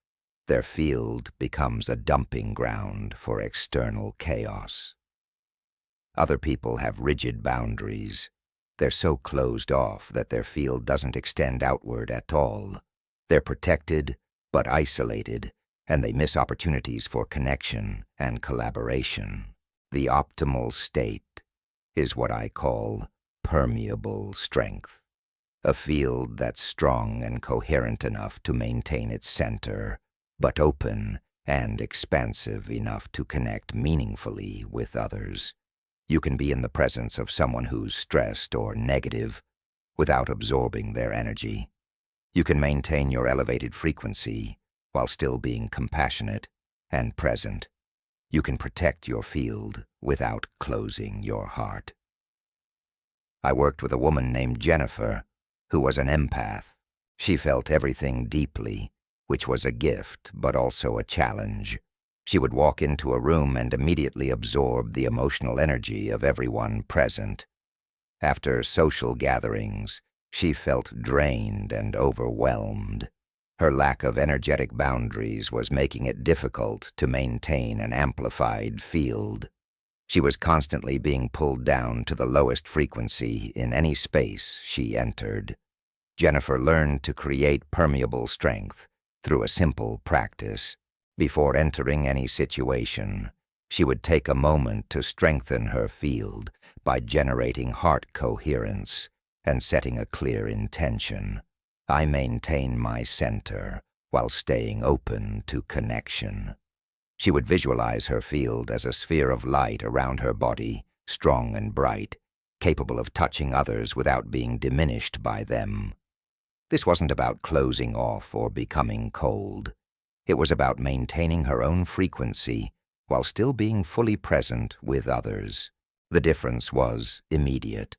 Their field becomes a dumping ground for external chaos. Other people have rigid boundaries. They're so closed off that their field doesn't extend outward at all. They're protected, but isolated, and they miss opportunities for connection and collaboration. The optimal state is what I call permeable strength, a field that's strong and coherent enough to maintain its center, but open and expansive enough to connect meaningfully with others. You can be in the presence of someone who's stressed or negative without absorbing their energy. You can maintain your elevated frequency while still being compassionate and present. You can protect your field without closing your heart. I worked with a woman named Jennifer, who was an empath. She felt everything deeply, which was a gift, but also a challenge. She would walk into a room and immediately absorb the emotional energy of everyone present. After social gatherings, she felt drained and overwhelmed. Her lack of energetic boundaries was making it difficult to maintain an amplified field. She was constantly being pulled down to the lowest frequency in any space she entered. Jennifer learned to create permeable strength through a simple practice. Before entering any situation, she would take a moment to strengthen her field by generating heart coherence and setting a clear intention. I maintain my center while staying open to connection. She would visualize her field as a sphere of light around her body, strong and bright, capable of touching others without being diminished by them. This wasn't about closing off or becoming cold. It was about maintaining her own frequency while still being fully present with others. The difference was immediate.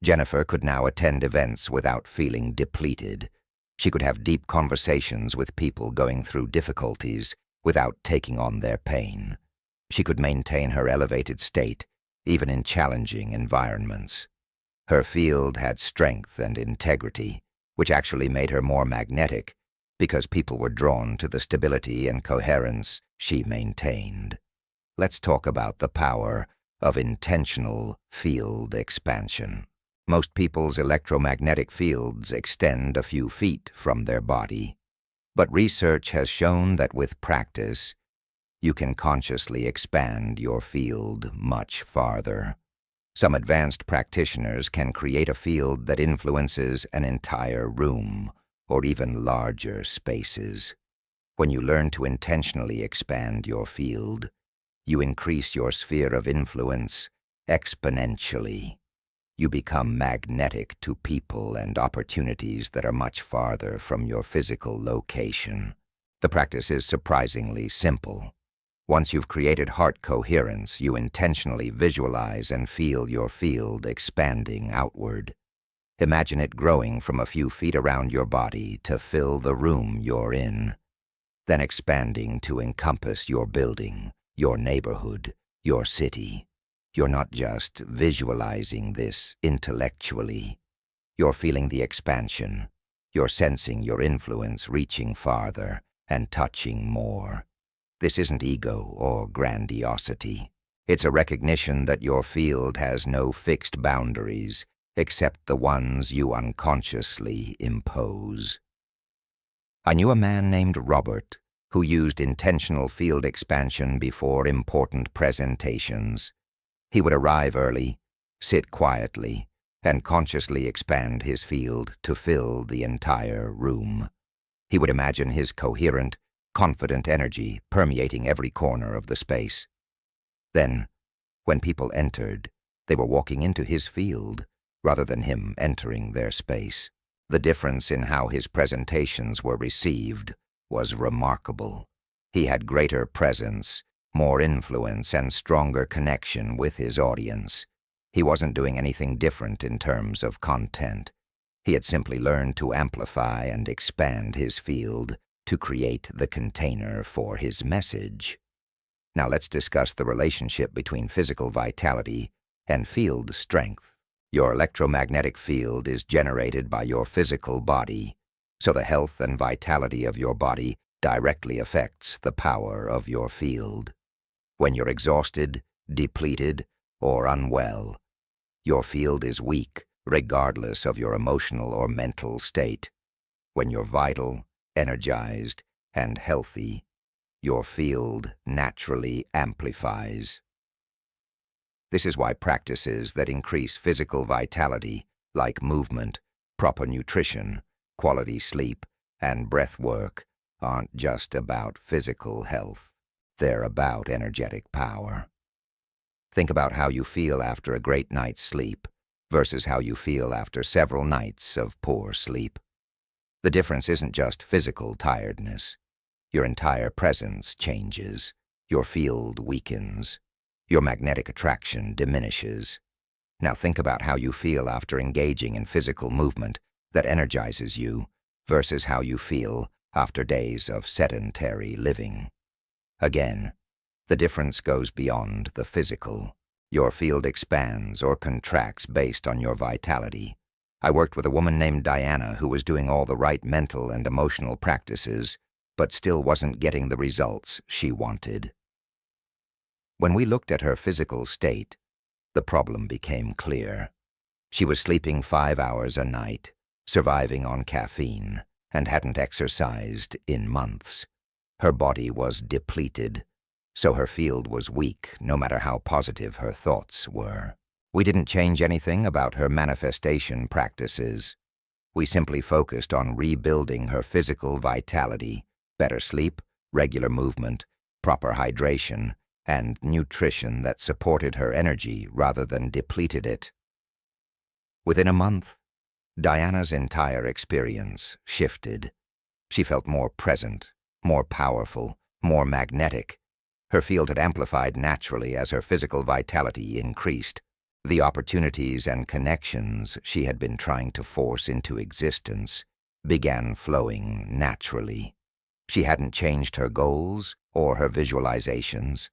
Jennifer could now attend events without feeling depleted. She could have deep conversations with people going through difficulties without taking on their pain. She could maintain her elevated state even in challenging environments. Her field had strength and integrity, which actually made her more magnetic because people were drawn to the stability and coherence she maintained. Let's talk about the power of intentional field expansion. Most people's electromagnetic fields extend a few feet from their body, but research has shown that with practice, you can consciously expand your field much farther. Some advanced practitioners can create a field that influences an entire room or even larger spaces. When you learn to intentionally expand your field, you increase your sphere of influence exponentially. You become magnetic to people and opportunities that are much farther from your physical location. The practice is surprisingly simple. Once you've created heart coherence, you intentionally visualize and feel your field expanding outward. Imagine it growing from a few feet around your body to fill the room you're in, then expanding to encompass your building, your neighborhood, your city. You're not just visualizing this intellectually. You're feeling the expansion. You're sensing your influence reaching farther and touching more. This isn't ego or grandiosity. It's a recognition that your field has no fixed boundaries. except the ones you unconsciously impose. I knew a man named Robert who used intentional field expansion before important presentations. He would arrive early, sit quietly, and consciously expand his field to fill the entire room. He would imagine his coherent, confident energy permeating every corner of the space. Then, when people entered, they were walking into his field rather than him entering their space. The difference in how his presentations were received was remarkable. He had greater presence, more influence, and stronger connection with his audience. He wasn't doing anything different in terms of content. He had simply learned to amplify and expand his field to create the container for his message. Now let's discuss the relationship between physical vitality and field strength. Your electromagnetic field is generated by your physical body, so the health and vitality of your body directly affects the power of your field. When you're exhausted, depleted, or unwell, your field is weak, regardless of your emotional or mental state. When you're vital, energized, and healthy, your field naturally amplifies. This is why practices that increase physical vitality, like movement, proper nutrition, quality sleep, and breath work, aren't just about physical health. They're about energetic power. Think about how you feel after a great night's sleep versus how you feel after several nights of poor sleep. The difference isn't just physical tiredness. Your entire presence changes. Your field weakens. Your magnetic attraction diminishes. Now think about how you feel after engaging in physical movement that energizes you versus how you feel after days of sedentary living. Again, the difference goes beyond the physical. Your field expands or contracts based on your vitality. I worked with a woman named Diana who was doing all the right mental and emotional practices, but still wasn't getting the results she wanted. When we looked at her physical state, the problem became clear. She was sleeping 5 hours a night, surviving on caffeine, and hadn't exercised in months. Her body was depleted, so her field was weak no matter how positive her thoughts were. We didn't change anything about her manifestation practices. We simply focused on rebuilding her physical vitality, better sleep, regular movement, proper hydration, and nutrition that supported her energy rather than depleted it. Within a month, Diana's entire experience shifted. She felt more present, more powerful, more magnetic. Her field had amplified naturally as her physical vitality increased. The opportunities and connections she had been trying to force into existence began flowing naturally. She hadn't changed her goals or her visualizations.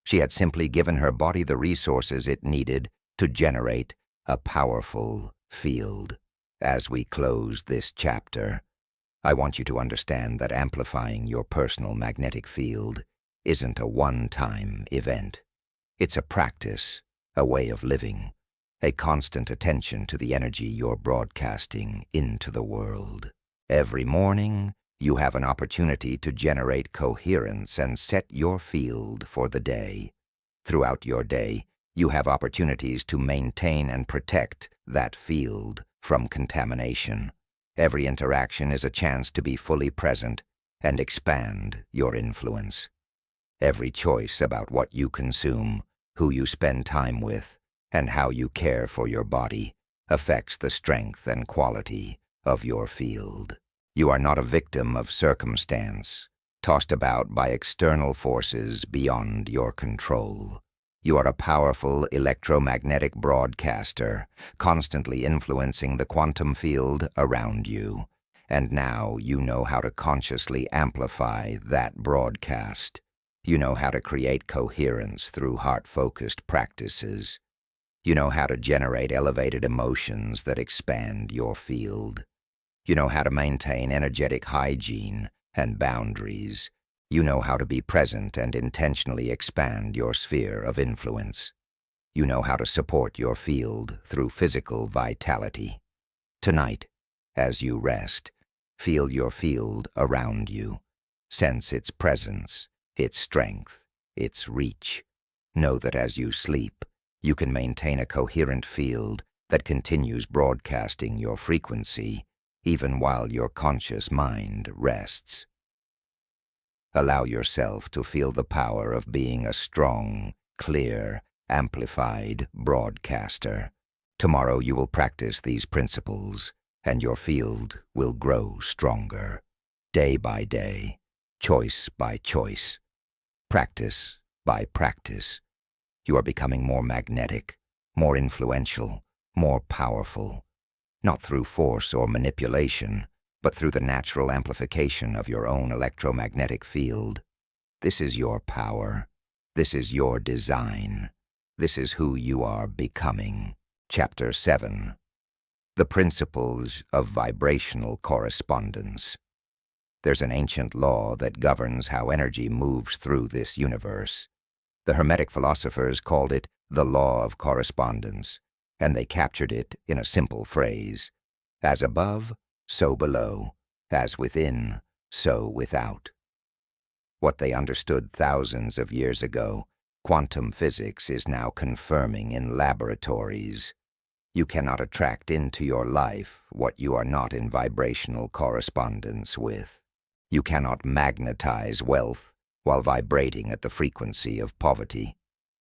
She had simply given her body the resources it needed to generate a powerful field. As we close this chapter, I want you to understand that amplifying your personal magnetic field isn't a one-time event. It's a practice, a way of living, a constant attention to the energy you're broadcasting into the world. Every morning, you have an opportunity to generate coherence and set your field for the day. Throughout your day, you have opportunities to maintain and protect that field from contamination. Every interaction is a chance to be fully present and expand your influence. Every choice about what you consume, who you spend time with, and how you care for your body affects the strength and quality of your field. You are not a victim of circumstance, tossed about by external forces beyond your control. You are a powerful electromagnetic broadcaster, constantly influencing the quantum field around you. And now you know how to consciously amplify that broadcast. You know how to create coherence through heart-focused practices. You know how to generate elevated emotions that expand your field. You know how to maintain energetic hygiene and boundaries. You know how to be present and intentionally expand your sphere of influence. You know how to support your field through physical vitality. Tonight, as you rest, feel your field around you. Sense its presence, its strength, its reach. Know that as you sleep, you can maintain a coherent field that continues broadcasting your frequency even while your conscious mind rests. Allow yourself to feel the power of being a strong, clear, amplified broadcaster. Tomorrow you will practice these principles, and your field will grow stronger, day by day, choice by choice, practice by practice. You are becoming more magnetic, more influential, more powerful, not through force or manipulation, but through the natural amplification of your own electromagnetic field. This is your power. This is your design. This is who you are becoming. Chapter 7. The Principles of Vibrational Correspondence. There's an ancient law that governs how energy moves through this universe. The Hermetic philosophers called it the law of correspondence, and they captured it in a simple phrase: as above, so below, as within, so without. What they understood thousands of years ago, quantum physics is now confirming in laboratories. You cannot attract into your life what you are not in vibrational correspondence with. You cannot magnetize wealth while vibrating at the frequency of poverty.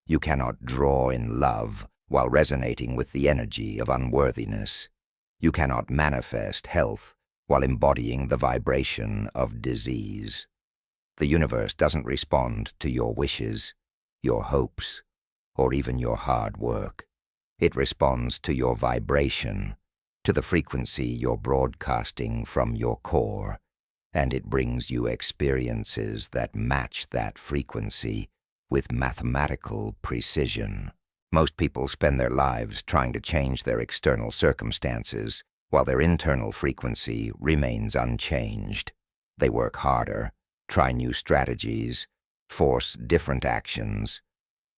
You cannot draw in love while resonating with the energy of unworthiness. You cannot manifest health while embodying the vibration of disease. The universe doesn't respond to your wishes, your hopes, or even your hard work. It responds to your vibration, to the frequency you're broadcasting from your core, and it brings you experiences that match that frequency with mathematical precision. Most people spend their lives trying to change their external circumstances while their internal frequency remains unchanged. They work harder, try new strategies, force different actions,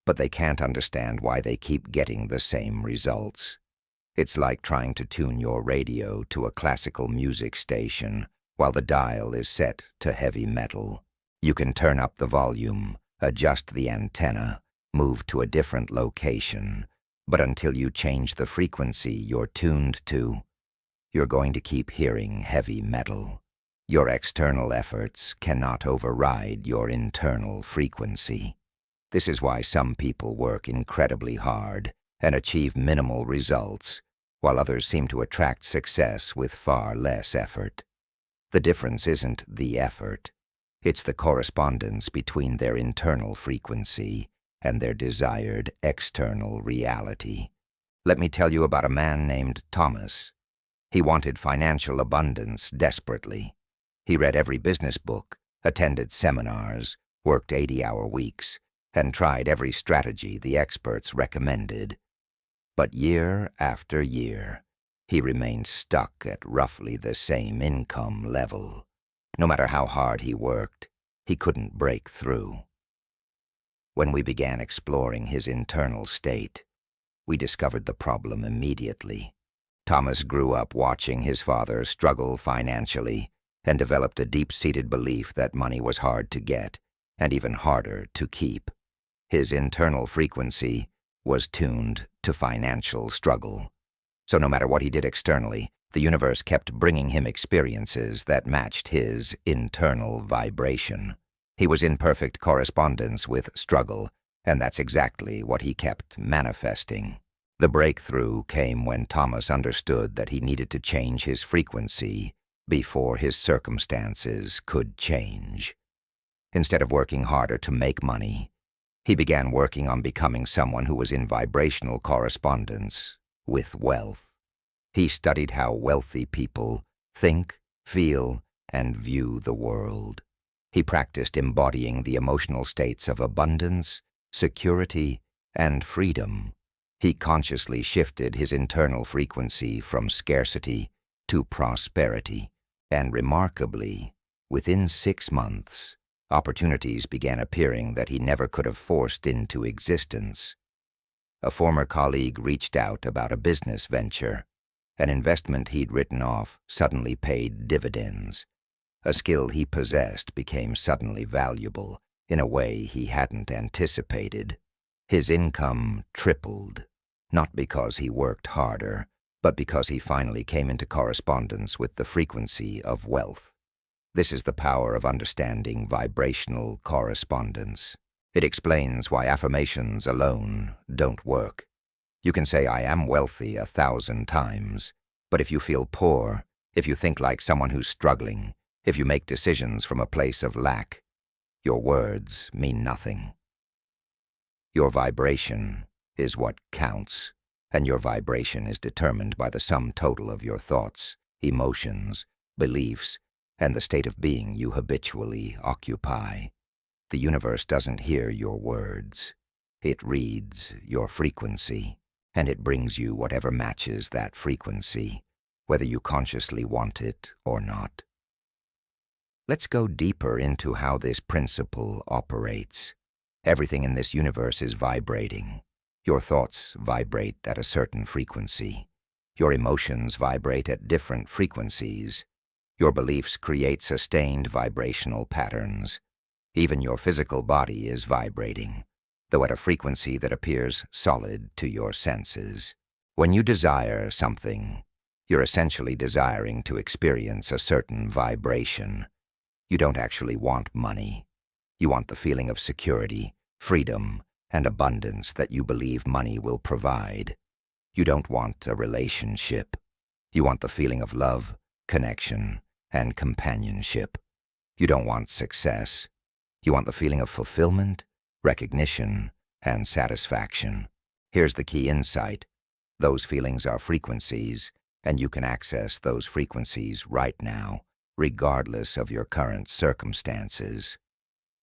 but they can't understand why they keep getting the same results. It's like trying to tune your radio to a classical music station while the dial is set to heavy metal. You can turn up the volume, adjust the antenna, move to a different location, but until you change the frequency you're tuned to, you're going to keep hearing heavy metal. Your external efforts cannot override your internal frequency. This is why some people work incredibly hard and achieve minimal results, while others seem to attract success with far less effort. The difference isn't the effort. It's the correspondence between their internal frequency and their desired external reality. Let me tell you about a man named Thomas. He wanted financial abundance desperately. He read every business book, attended seminars, worked 80-hour weeks, and tried every strategy the experts recommended. But year after year, he remained stuck at roughly the same income level. No matter how hard he worked, he couldn't break through. When we began exploring his internal state, we discovered the problem immediately. Thomas grew up watching his father struggle financially and developed a deep-seated belief that money was hard to get and even harder to keep. His internal frequency was tuned to financial struggle. So no matter what he did externally, the universe kept bringing him experiences that matched his internal vibration. He was in perfect correspondence with struggle, and that's exactly what he kept manifesting. The breakthrough came when Thomas understood that he needed to change his frequency before his circumstances could change. Instead of working harder to make money, he began working on becoming someone who was in vibrational correspondence with wealth. He studied how wealthy people think, feel, and view the world. He practiced embodying the emotional states of abundance, security, and freedom. He consciously shifted his internal frequency from scarcity to prosperity, and remarkably, within 6 months, opportunities began appearing that he never could have forced into existence. A former colleague reached out about a business venture. An investment he'd written off suddenly paid dividends. A skill he possessed became suddenly valuable in a way he hadn't anticipated. His income tripled, not because he worked harder, but because he finally came into correspondence with the frequency of wealth. This is the power of understanding vibrational correspondence. It explains why affirmations alone don't work. You can say, "I am wealthy," 1,000 times, but if you feel poor, if you think like someone who's struggling, if you make decisions from a place of lack, your words mean nothing. Your vibration is what counts, and your vibration is determined by the sum total of your thoughts, emotions, beliefs, and the state of being you habitually occupy. The universe doesn't hear your words. It reads your frequency, and it brings you whatever matches that frequency, whether you consciously want it or not. Let's go deeper into how this principle operates. Everything in this universe is vibrating. Your thoughts vibrate at a certain frequency. Your emotions vibrate at different frequencies. Your beliefs create sustained vibrational patterns. Even your physical body is vibrating, though at a frequency that appears solid to your senses. When you desire something, you're essentially desiring to experience a certain vibration. You don't actually want money. You want the feeling of security, freedom, and abundance that you believe money will provide. You don't want a relationship. You want the feeling of love, connection, and companionship. You don't want success. You want the feeling of fulfillment, recognition, and satisfaction. Here's the key insight. Those feelings are frequencies, and you can access those frequencies right now, regardless of your current circumstances.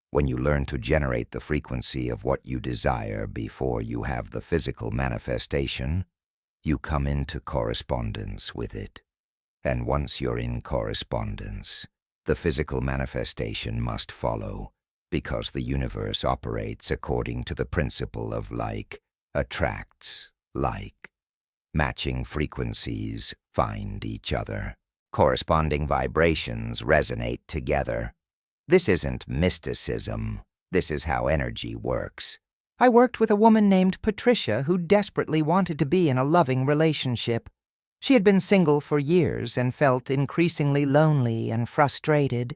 When you learn to generate the frequency of what you desire before you have the physical manifestation, you come into correspondence with it. And once you're in correspondence, the physical manifestation must follow, because the universe operates according to the principle of like attracts like. Matching frequencies find each other. Corresponding vibrations resonate together. This isn't mysticism. This is how energy works. I worked with a woman named Patricia who desperately wanted to be in a loving relationship. She had been single for years and felt increasingly lonely and frustrated.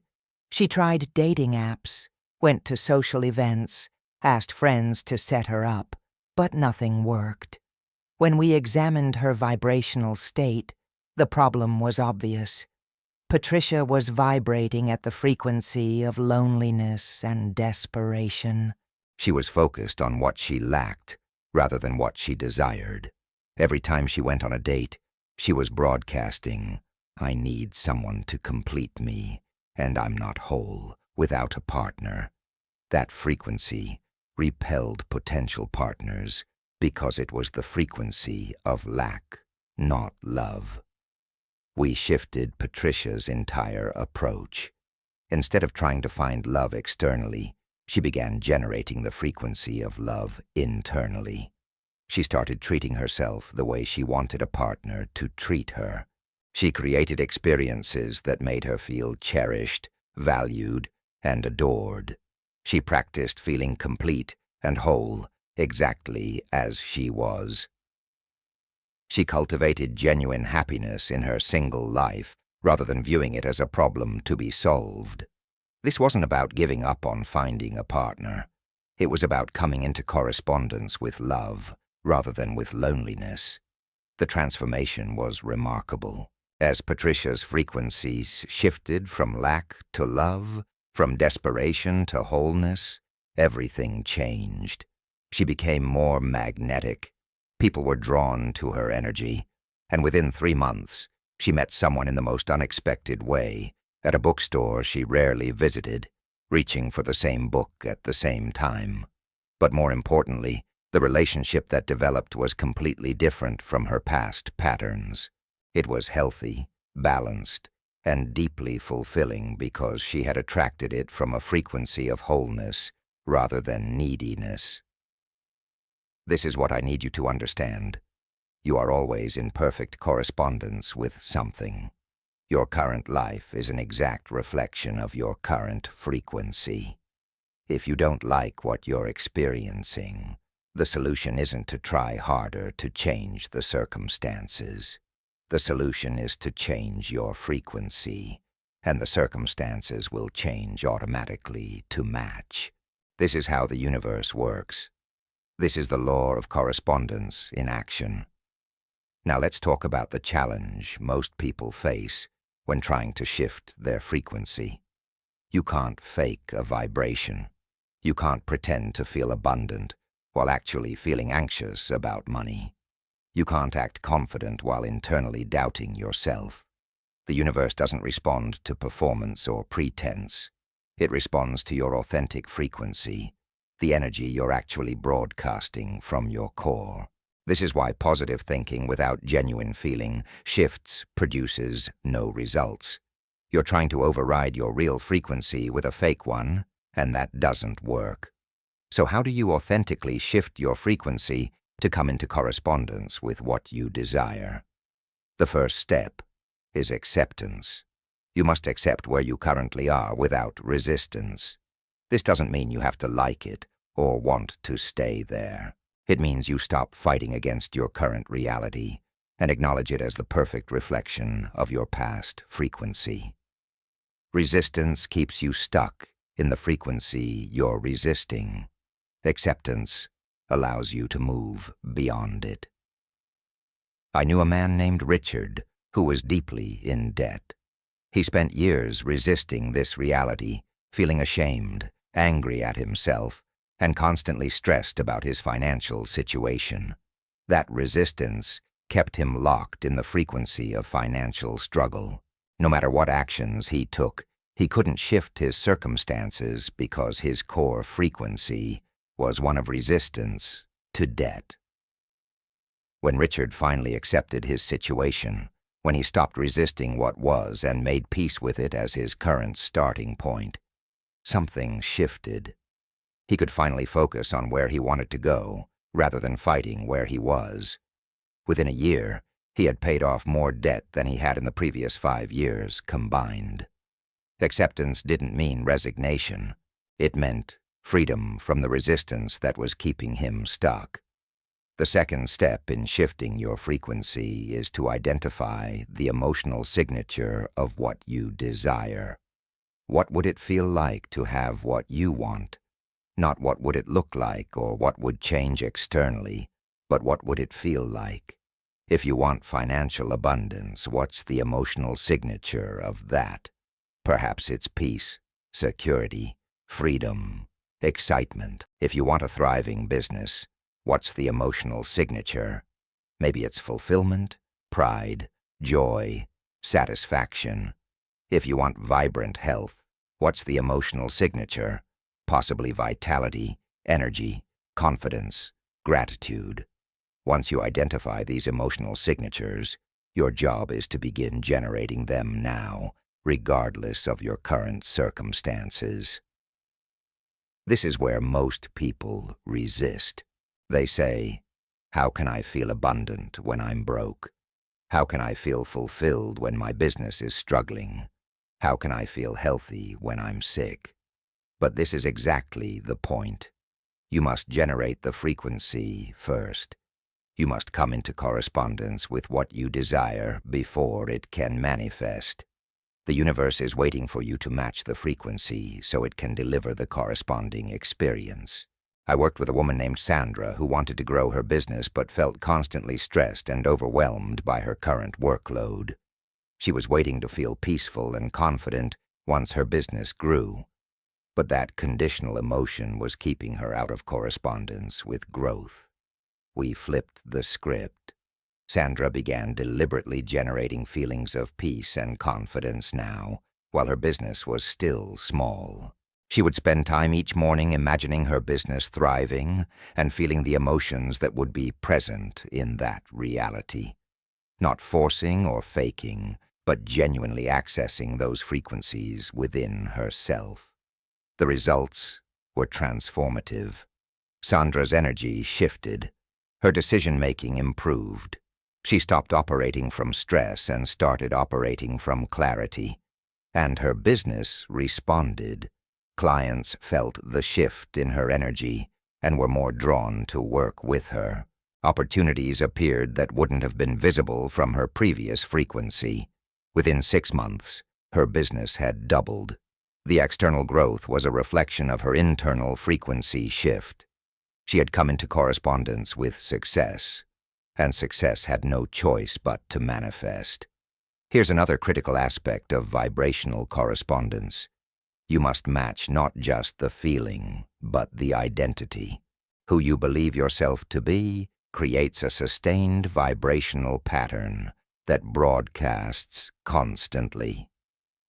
She tried dating apps, went to social events, asked friends to set her up, but nothing worked. When we examined her vibrational state, the problem was obvious. Patricia was vibrating at the frequency of loneliness and desperation. She was focused on what she lacked rather than what she desired. Every time she went on a date, she was broadcasting, "I need someone to complete me, and I'm not whole without a partner." That frequency repelled potential partners because it was the frequency of lack, not love. We shifted Patricia's entire approach. Instead of trying to find love externally, she began generating the frequency of love internally. She started treating herself the way she wanted a partner to treat her. She created experiences that made her feel cherished, valued, and adored. She practiced feeling complete and whole, exactly as she was. She cultivated genuine happiness in her single life, rather than viewing it as a problem to be solved. This wasn't about giving up on finding a partner. It was about coming into correspondence with love, rather than with loneliness. The transformation was remarkable. As Patricia's frequencies shifted from lack to love, from desperation to wholeness, everything changed. She became more magnetic. People were drawn to her energy, and within 3 months, she met someone in the most unexpected way, at a bookstore she rarely visited, reaching for the same book at the same time. But more importantly, the relationship that developed was completely different from her past patterns. It was healthy, balanced, and deeply fulfilling because she had attracted it from a frequency of wholeness rather than neediness. This is what I need you to understand. You are always in perfect correspondence with something. Your current life is an exact reflection of your current frequency. If you don't like what you're experiencing, the solution isn't to try harder to change the circumstances. The solution is to change your frequency, and the circumstances will change automatically to match. This is how the universe works. This is the law of correspondence in action. Now let's talk about the challenge most people face when trying to shift their frequency. You can't fake a vibration. You can't pretend to feel abundant while actually feeling anxious about money. You can't act confident while internally doubting yourself. The universe doesn't respond to performance or pretense. It responds to your authentic frequency, the energy you're actually broadcasting from your core. This is why positive thinking without genuine feeling produces no results. You're trying to override your real frequency with a fake one, and that doesn't work. So how do you authentically shift your frequency to come into correspondence with what you desire? The first step is acceptance. You must accept where you currently are without resistance. This doesn't mean you have to like it or want to stay there. It means you stop fighting against your current reality and acknowledge it as the perfect reflection of your past frequency. Resistance keeps you stuck in the frequency you're resisting. Acceptance allows you to move beyond it. I knew a man named Richard who was deeply in debt. He spent years resisting this reality, feeling ashamed, angry at himself, and constantly stressed about his financial situation. That resistance kept him locked in the frequency of financial struggle. No matter what actions he took, he couldn't shift his circumstances because his core frequency was one of resistance to debt. When Richard finally accepted his situation, when he stopped resisting what was and made peace with it as his current starting point, something shifted. He could finally focus on where he wanted to go, rather than fighting where he was. Within a year, he had paid off more debt than he had in the previous 5 years combined. Acceptance didn't mean resignation. It meant freedom from the resistance that was keeping him stuck. The second step in shifting your frequency is to identify the emotional signature of what you desire. What would it feel like to have what you want? Not what would it look like or what would change externally, but what would it feel like? If you want financial abundance, what's the emotional signature of that? Perhaps it's peace, security, freedom, excitement. If you want a thriving business, what's the emotional signature? Maybe it's fulfillment, pride, joy, satisfaction. If you want vibrant health, what's the emotional signature? Possibly vitality, energy, confidence, gratitude. Once you identify these emotional signatures, your job is to begin generating them now, regardless of your current circumstances. This is where most people resist. They say, "How can I feel abundant when I'm broke? How can I feel fulfilled when my business is struggling? How can I feel healthy when I'm sick?" But this is exactly the point. You must generate the frequency first. You must come into correspondence with what you desire before it can manifest. The universe is waiting for you to match the frequency so it can deliver the corresponding experience. I worked with a woman named Sandra who wanted to grow her business but felt constantly stressed and overwhelmed by her current workload. She was waiting to feel peaceful and confident once her business grew. But that conditional emotion was keeping her out of correspondence with growth. We flipped the script. Sandra began deliberately generating feelings of peace and confidence now, while her business was still small. She would spend time each morning imagining her business thriving and feeling the emotions that would be present in that reality. Not forcing or faking, but genuinely accessing those frequencies within herself. The results were transformative. Sandra's energy shifted, Her decision-making improved. She stopped operating from stress and started operating from clarity. And her business responded. Clients felt the shift in her energy and were more drawn to work with her. Opportunities appeared that wouldn't have been visible from her previous frequency. Within 6 months, her business had doubled. The external growth was a reflection of her internal frequency shift. She had come into correspondence with success, and success had no choice but to manifest. Here's another critical aspect of vibrational correspondence. You must match not just the feeling, but the identity. Who you believe yourself to be creates a sustained vibrational pattern that broadcasts constantly.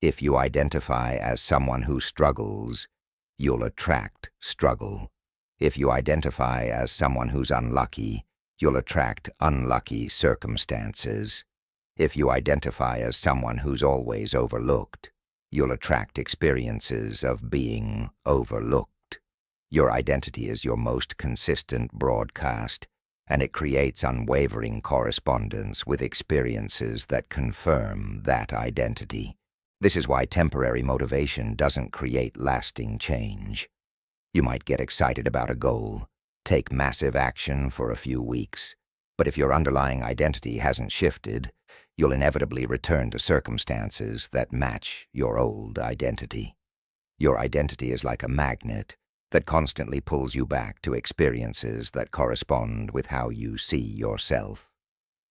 If you identify as someone who struggles, you'll attract struggle. If you identify as someone who's unlucky, you'll attract unlucky circumstances. If you identify as someone who's always overlooked, you'll attract experiences of being overlooked. Your identity is your most consistent broadcast, and it creates unwavering correspondence with experiences that confirm that identity. This is why temporary motivation doesn't create lasting change. You might get excited about a goal, take massive action for a few weeks, but if your underlying identity hasn't shifted, you'll inevitably return to circumstances that match your old identity. Your identity is like a magnet that constantly pulls you back to experiences that correspond with how you see yourself.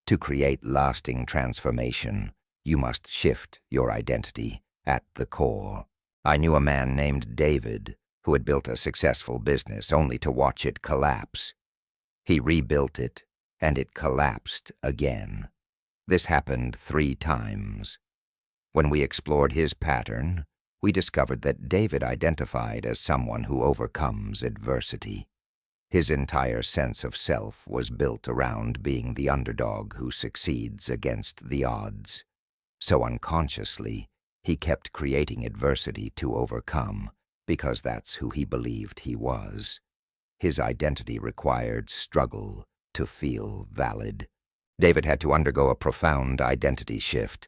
To create lasting transformation, you must shift your identity at the core. I knew a man named David who had built a successful business only to watch it collapse. He rebuilt it, and it collapsed again. This happened 3 times. When we explored his pattern, we discovered that David identified as someone who overcomes adversity. His entire sense of self was built around being the underdog who succeeds against the odds. So unconsciously, he kept creating adversity to overcome, because that's who he believed he was. His identity required struggle to feel valid. David had to undergo a profound identity shift.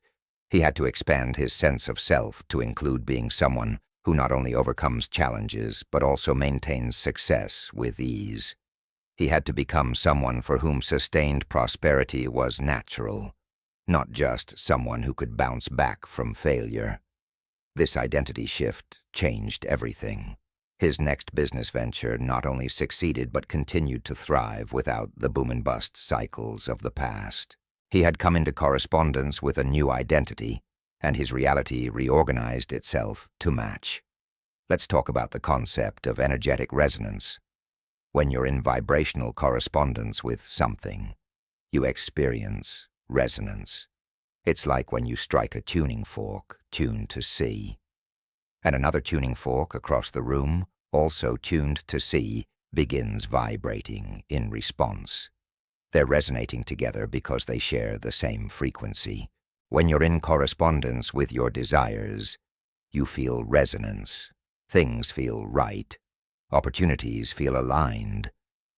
He had to expand his sense of self to include being someone who not only overcomes challenges, but also maintains success with ease. He had to become someone for whom sustained prosperity was natural, not just someone who could bounce back from failure. This identity shift changed everything. His next business venture not only succeeded but continued to thrive without the boom and bust cycles of the past. He had come into correspondence with a new identity, and his reality reorganized itself to match. Let's talk about the concept of energetic resonance. When you're in vibrational correspondence with something, you experience resonance. It's like when you strike a tuning fork tuned to C, and another tuning fork across the room, also tuned to C, begins vibrating in response. They're resonating together because they share the same frequency. When you're in correspondence with your desires, you feel resonance. Things feel right. Opportunities feel aligned.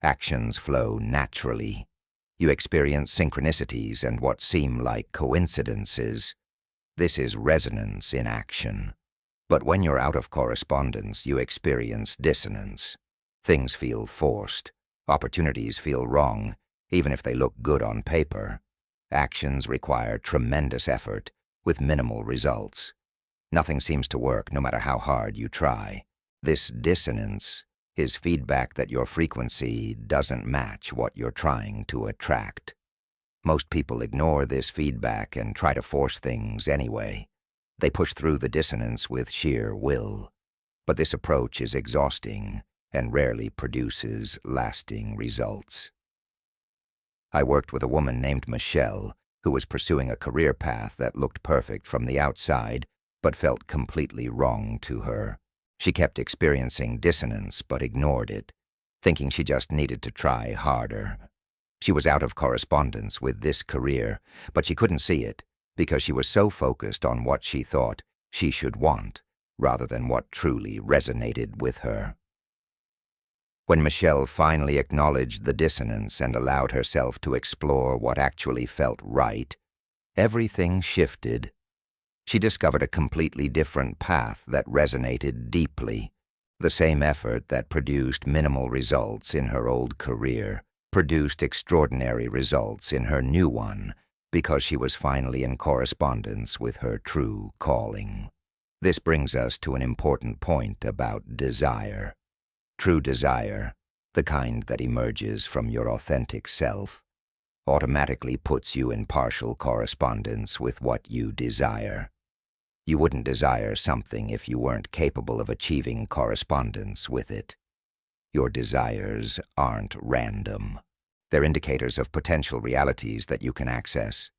Actions flow naturally. You experience synchronicities and what seem like coincidences. This is resonance in action. But when you're out of correspondence, you experience dissonance. Things feel forced. Opportunities feel wrong, even if they look good on paper. Actions require tremendous effort, with minimal results. Nothing seems to work no matter how hard you try. This dissonance is feedback that your frequency doesn't match what you're trying to attract. Most people ignore this feedback and try to force things anyway. They push through the dissonance with sheer will. But this approach is exhausting and rarely produces lasting results. I worked with a woman named Michelle who was pursuing a career path that looked perfect from the outside but felt completely wrong to her. She kept experiencing dissonance but ignored it, thinking she just needed to try harder. She was out of correspondence with this career, but she couldn't see it because she was so focused on what she thought she should want rather than what truly resonated with her. When Michelle finally acknowledged the dissonance and allowed herself to explore what actually felt right, everything shifted. She discovered a completely different path that resonated deeply. The same effort that produced minimal results in her old career produced extraordinary results in her new one because she was finally in correspondence with her true calling. This brings us to an important point about desire. True desire, the kind that emerges from your authentic self, automatically puts you in partial correspondence with what you desire. You wouldn't desire something if you weren't capable of achieving correspondence with it. Your desires aren't random. They're indicators of potential realities that you can access.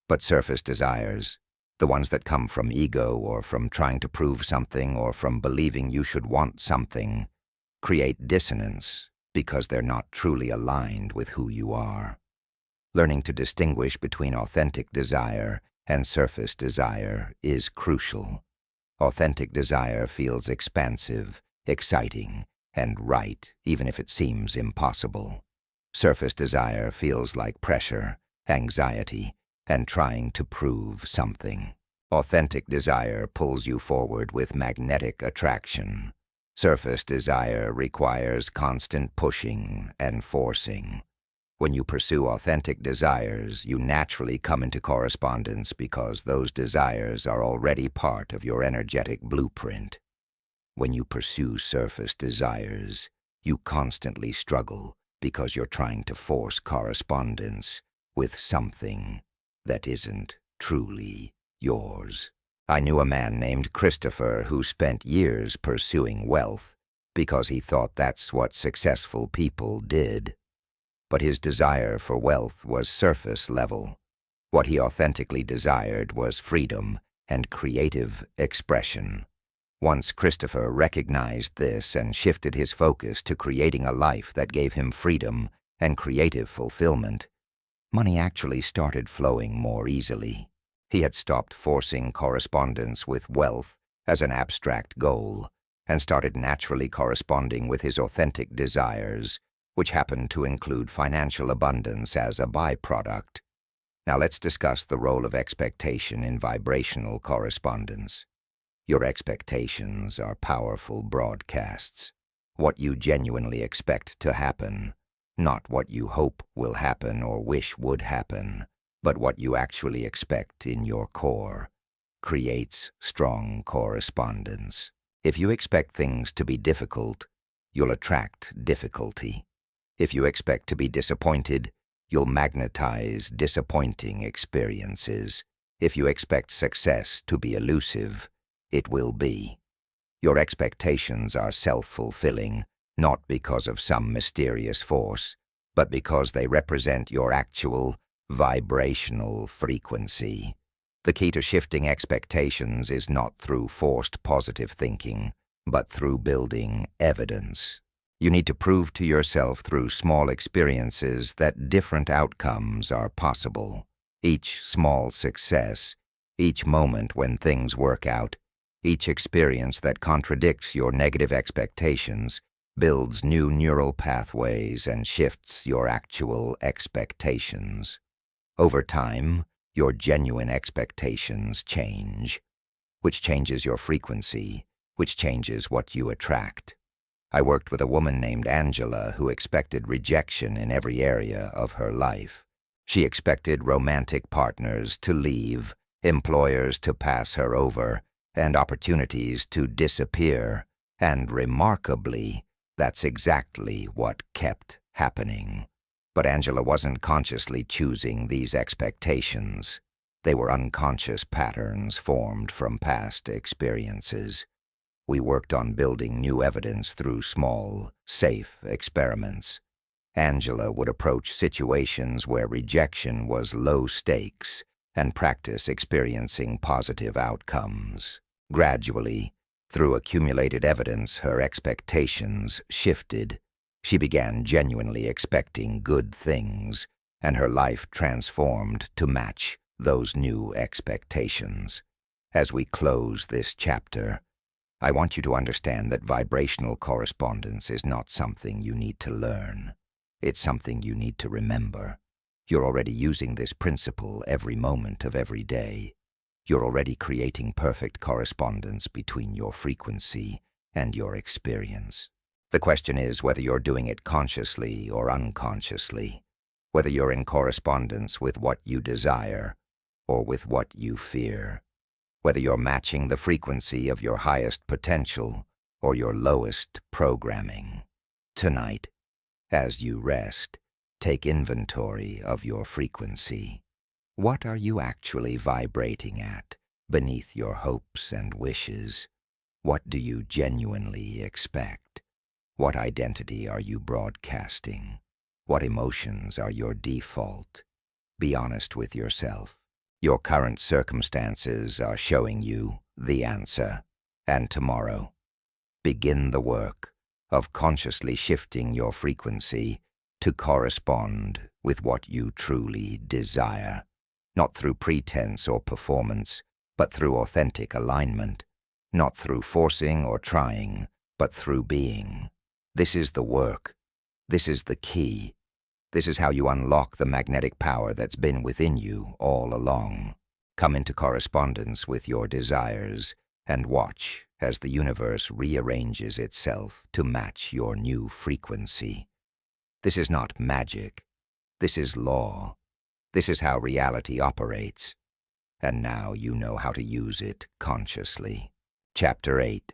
But surface desires, the ones that come from ego or from trying to prove something or from believing you should want something, create dissonance because they're not truly aligned with who you are. Learning to distinguish between authentic desire and surface desire is crucial. Authentic desire feels expansive, exciting, and right, even if it seems impossible. Surface desire feels like pressure, anxiety, and trying to prove something. Authentic desire pulls you forward with magnetic attraction. Surface desire requires constant pushing and forcing. When you pursue authentic desires, you naturally come into correspondence because those desires are already part of your energetic blueprint. When you pursue surface desires, you constantly struggle because you're trying to force correspondence with something that isn't truly yours. I knew a man named Christopher who spent years pursuing wealth because he thought that's what successful people did. But his desire for wealth was surface level. What he authentically desired was freedom and creative expression. Once Christopher recognized this and shifted his focus to creating a life that gave him freedom and creative fulfillment, money actually started flowing more easily. He had stopped forcing correspondence with wealth as an abstract goal and started naturally corresponding with his authentic desires, which happened to include financial abundance as a byproduct. Now let's discuss the role of expectation in vibrational correspondence. Your expectations are powerful broadcasts. What you genuinely expect to happen, not what you hope will happen or wish would happen, but what you actually expect in your core, creates strong correspondence. If you expect things to be difficult, you'll attract difficulty. If you expect to be disappointed, you'll magnetize disappointing experiences. If you expect success to be elusive, it will be. Your expectations are self-fulfilling, not because of some mysterious force, but because they represent your actual vibrational frequency. The key to shifting expectations is not through forced positive thinking, but through building evidence. You need to prove to yourself through small experiences that different outcomes are possible. Each small success, each moment when things work out, each experience that contradicts your negative expectations builds new neural pathways and shifts your actual expectations. Over time, your genuine expectations change, which changes your frequency, which changes what you attract. I worked with a woman named Angela who expected rejection in every area of her life. She expected romantic partners to leave, employers to pass her over, and opportunities to disappear. And remarkably, that's exactly what kept happening. But Angela wasn't consciously choosing these expectations. They were unconscious patterns formed from past experiences. We worked on building new evidence through small, safe experiments. Angela would approach situations where rejection was low stakes and practice experiencing positive outcomes. Gradually, through accumulated evidence, her expectations shifted. She began genuinely expecting good things, and her life transformed to match those new expectations. As we close this chapter, I want you to understand that vibrational correspondence is not something you need to learn. It's something you need to remember. You're already using this principle every moment of every day. You're already creating perfect correspondence between your frequency and your experience. The question is whether you're doing it consciously or unconsciously, whether you're in correspondence with what you desire or with what you fear, whether you're matching the frequency of your highest potential or your lowest programming. Tonight, as you rest, take inventory of your frequency. What are you actually vibrating at beneath your hopes and wishes? What do you genuinely expect? What identity are you broadcasting? What emotions are your default? Be honest with yourself. Your current circumstances are showing you the answer. And tomorrow, begin the work of consciously shifting your frequency to correspond with what you truly desire, not through pretense or performance, but through authentic alignment, not through forcing or trying, but through being. This is the work. This is the key. This is how you unlock the magnetic power that's been within you all along. Come into correspondence with your desires and watch as the universe rearranges itself to match your new frequency. This is not magic. This is law. This is how reality operates. And now you know how to use it consciously. Chapter 8.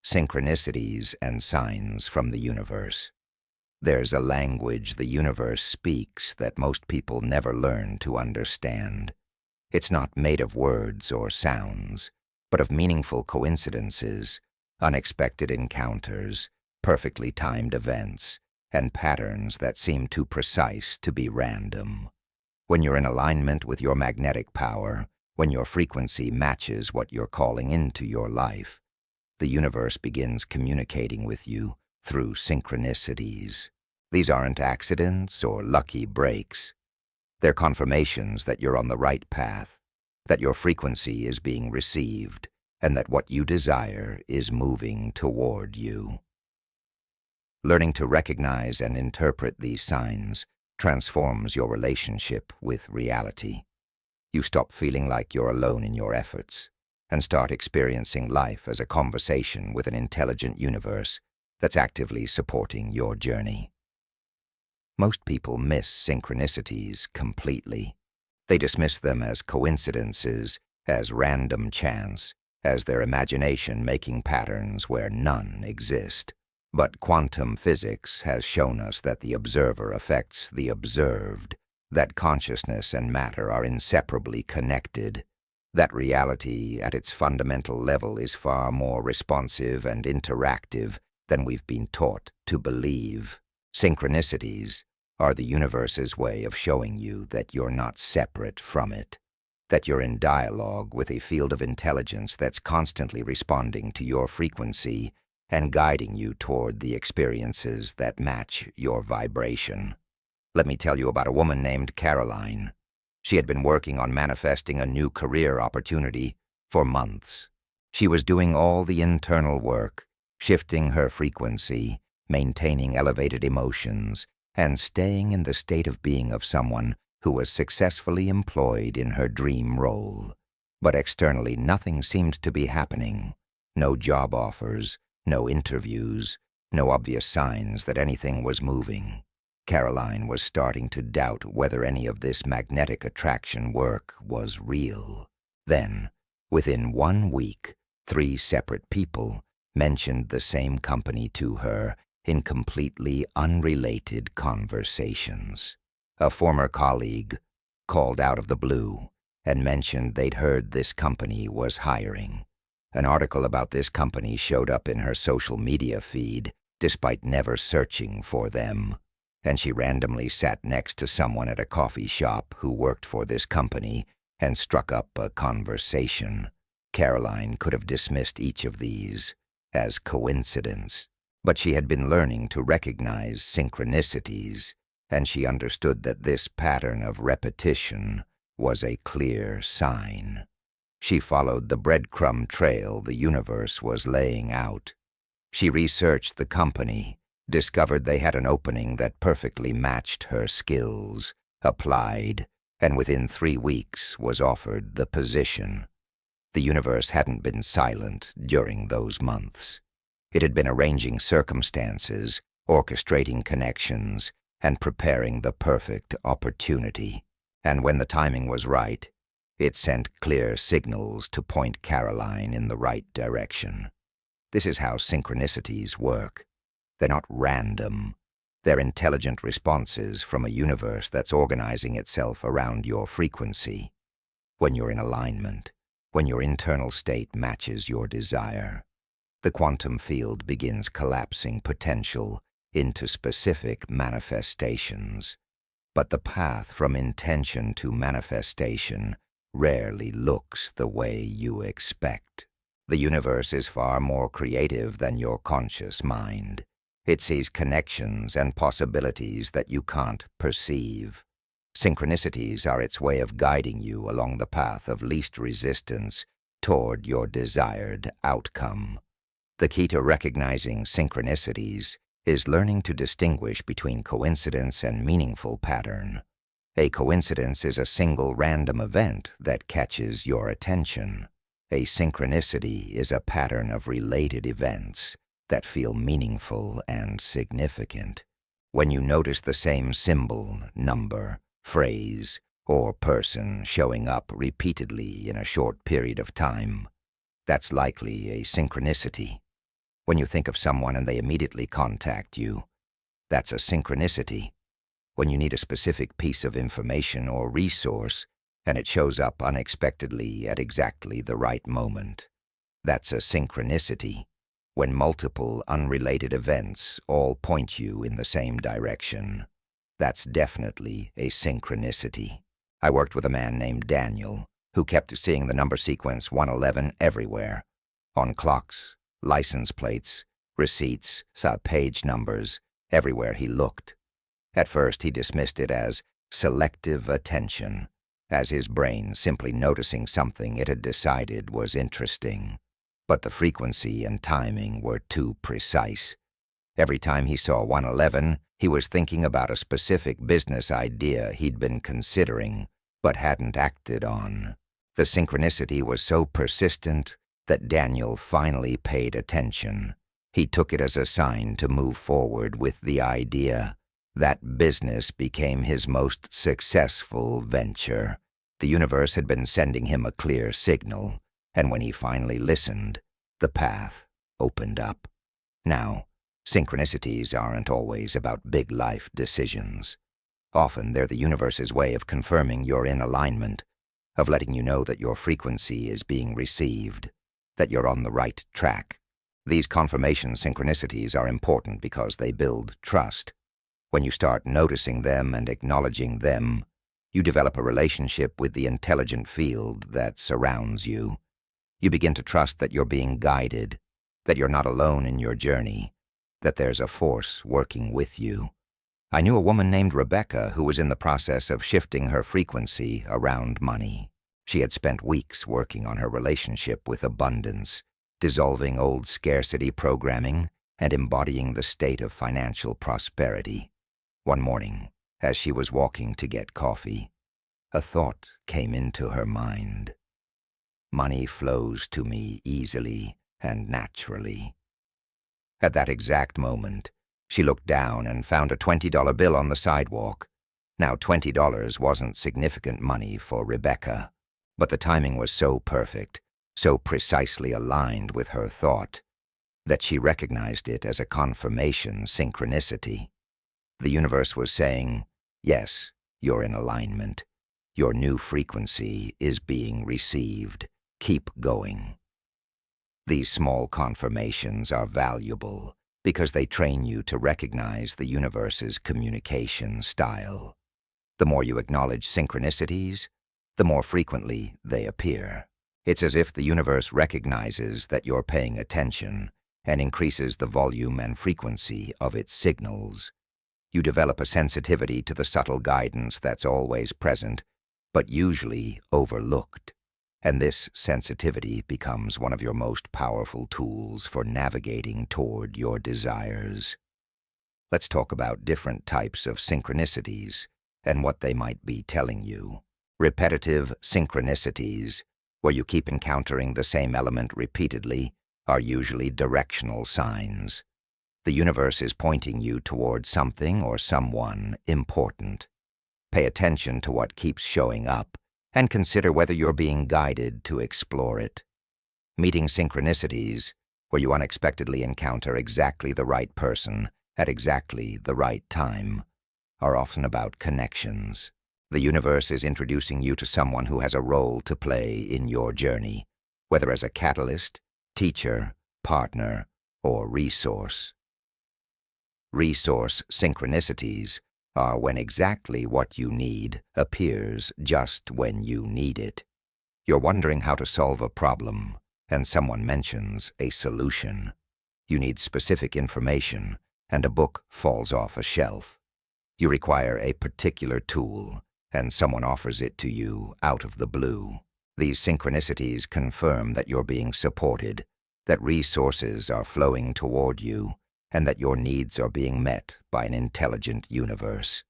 Synchronicities and Signs from the Universe. There's a language the universe speaks that most people never learn to understand. It's not made of words or sounds, but of meaningful coincidences, unexpected encounters, perfectly timed events, and patterns that seem too precise to be random. When you're in alignment with your magnetic power, when your frequency matches what you're calling into your life, the universe begins communicating with you through synchronicities. These aren't accidents or lucky breaks. They're confirmations that you're on the right path, that your frequency is being received, and that what you desire is moving toward you. Learning to recognize and interpret these signs transforms your relationship with reality. You stop feeling like you're alone in your efforts and start experiencing life as a conversation with an intelligent universe that's actively supporting your journey. Most people miss synchronicities completely. They dismiss them as coincidences, as random chance, as their imagination making patterns where none exist. But quantum physics has shown us that the observer affects the observed, that consciousness and matter are inseparably connected, that reality at its fundamental level is far more responsive and interactive than we've been taught to believe. Synchronicities are the universe's way of showing you that you're not separate from it, that you're in dialogue with a field of intelligence that's constantly responding to your frequency and guiding you toward the experiences that match your vibration. Let me tell you about a woman named Caroline. She had been working on manifesting a new career opportunity for months. She was doing all the internal work, shifting her frequency, maintaining elevated emotions, and staying in the state of being of someone who was successfully employed in her dream role. But externally, nothing seemed to be happening. No job offers, no interviews, no obvious signs that anything was moving. Caroline was starting to doubt whether any of this magnetic attraction work was real. Then, within 1 week, 3 separate people mentioned the same company to her in completely unrelated conversations. A former colleague called out of the blue and mentioned they'd heard this company was hiring. An article about this company showed up in her social media feed despite never searching for them, and she randomly sat next to someone at a coffee shop who worked for this company and struck up a conversation. Caroline could have dismissed each of these as coincidence, but she had been learning to recognize synchronicities, and she understood that this pattern of repetition was a clear sign. She followed the breadcrumb trail the universe was laying out. She researched the company, discovered they had an opening that perfectly matched her skills, applied, and within 3 weeks was offered the position. The universe hadn't been silent during those months. It had been arranging circumstances, orchestrating connections, and preparing the perfect opportunity. And when the timing was right, it sent clear signals to point Caroline in the right direction. This is how synchronicities work. They're not random. They're intelligent responses from a universe that's organizing itself around your frequency. When you're in alignment, when your internal state matches your desire, the quantum field begins collapsing potential into specific manifestations. But the path from intention to manifestation rarely looks the way you expect. The universe is far more creative than your conscious mind. It sees connections and possibilities that you can't perceive. Synchronicities are its way of guiding you along the path of least resistance toward your desired outcome. The key to recognizing synchronicities is learning to distinguish between coincidence and meaningful pattern. A coincidence is a single random event that catches your attention. A synchronicity is a pattern of related events that feel meaningful and significant. When you notice the same symbol, number, phrase, or person showing up repeatedly in a short period of time, that's likely a synchronicity. When you think of someone and they immediately contact you, that's a synchronicity. When you need a specific piece of information or resource and it shows up unexpectedly at exactly the right moment, that's a synchronicity. When multiple unrelated events all point you in the same direction, that's definitely a synchronicity. I worked with a man named Daniel who kept seeing the number sequence 111 everywhere, on clocks, license plates, receipts, page numbers, everywhere he looked. At first he dismissed it as selective attention, as his brain simply noticing something it had decided was interesting. But the frequency and timing were too precise. Every time he saw 111, he was thinking about a specific business idea he'd been considering but hadn't acted on. The synchronicity was so persistent that Daniel finally paid attention. He took it as a sign to move forward with the idea. That business became his most successful venture. The universe had been sending him a clear signal, and when he finally listened, the path opened up. Now, synchronicities aren't always about big life decisions. Often they're the universe's way of confirming you're in alignment, of letting you know that your frequency is being received, that you're on the right track. These confirmation synchronicities are important because they build trust. When you start noticing them and acknowledging them, you develop a relationship with the intelligent field that surrounds you. You begin to trust that you're being guided, that you're not alone in your journey, that there's a force working with you. I knew a woman named Rebecca who was in the process of shifting her frequency around money. She had spent weeks working on her relationship with abundance, dissolving old scarcity programming and embodying the state of financial prosperity. One morning, as she was walking to get coffee, a thought came into her mind. Money flows to me easily and naturally. At that exact moment, she looked down and found a $20 bill on the sidewalk. Now, $20 wasn't significant money for Rebecca, but the timing was so perfect, so precisely aligned with her thought, that she recognized it as a confirmation synchronicity. The universe was saying, yes, you're in alignment. Your new frequency is being received. Keep going. These small confirmations are valuable because they train you to recognize the universe's communication style. The more you acknowledge synchronicities, the more frequently they appear. It's as if the universe recognizes that you're paying attention and increases the volume and frequency of its signals. You develop a sensitivity to the subtle guidance that's always present, but usually overlooked. and this sensitivity becomes one of your most powerful tools for navigating toward your desires. Let's talk about different types of synchronicities and what they might be telling you. Repetitive synchronicities, where you keep encountering the same element repeatedly, are usually directional signs. The universe is pointing you toward something or someone important. Pay attention to what keeps showing up and consider whether you're being guided to explore it. Meeting synchronicities, where you unexpectedly encounter exactly the right person at exactly the right time, are often about connections. The universe is introducing you to someone who has a role to play in your journey, whether as a catalyst, teacher, partner, or resource. Resource synchronicities are when exactly what you need appears just when you need it. You're wondering how to solve a problem, and someone mentions a solution. You need specific information, and a book falls off a shelf. You require a particular tool, and someone offers it to you out of the blue. These synchronicities confirm that you're being supported, that resources are flowing toward you, and that your needs are being met by an intelligent universe.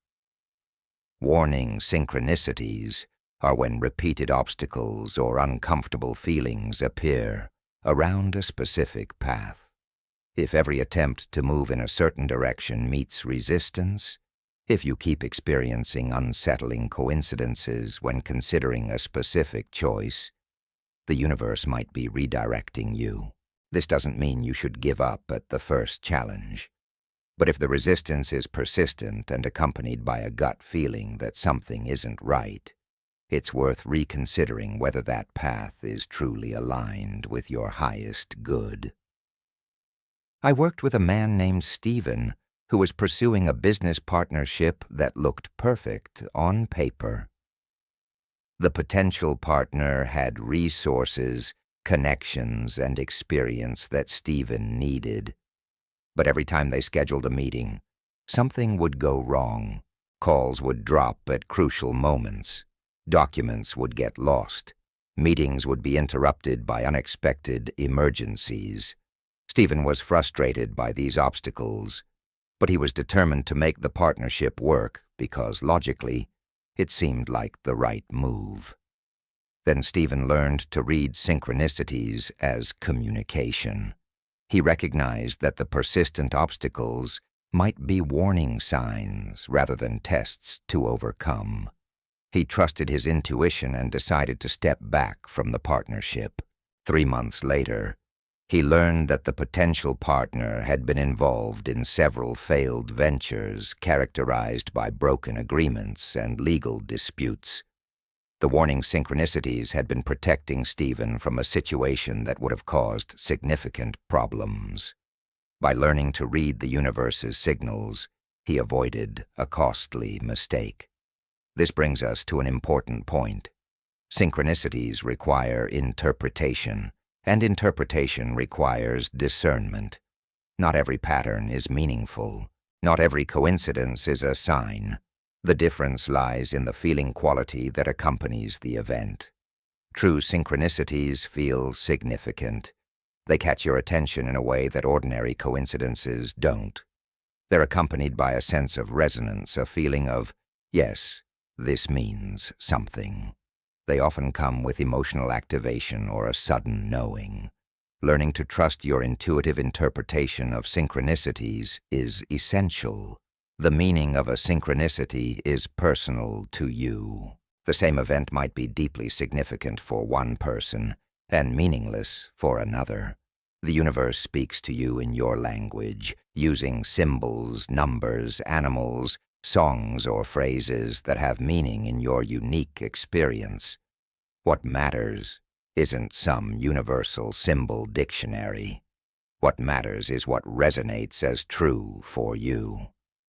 Warning synchronicities are when repeated obstacles or uncomfortable feelings appear around a specific path. If every attempt to move in a certain direction meets resistance, if you keep experiencing unsettling coincidences when considering a specific choice, the universe might be redirecting you. This doesn't mean you should give up at the first challenge. But if the resistance is persistent and accompanied by a gut feeling that something isn't right, it's worth reconsidering whether that path is truly aligned with your highest good. I worked with a man named Stephen who was pursuing a business partnership that looked perfect on paper. The potential partner had resources, connections, and experience that Stephen needed. But every time they scheduled a meeting, something would go wrong. Calls would drop at crucial moments. Documents would get lost. Meetings would be interrupted by unexpected emergencies. Stephen was frustrated by these obstacles, but he was determined to make the partnership work because, logically, it seemed like the right move. Then Stephen learned to read synchronicities as communication. He recognized that the persistent obstacles might be warning signs rather than tests to overcome. He trusted his intuition and decided to step back from the partnership. 3 months later, he learned that the potential partner had been involved in several failed ventures characterized by broken agreements and legal disputes. The warning synchronicities had been protecting Stephen from a situation that would have caused significant problems. By learning to read the universe's signals, he avoided a costly mistake. This brings us to an important point. Synchronicities require interpretation, and interpretation requires discernment. Not every pattern is meaningful. Not every coincidence is a sign. The difference lies in the feeling quality that accompanies the event. True synchronicities feel significant. They catch your attention in a way that ordinary coincidences don't. They're accompanied by a sense of resonance, a feeling of, yes, this means something. They often come with emotional activation or a sudden knowing. Learning to trust your intuitive interpretation of synchronicities is essential. The meaning of a synchronicity is personal to you. The same event might be deeply significant for one person and meaningless for another. The universe speaks to you in your language, using symbols, numbers, animals, songs, or phrases that have meaning in your unique experience. What matters isn't some universal symbol dictionary. What matters is what resonates as true for you.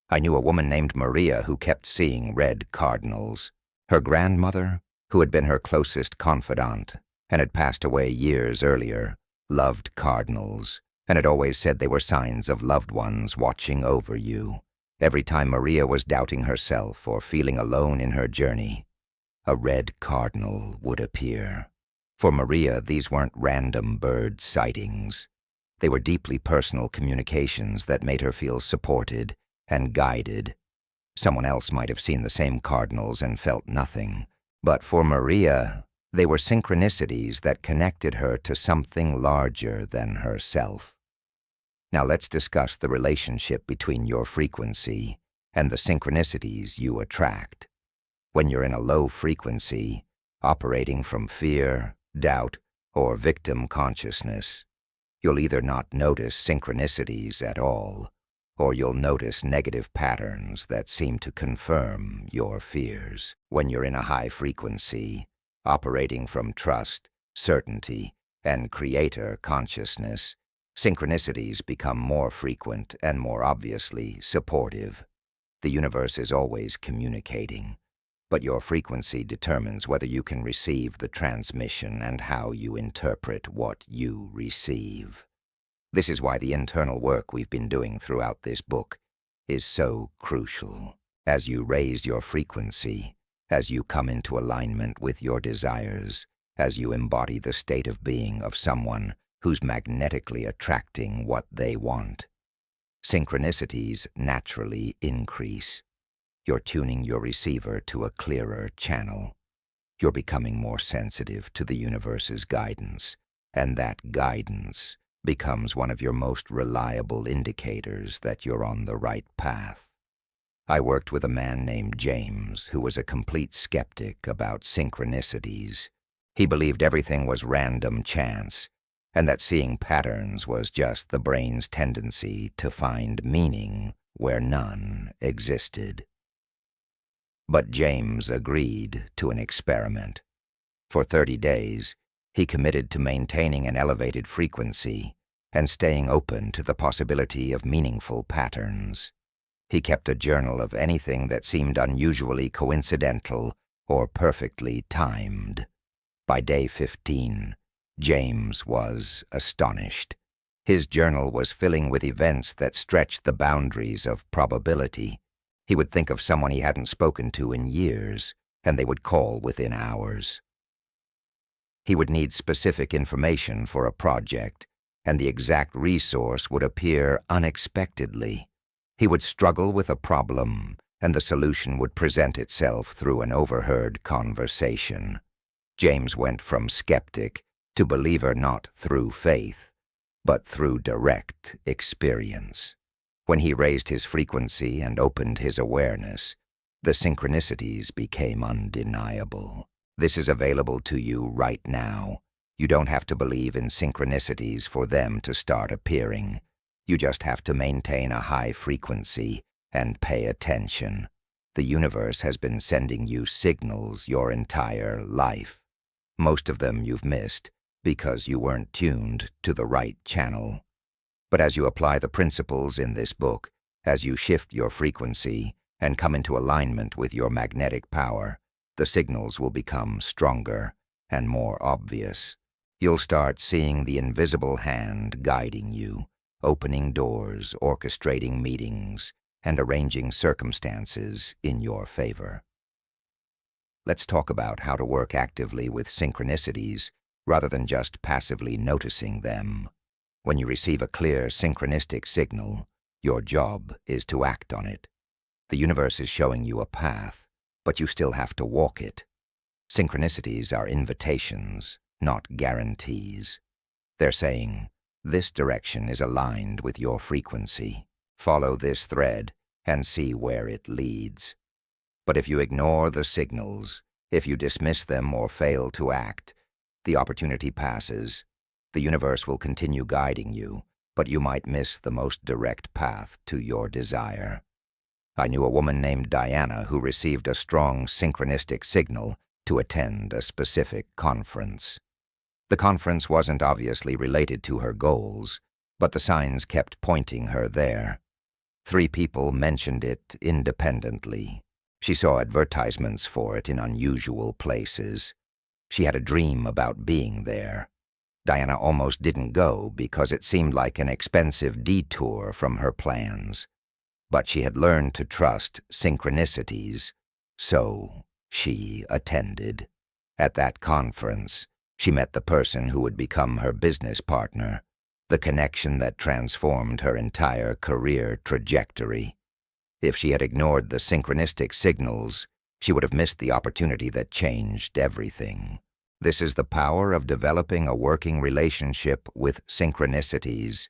I knew a woman named Maria who kept seeing red cardinals. Her grandmother, who had been her closest confidant and had passed away years earlier, loved cardinals and had always said they were signs of loved ones watching over you. Every time Maria was doubting herself or feeling alone in her journey, a red cardinal would appear. For Maria, these weren't random bird sightings. They were deeply personal communications that made her feel supported and guided. Someone else might have seen the same cardinals and felt nothing, but for Maria, they were synchronicities that connected her to something larger than herself. Now let's discuss the relationship between your frequency and the synchronicities you attract. When you're in a low frequency, operating from fear, doubt, or victim consciousness, you'll either not notice synchronicities at all, or you'll notice negative patterns that seem to confirm your fears. When you're in a high frequency, operating from trust, certainty, and creator consciousness, synchronicities become more frequent and more obviously supportive. The universe is always communicating, but your frequency determines whether you can receive the transmission and how you interpret what you receive. This is why the internal work we've been doing throughout this book is so crucial. As you raise your frequency, as you come into alignment with your desires, as you embody the state of being of someone who's magnetically attracting what they want, synchronicities naturally increase. You're tuning your receiver to a clearer channel. You're becoming more sensitive to the universe's guidance, and that guidance becomes one of your most reliable indicators that you're on the right path. I worked with a man named James who was a complete skeptic about synchronicities. He believed everything was random chance, and that seeing patterns was just the brain's tendency to find meaning where none existed. But James agreed to an experiment. For 30 days, he committed to maintaining an elevated frequency and staying open to the possibility of meaningful patterns. He kept a journal of anything that seemed unusually coincidental or perfectly timed. By day 15, James was astonished. His journal was filling with events that stretched the boundaries of probability. He would think of someone he hadn't spoken to in years, and they would call within hours. He would need specific information for a project, and the exact resource would appear unexpectedly. He would struggle with a problem, and the solution would present itself through an overheard conversation. James went from skeptic to believer not through faith, but through direct experience. When he raised his frequency and opened his awareness, the synchronicities became undeniable. This is available to you right now. You don't have to believe in synchronicities for them to start appearing. You just have to maintain a high frequency and pay attention. The universe has been sending you signals your entire life. Most of them you've missed because you weren't tuned to the right channel. But as you apply the principles in this book, as you shift your frequency and come into alignment with your magnetic power, the signals will become stronger and more obvious. You'll start seeing the invisible hand guiding you, opening doors, orchestrating meetings, and arranging circumstances in your favor. Let's talk about how to work actively with synchronicities rather than just passively noticing them. When you receive a clear synchronistic signal, your job is to act on it. The universe is showing you a path, but you still have to walk it. Synchronicities are invitations, not guarantees. They're saying, this direction is aligned with your frequency. Follow this thread and see where it leads. But if you ignore the signals, if you dismiss them or fail to act, the opportunity passes. The universe will continue guiding you, but you might miss the most direct path to your desire. I knew a woman named Diana who received a strong synchronistic signal to attend a specific conference. The conference wasn't obviously related to her goals, but the signs kept pointing her there. 3 people mentioned it independently. She saw advertisements for it in unusual places. She had a dream about being there. Diana almost didn't go because it seemed like an expensive detour from her plans. But she had learned to trust synchronicities, so she attended. At that conference, She met the person who would become her business partner, the connection that transformed her entire career trajectory. If she had ignored the synchronistic signals, she would have missed the opportunity that changed everything. This is the power of developing a working relationship with synchronicities.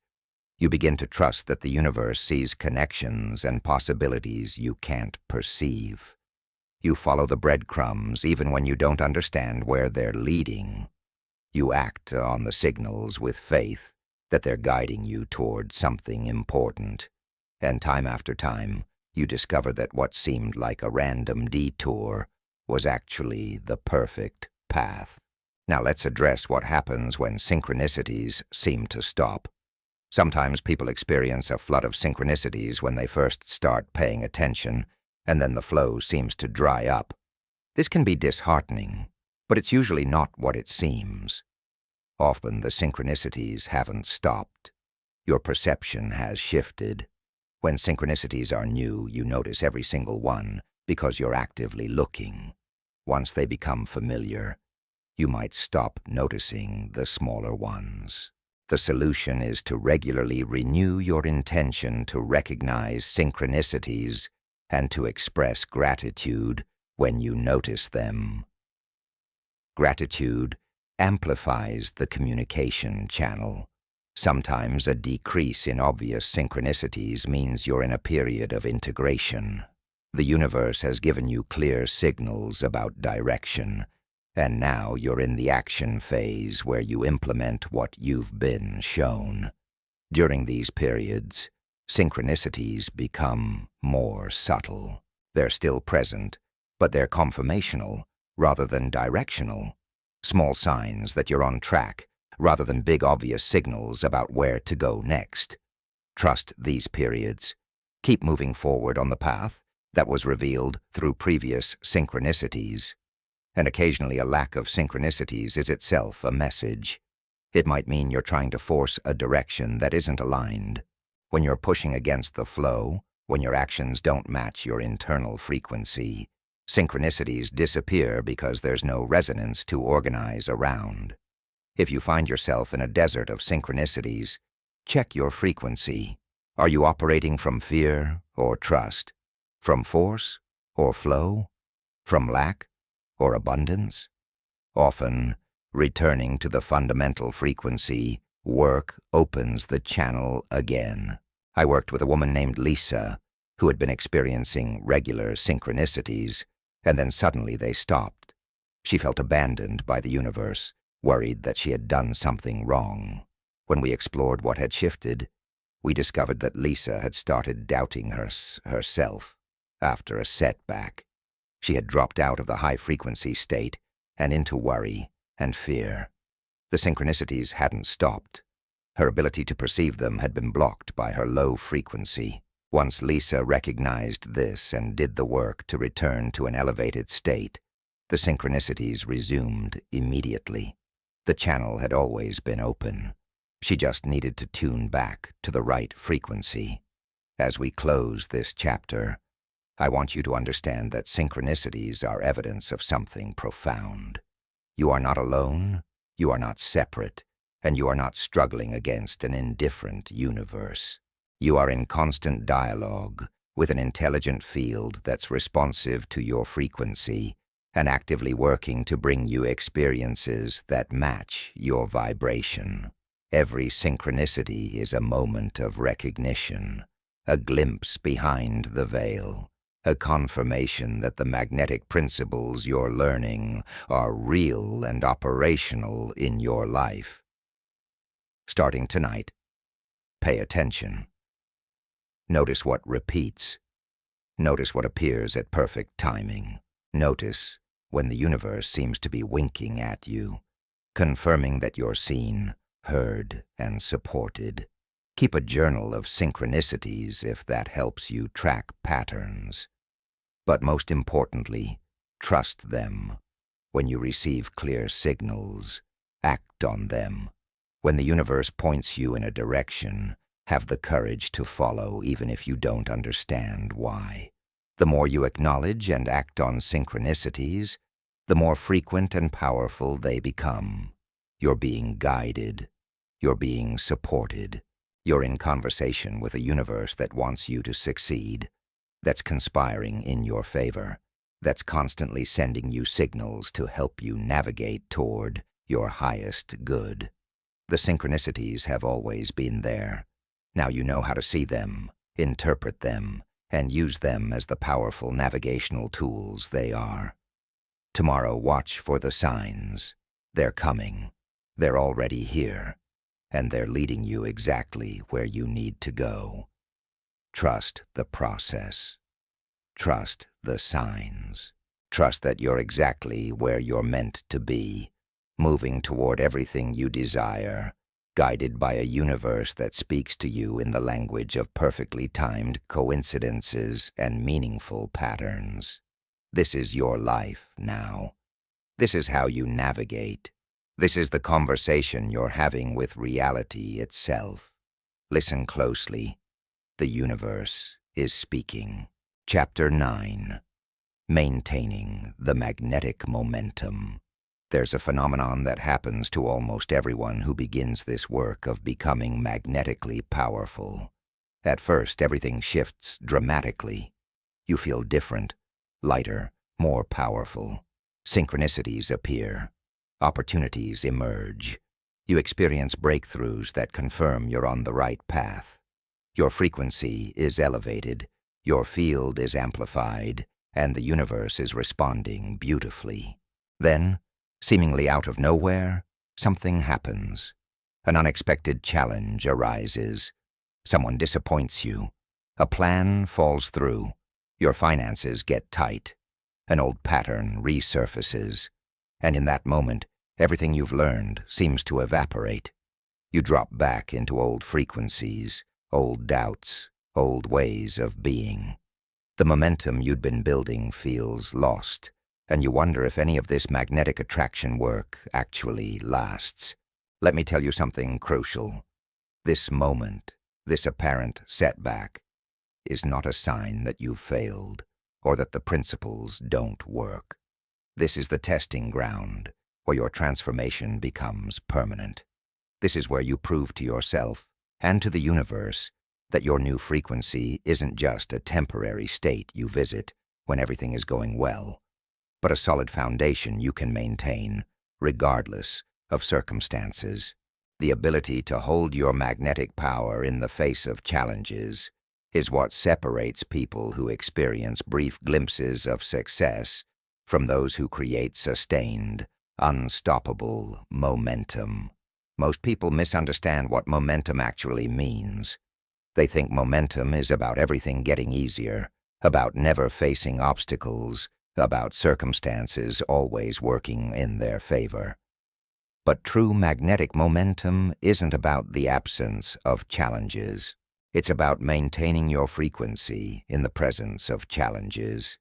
You begin to trust that the universe sees connections and possibilities you can't perceive. You follow the breadcrumbs even when you don't understand where they're leading. You act on the signals with faith that they're guiding you toward something important. And time after time, you discover that what seemed like a random detour was actually the perfect path. Now let's address what happens when synchronicities seem to stop. Sometimes people experience a flood of synchronicities when they first start paying attention, and then the flow seems to dry up. This can be disheartening, but it's usually not what it seems. Often the synchronicities haven't stopped. Your perception has shifted. When synchronicities are new, you notice every single one because you're actively looking. Once they become familiar, you might stop noticing the smaller ones. The solution is to regularly renew your intention to recognize synchronicities and to express gratitude when you notice them. Gratitude amplifies the communication channel. Sometimes a decrease in obvious synchronicities means you're in a period of integration. The universe has given you clear signals about direction, and now you're in the action phase where you implement what you've been shown. During these periods, synchronicities become more subtle. They're still present, but they're confirmational rather than directional. Small signs that you're on track rather than big obvious signals about where to go next. Trust these periods. Keep moving forward on the path that was revealed through previous synchronicities. And occasionally a lack of synchronicities is itself a message. It might mean you're trying to force a direction that isn't aligned. When you're pushing against the flow, when your actions don't match your internal frequency, synchronicities disappear because there's no resonance to organize around. If you find yourself in a desert of synchronicities, check your frequency. Are you operating from fear or trust? From force or flow? From lack or abundance? Often, returning to the fundamental frequency, work opens the channel again. I worked with a woman named Lisa who had been experiencing regular synchronicities, and then suddenly they stopped. She felt abandoned by the universe, worried that she had done something wrong. When we explored what had shifted, we discovered that Lisa had started doubting herself after a setback. She had dropped out of the high-frequency state and into worry and fear. The synchronicities hadn't stopped. Her ability to perceive them had been blocked by her low frequency. Once Lisa recognized this and did the work to return to an elevated state, the synchronicities resumed immediately. The channel had always been open. She just needed to tune back to the right frequency. As we close this chapter, I want you to understand that synchronicities are evidence of something profound. You are not alone, you are not separate, and you are not struggling against an indifferent universe. You are in constant dialogue with an intelligent field that's responsive to your frequency and actively working to bring you experiences that match your vibration. Every synchronicity is a moment of recognition, a glimpse behind the veil, a confirmation that the magnetic principles you're learning are real and operational in your life. Starting tonight, pay attention. Notice what repeats. Notice what appears at perfect timing. Notice when the universe seems to be winking at you, confirming that you're seen, heard, and supported. Keep a journal of synchronicities if that helps you track patterns. But most importantly, trust them. When you receive clear signals, act on them. When the universe points you in a direction, have the courage to follow even if you don't understand why. The more you acknowledge and act on synchronicities, the more frequent and powerful they become. You're being guided. You're being supported. You're in conversation with a universe that wants you to succeed, that's conspiring in your favor, that's constantly sending you signals to help you navigate toward your highest good. The synchronicities have always been there. Now you know how to see them, interpret them, and use them as the powerful navigational tools they are. Tomorrow, watch for the signs. They're coming. They're already here, and they're leading you exactly where you need to go. Trust the process. Trust the signs. Trust that you're exactly where you're meant to be, moving toward everything you desire, guided by a universe that speaks to you in the language of perfectly timed coincidences and meaningful patterns. This is your life now. This is how you navigate. This is the conversation you're having with reality itself. Listen closely. The universe is speaking. Chapter 9. Maintaining the magnetic momentum. There's a phenomenon that happens to almost everyone who begins this work of becoming magnetically powerful. At first, everything shifts dramatically. You feel different, lighter, more powerful. Synchronicities appear. Opportunities emerge. You experience breakthroughs that confirm you're on the right path. Your frequency is elevated, your field is amplified, and the universe is responding beautifully. Then, seemingly out of nowhere, something happens. An unexpected challenge arises. Someone disappoints you. A plan falls through. Your finances get tight. An old pattern resurfaces. And in that moment, everything you've learned seems to evaporate. You drop back into old frequencies, old doubts, old ways of being. The momentum you'd been building feels lost, and you wonder if any of this magnetic attraction work actually lasts. Let me tell you something crucial. This moment, this apparent setback, is not a sign that you've failed or that the principles don't work. This is the testing ground where your transformation becomes permanent. This is where you prove to yourself and to the universe that your new frequency isn't just a temporary state you visit when everything is going well, but a solid foundation you can maintain regardless of circumstances. The ability to hold your magnetic power in the face of challenges is what separates people who experience brief glimpses of success from those who create sustained, unstoppable momentum. Most people misunderstand what momentum actually means. They think momentum is about everything getting easier, about never facing obstacles, about circumstances always working in their favor. But true magnetic momentum isn't about the absence of challenges. It's about maintaining your frequency in the presence of challenges.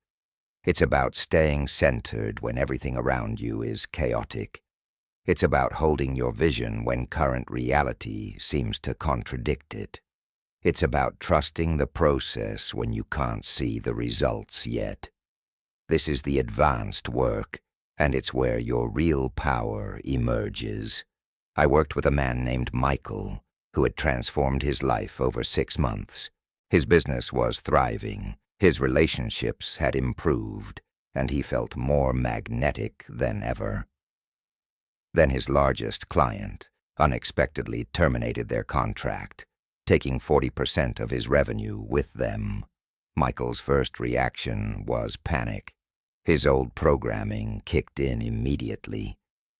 It's about staying centered when everything around you is chaotic. It's about holding your vision when current reality seems to contradict it. It's about trusting the process when you can't see the results yet. This is the advanced work, and it's where your real power emerges. I worked with a man named Michael, who had transformed his life over 6 months. His business was thriving, his relationships had improved, and he felt more magnetic than ever. Then his largest client unexpectedly terminated their contract, taking 40% of his revenue with them. Michael's first reaction was panic. His old programming kicked in immediately.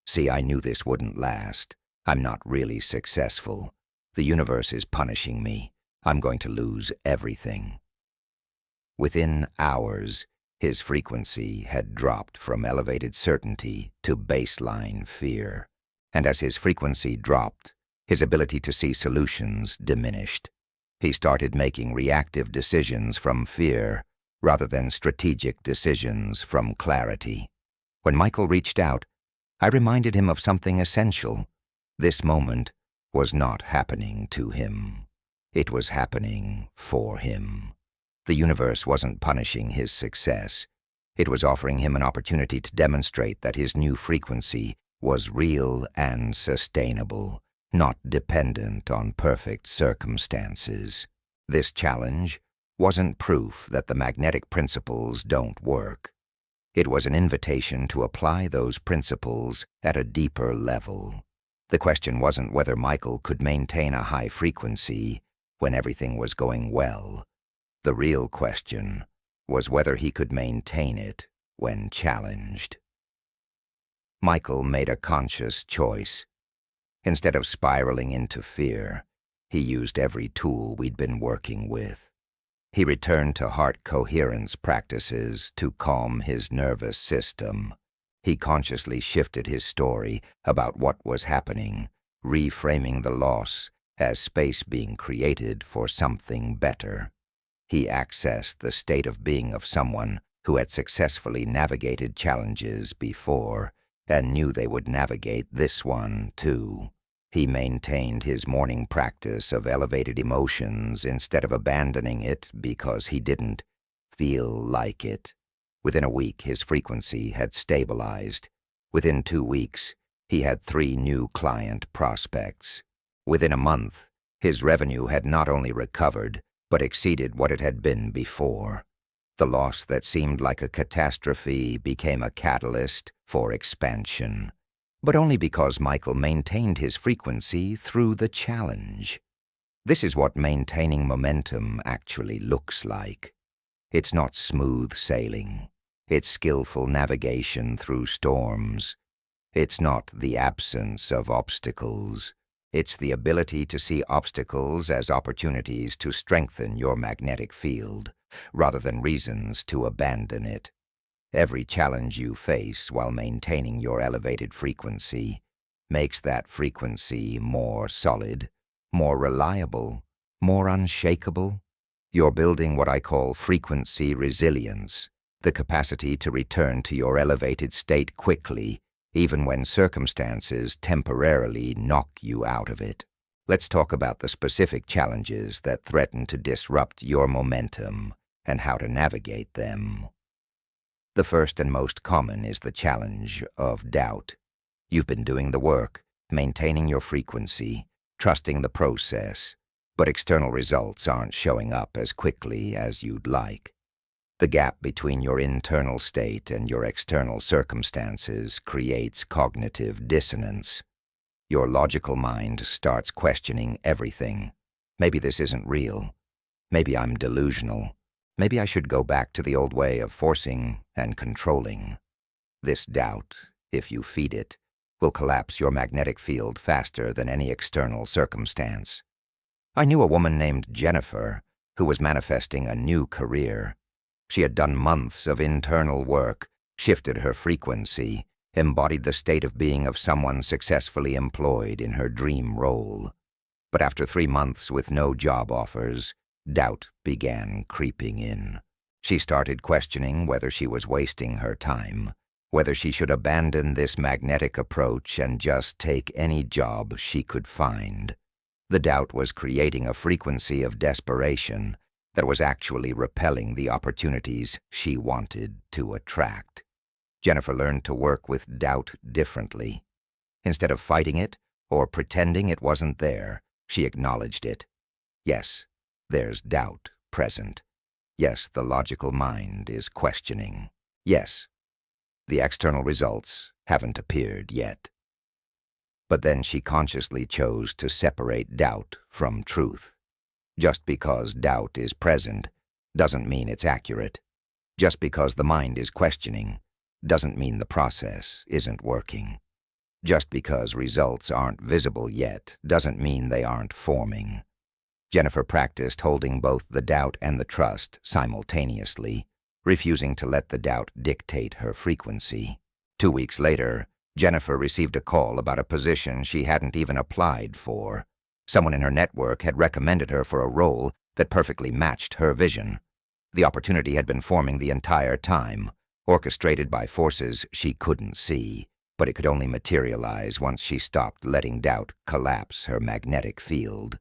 See, I knew this wouldn't last. I'm not really successful. The universe is punishing me. I'm going to lose everything. Within hours, his frequency had dropped from elevated certainty to baseline fear. And as his frequency dropped, his ability to see solutions diminished. He started making reactive decisions from fear rather than strategic decisions from clarity. When Michael reached out, I reminded him of something essential. This moment was not happening to him. It was happening for him. The universe wasn't punishing his success. It was offering him an opportunity to demonstrate that his new frequency was real and sustainable, not dependent on perfect circumstances. This challenge wasn't proof that the magnetic principles don't work. It was an invitation to apply those principles at a deeper level. The question wasn't whether Michael could maintain a high frequency when everything was going well. The real question was whether he could maintain it when challenged. Michael made a conscious choice. Instead of spiraling into fear, he used every tool we'd been working with. He returned to heart coherence practices to calm his nervous system. He consciously shifted his story about what was happening, reframing the loss as space being created for something better. He accessed the state of being of someone who had successfully navigated challenges before and knew they would navigate this one too. He maintained his morning practice of elevated emotions instead of abandoning it because he didn't feel like it. Within a week, his frequency had stabilized. Within 2 weeks, he had 3 new client prospects. Within a month, his revenue had not only recovered, but exceeded what it had been before. The loss that seemed like a catastrophe became a catalyst for expansion. But only because Michael maintained his frequency through the challenge. This is what maintaining momentum actually looks like. It's not smooth sailing. It's skillful navigation through storms. It's not the absence of obstacles. It's the ability to see obstacles as opportunities to strengthen your magnetic field, rather than reasons to abandon it. Every challenge you face while maintaining your elevated frequency makes that frequency more solid, more reliable, more unshakable. You're building what I call frequency resilience, the capacity to return to your elevated state quickly, even when circumstances temporarily knock you out of it. Let's talk about the specific challenges that threaten to disrupt your momentum and how to navigate them. The first and most common is the challenge of doubt. You've been doing the work, maintaining your frequency, trusting the process, but external results aren't showing up as quickly as you'd like. The gap between your internal state and your external circumstances creates cognitive dissonance. Your logical mind starts questioning everything. Maybe this isn't real. Maybe I'm delusional. Maybe I should go back to the old way of forcing and controlling. This doubt, if you feed it, will collapse your magnetic field faster than any external circumstance. I knew a woman named Jennifer who was manifesting a new career. She had done months of internal work, shifted her frequency, embodied the state of being of someone successfully employed in her dream role. But after 3 months with no job offers, doubt began creeping in. She started questioning whether she was wasting her time, whether she should abandon this magnetic approach and just take any job she could find. The doubt was creating a frequency of desperation that was actually repelling the opportunities she wanted to attract. Jennifer learned to work with doubt differently. Instead of fighting it or pretending it wasn't there, she acknowledged it. Yes, there's doubt present. Yes, the logical mind is questioning. Yes, the external results haven't appeared yet. But then she consciously chose to separate doubt from truth. Just because doubt is present doesn't mean it's accurate. Just because the mind is questioning doesn't mean the process isn't working. Just because results aren't visible yet doesn't mean they aren't forming. Jennifer practiced holding both the doubt and the trust simultaneously, refusing to let the doubt dictate her frequency. 2 weeks later, Jennifer received a call about a position she hadn't even applied for. Someone in her network had recommended her for a role that perfectly matched her vision. The opportunity had been forming the entire time, orchestrated by forces she couldn't see, but it could only materialize once she stopped letting doubt collapse her magnetic field.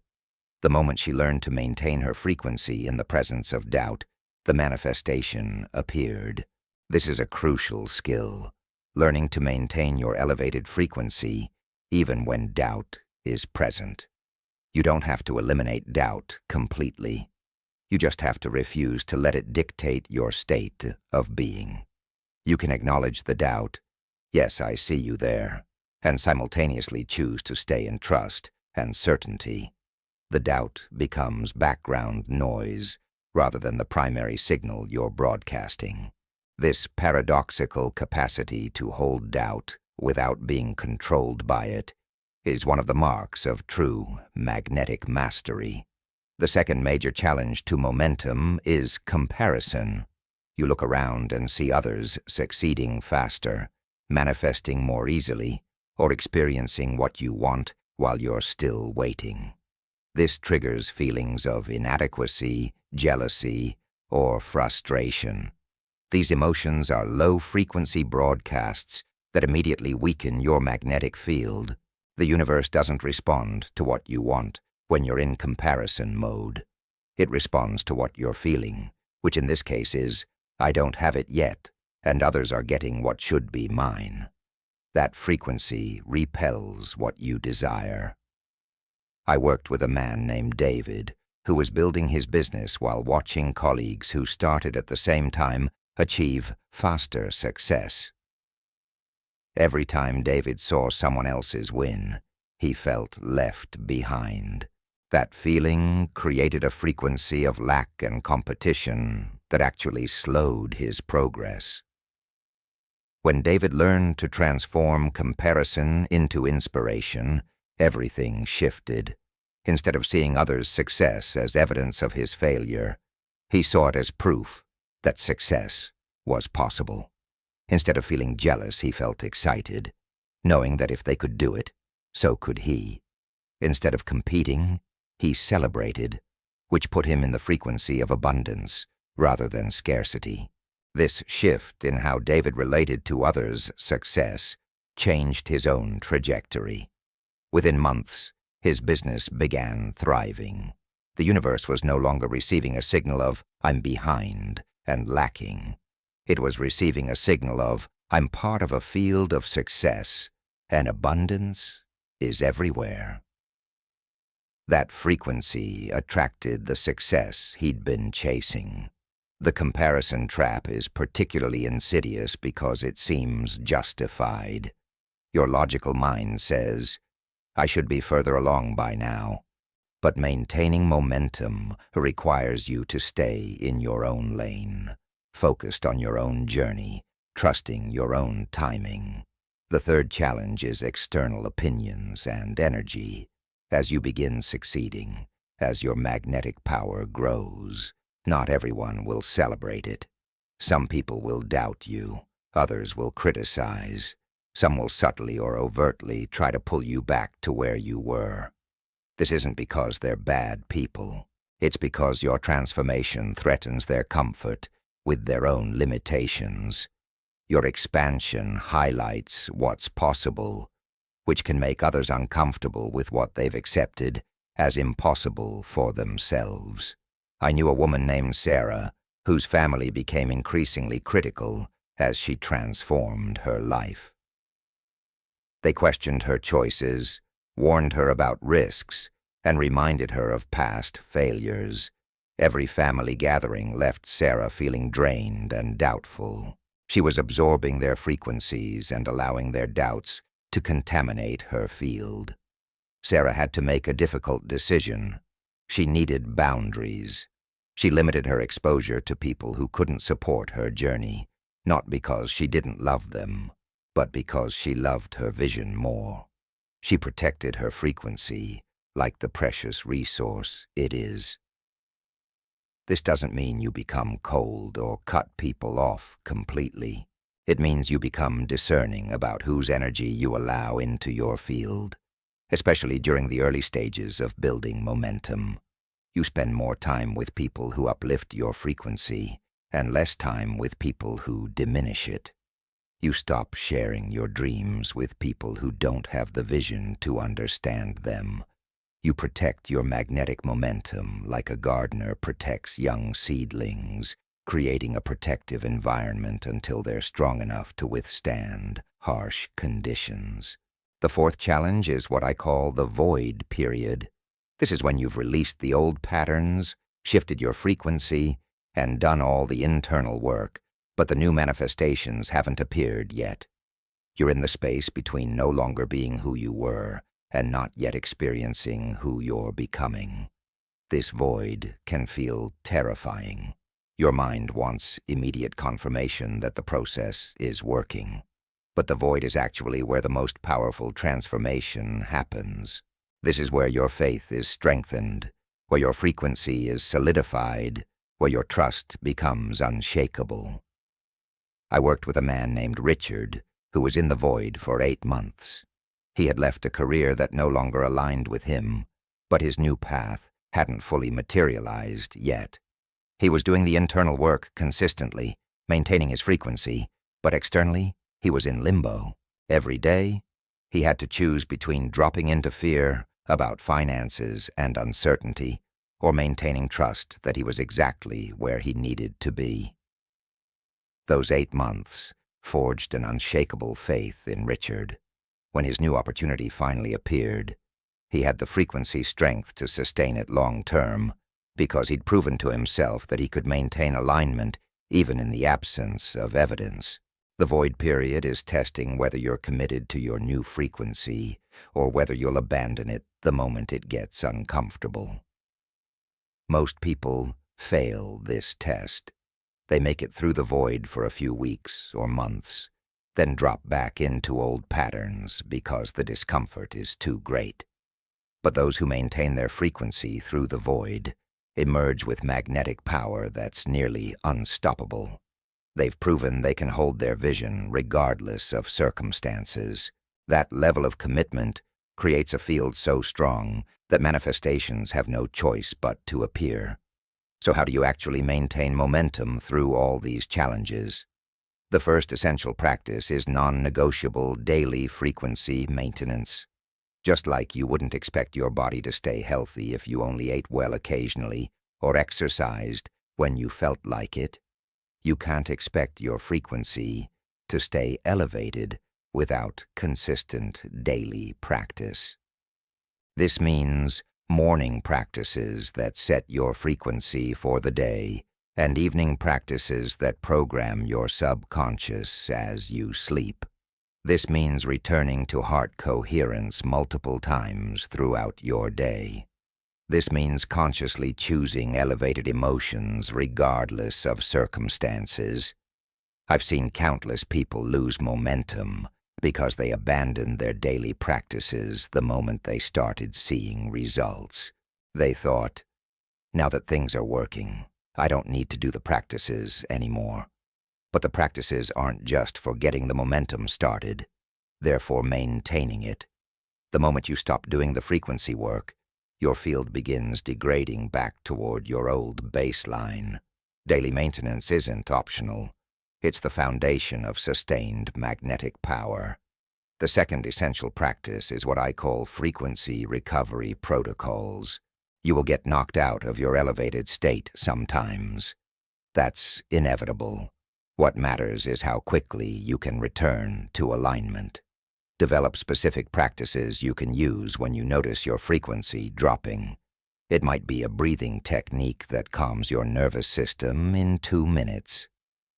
The moment she learned to maintain her frequency in the presence of doubt, the manifestation appeared. This is a crucial skill. learning to maintain your elevated frequency even when doubt is present. You don't have to eliminate doubt completely. You just have to refuse to let it dictate your state of being. You can acknowledge the doubt, yes, I see you there, and simultaneously choose to stay in trust and certainty. The doubt becomes background noise rather than the primary signal you're broadcasting. This paradoxical capacity to hold doubt without being controlled by it is one of the marks of true magnetic mastery. The second major challenge to momentum is comparison. You look around and see others succeeding faster, manifesting more easily, or experiencing what you want while you're still waiting. This triggers feelings of inadequacy, jealousy, or frustration. These emotions are low-frequency broadcasts that immediately weaken your magnetic field. The universe doesn't respond to what you want when you're in comparison mode. It responds to what you're feeling, which in this case is, I don't have it yet, and others are getting what should be mine. That frequency repels what you desire. I worked with a man named David, who was building his business while watching colleagues who started at the same time achieve faster success. Every time David saw someone else's win, he felt left behind. That feeling created a frequency of lack and competition that actually slowed his progress. When David learned to transform comparison into inspiration, everything shifted. Instead of seeing others' success as evidence of his failure, he saw it as proof that success was possible. Instead of feeling jealous, he felt excited, knowing that if they could do it, so could he. Instead of competing, he celebrated, which put him in the frequency of abundance rather than scarcity. This shift in how David related to others' success changed his own trajectory. Within months, his business began thriving. The universe was no longer receiving a signal of, I'm behind and lacking. It was receiving a signal of, I'm part of a field of success, and abundance is everywhere. That frequency attracted the success he'd been chasing. The comparison trap is particularly insidious because it seems justified. Your logical mind says, I should be further along by now. But maintaining momentum requires you to stay in your own lane, focused on your own journey, trusting your own timing. The third challenge is external opinions and energy. As you begin succeeding, as your magnetic power grows, not everyone will celebrate it. Some people will doubt you, others will criticize. Some will subtly or overtly try to pull you back to where you were. This isn't because they're bad people. It's because your transformation threatens their comfort with their own limitations. Your expansion highlights what's possible, which can make others uncomfortable with what they've accepted as impossible for themselves. I knew a woman named Sarah, whose family became increasingly critical as she transformed her life. They questioned her choices, warned her about risks, and reminded her of past failures. Every family gathering left Sarah feeling drained and doubtful. She was absorbing their frequencies and allowing their doubts to contaminate her field. Sarah had to make a difficult decision. She needed boundaries. She limited her exposure to people who couldn't support her journey, not because she didn't love them, but because she loved her vision more. She protected her frequency like the precious resource it is. This doesn't mean you become cold or cut people off completely. It means you become discerning about whose energy you allow into your field, especially during the early stages of building momentum. You spend more time with people who uplift your frequency and less time with people who diminish it. You stop sharing your dreams with people who don't have the vision to understand them. You protect your magnetic momentum like a gardener protects young seedlings, creating a protective environment until they're strong enough to withstand harsh conditions. The fourth challenge is what I call the void period. This is when you've released the old patterns, shifted your frequency, and done all the internal work, but the new manifestations haven't appeared yet. You're in the space between no longer being who you were and not yet experiencing who you're becoming. This void can feel terrifying. Your mind wants immediate confirmation that the process is working. But the void is actually where the most powerful transformation happens. This is where your faith is strengthened, where your frequency is solidified, where your trust becomes unshakable. I worked with a man named Richard, who was in the void for 8 months. He had left a career that no longer aligned with him, but his new path hadn't fully materialized yet. He was doing the internal work consistently, maintaining his frequency, but externally, he was in limbo. Every day, he had to choose between dropping into fear about finances and uncertainty, or maintaining trust that he was exactly where he needed to be. Those 8 months forged an unshakable faith in Richard. When his new opportunity finally appeared, he had the frequency strength to sustain it long-term, because he'd proven to himself that he could maintain alignment even in the absence of evidence. The void period is testing whether you're committed to your new frequency or whether you'll abandon it the moment it gets uncomfortable. Most people fail this test. They make it through the void for a few weeks or months, then drop back into old patterns because the discomfort is too great. But those who maintain their frequency through the void emerge with magnetic power that's nearly unstoppable. They've proven they can hold their vision regardless of circumstances. That level of commitment creates a field so strong that manifestations have no choice but to appear. So how do you actually maintain momentum through all these challenges? The first essential practice is non-negotiable daily frequency maintenance. Just like you wouldn't expect your body to stay healthy if you only ate well occasionally or exercised when you felt like it, you can't expect your frequency to stay elevated without consistent daily practice. This means morning practices that set your frequency for the day and evening practices that program your subconscious as you sleep. This means returning to heart coherence multiple times throughout your day. This means consciously choosing elevated emotions regardless of circumstances. I've seen countless people lose momentum because they abandoned their daily practices the moment they started seeing results. They thought, now that things are working, I don't need to do the practices anymore. But the practices aren't just for getting the momentum started, they're for maintaining it. The moment you stop doing the frequency work, your field begins degrading back toward your old baseline. Daily maintenance isn't optional. It's the foundation of sustained magnetic power. The second essential practice is what I call frequency recovery protocols. You will get knocked out of your elevated state sometimes. That's inevitable. What matters is how quickly you can return to alignment. Develop specific practices you can use when you notice your frequency dropping. It might be a breathing technique that calms your nervous system in 2 minutes.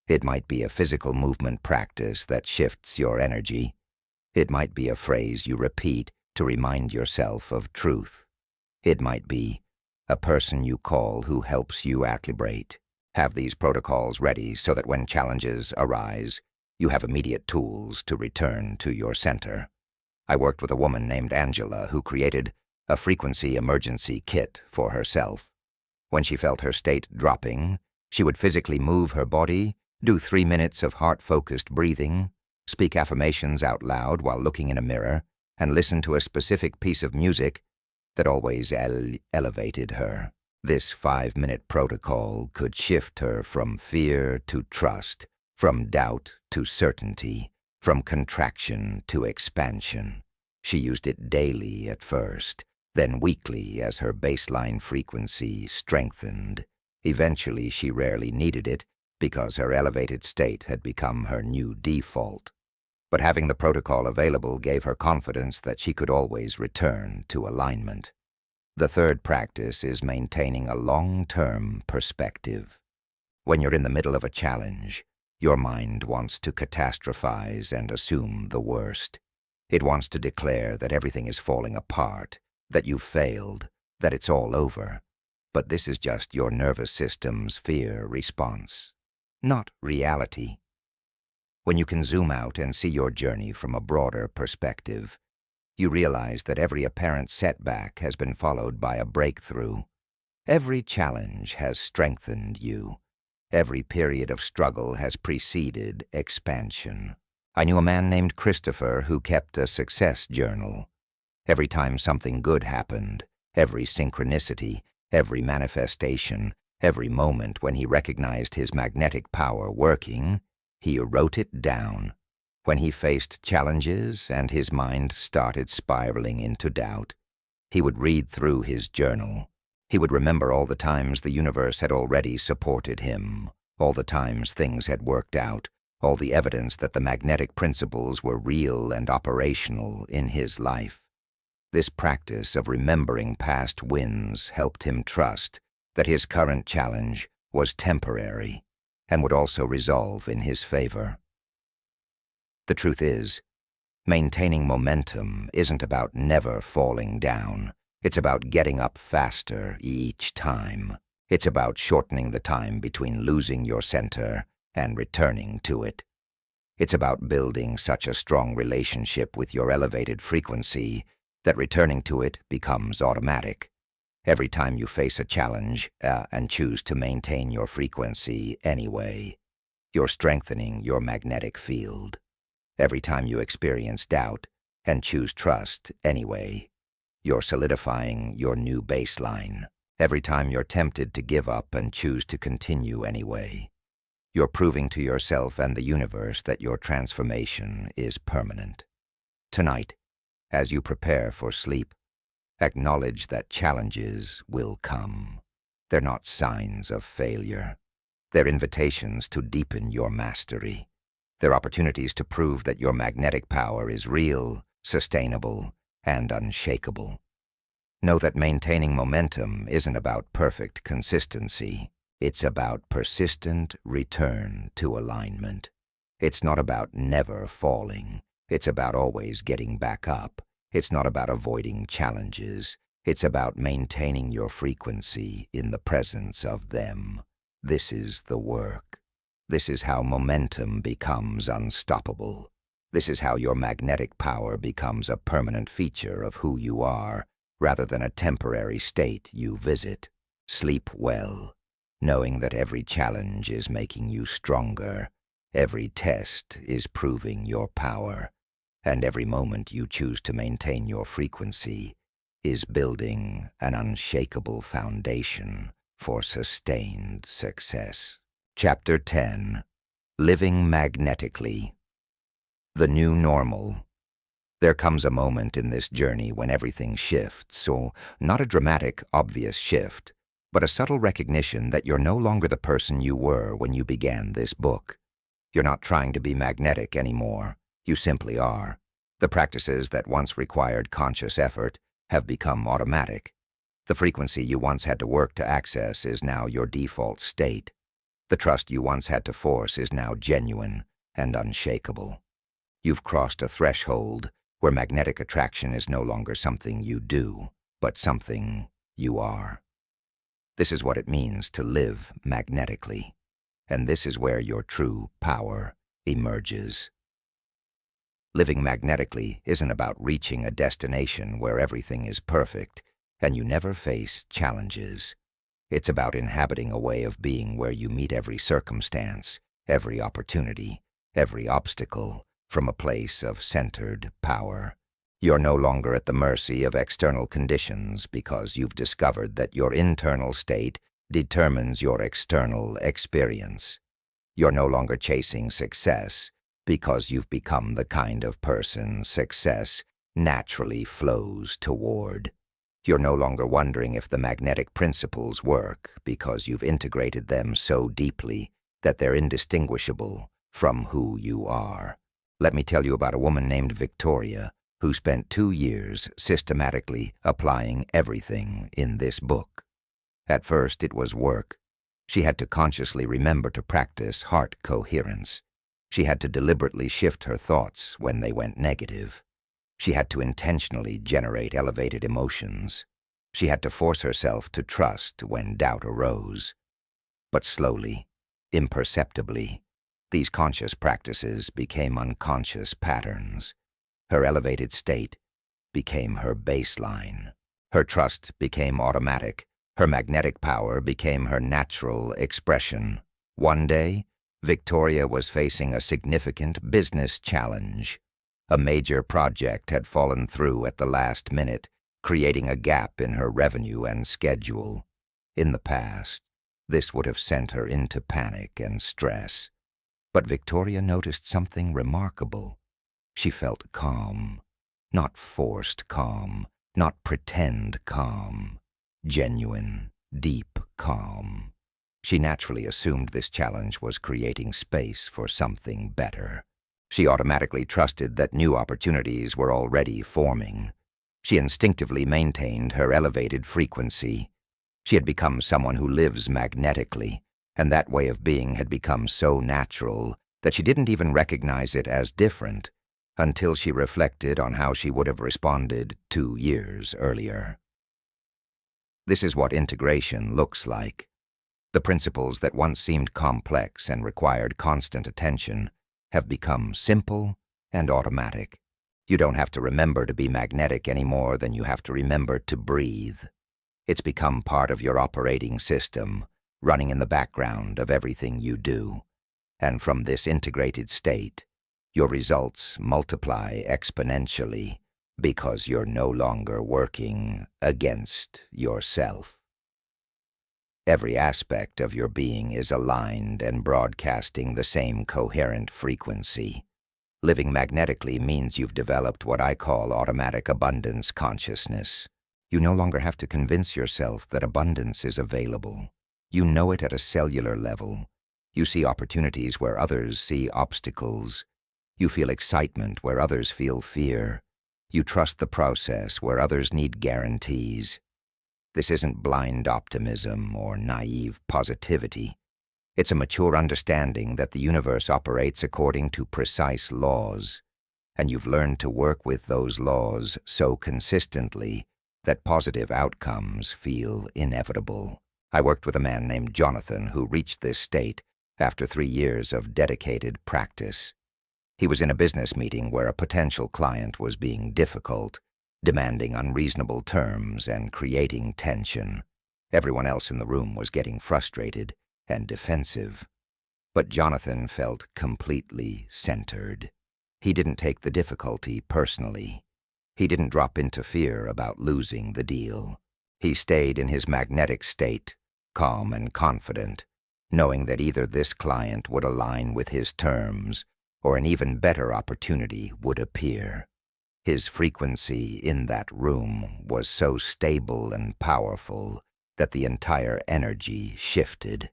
It might be a physical movement practice that shifts your energy. It might be a phrase you repeat to remind yourself of truth. It might be a person you call who helps you equilibrate. Have these protocols ready so that when challenges arise, you have immediate tools to return to your center. I worked with a woman named Angela who created a frequency emergency kit for herself. When she felt her state dropping, she would physically move her body, do 3 minutes of heart-focused breathing, speak affirmations out loud while looking in a mirror, and listen to a specific piece of music that always elevated her. This 5-minute protocol could shift her from fear to trust, from doubt to certainty, from contraction to expansion. She used it daily at first, then weekly as her baseline frequency strengthened. Eventually, she rarely needed it because her elevated state had become her new default. But having the protocol available gave her confidence that she could always return to alignment. The third practice is maintaining a long-term perspective. When you're in the middle of a challenge, your mind wants to catastrophize and assume the worst. It wants to declare that everything is falling apart, that you've failed, that it's all over. But this is just your nervous system's fear response, not reality. When you can zoom out and see your journey from a broader perspective, you realize that every apparent setback has been followed by a breakthrough. Every challenge has strengthened you. Every period of struggle has preceded expansion. I knew a man named Christopher who kept a success journal. Every time something good happened, every synchronicity, every manifestation, every moment when he recognized his magnetic power working, he wrote it down. When he faced challenges and his mind started spiraling into doubt, he would read through his journal. He would remember all the times the universe had already supported him, all the times things had worked out, all the evidence that the magnetic principles were real and operational in his life. This practice of remembering past wins helped him trust that his current challenge was temporary and would also resolve in his favor. The truth is, maintaining momentum isn't about never falling down. It's about getting up faster each time. It's about shortening the time between losing your center and returning to it. It's about building such a strong relationship with your elevated frequency that returning to it becomes automatic. Every time you face a challenge and choose to maintain your frequency anyway, you're strengthening your magnetic field. Every time you experience doubt and choose trust anyway, you're solidifying your new baseline. Every time you're tempted to give up and choose to continue anyway, you're proving to yourself and the universe that your transformation is permanent. Tonight, as you prepare for sleep, acknowledge that challenges will come. They're not signs of failure. They're invitations to deepen your mastery. They're opportunities to prove that your magnetic power is real, sustainable, and unshakable. Know that maintaining momentum isn't about perfect consistency. It's about persistent return to alignment. It's not about never falling. It's about always getting back up. It's not about avoiding challenges. It's about maintaining your frequency in the presence of them. This is the work. This is how momentum becomes unstoppable. This is how your magnetic power becomes a permanent feature of who you are, rather than a temporary state you visit. Sleep well, knowing that every challenge is making you stronger, every test is proving your power, and every moment you choose to maintain your frequency is building an unshakable foundation for sustained success. Chapter 10. Living Magnetically. The New Normal. There comes a moment in this journey when everything shifts, so not a dramatic, obvious shift, but a subtle recognition that you're no longer the person you were when you began this book. You're not trying to be magnetic anymore. You simply are. The practices that once required conscious effort have become automatic. The frequency you once had to work to access is now your default state. The trust you once had to force is now genuine and unshakable. You've crossed a threshold where magnetic attraction is no longer something you do, but something you are. This is what it means to live magnetically, and this is where your true power emerges. Living magnetically isn't about reaching a destination where everything is perfect and you never face challenges. It's about inhabiting a way of being where you meet every circumstance, every opportunity, every obstacle, from a place of centered power. You're no longer at the mercy of external conditions because you've discovered that your internal state determines your external experience. You're no longer chasing success because you've become the kind of person success naturally flows toward. You're no longer wondering if the magnetic principles work because you've integrated them so deeply that they're indistinguishable from who you are. Let me tell you about a woman named Victoria who spent 2 years systematically applying everything in this book. At first, it was work. She had to consciously remember to practice heart coherence. She had to deliberately shift her thoughts when they went negative. She had to intentionally generate elevated emotions. She had to force herself to trust when doubt arose. But slowly, imperceptibly, these conscious practices became unconscious patterns. Her elevated state became her baseline. Her trust became automatic. Her magnetic power became her natural expression. One day, Victoria was facing a significant business challenge. A major project had fallen through at the last minute, creating a gap in her revenue and schedule. In the past, this would have sent her into panic and stress. But Victoria noticed something remarkable. She felt calm, not forced calm, not pretend calm, genuine, deep calm. She naturally assumed this challenge was creating space for something better. She automatically trusted that new opportunities were already forming. She instinctively maintained her elevated frequency. She had become someone who lives magnetically, and that way of being had become so natural that she didn't even recognize it as different until she reflected on how she would have responded 2 years earlier. This is what integration looks like. The principles that once seemed complex and required constant attention have become simple and automatic. You don't have to remember to be magnetic any more than you have to remember to breathe. It's become part of your operating system, running in the background of everything you do. And from this integrated state, your results multiply exponentially because you're no longer working against yourself. Every aspect of your being is aligned and broadcasting the same coherent frequency. Living magnetically means you've developed what I call automatic abundance consciousness. You no longer have to convince yourself that abundance is available. You know it at a cellular level. You see opportunities where others see obstacles. You feel excitement where others feel fear. You trust the process where others need guarantees. This isn't blind optimism or naive positivity. It's a mature understanding that the universe operates according to precise laws, and you've learned to work with those laws so consistently that positive outcomes feel inevitable. I worked with a man named Jonathan who reached this state after 3 years of dedicated practice. He was in a business meeting where a potential client was being difficult, demanding unreasonable terms and creating tension. Everyone else in the room was getting frustrated and defensive. But Jonathan felt completely centered. He didn't take the difficulty personally. He didn't drop into fear about losing the deal. He stayed in his magnetic state, calm and confident, knowing that either this client would align with his terms or an even better opportunity would appear. His frequency in that room was so stable and powerful that the entire energy shifted.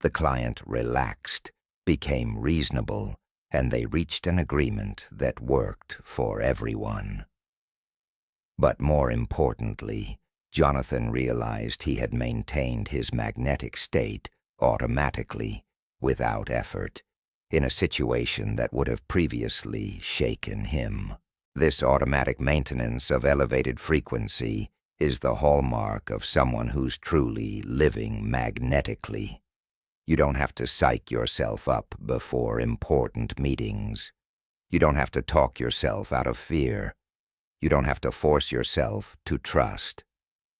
The client relaxed, became reasonable, and they reached an agreement that worked for everyone. But more importantly, Jonathan realized he had maintained his magnetic state automatically, without effort, in a situation that would have previously shaken him. This automatic maintenance of elevated frequency is the hallmark of someone who's truly living magnetically. You don't have to psych yourself up before important meetings. You don't have to talk yourself out of fear. You don't have to force yourself to trust.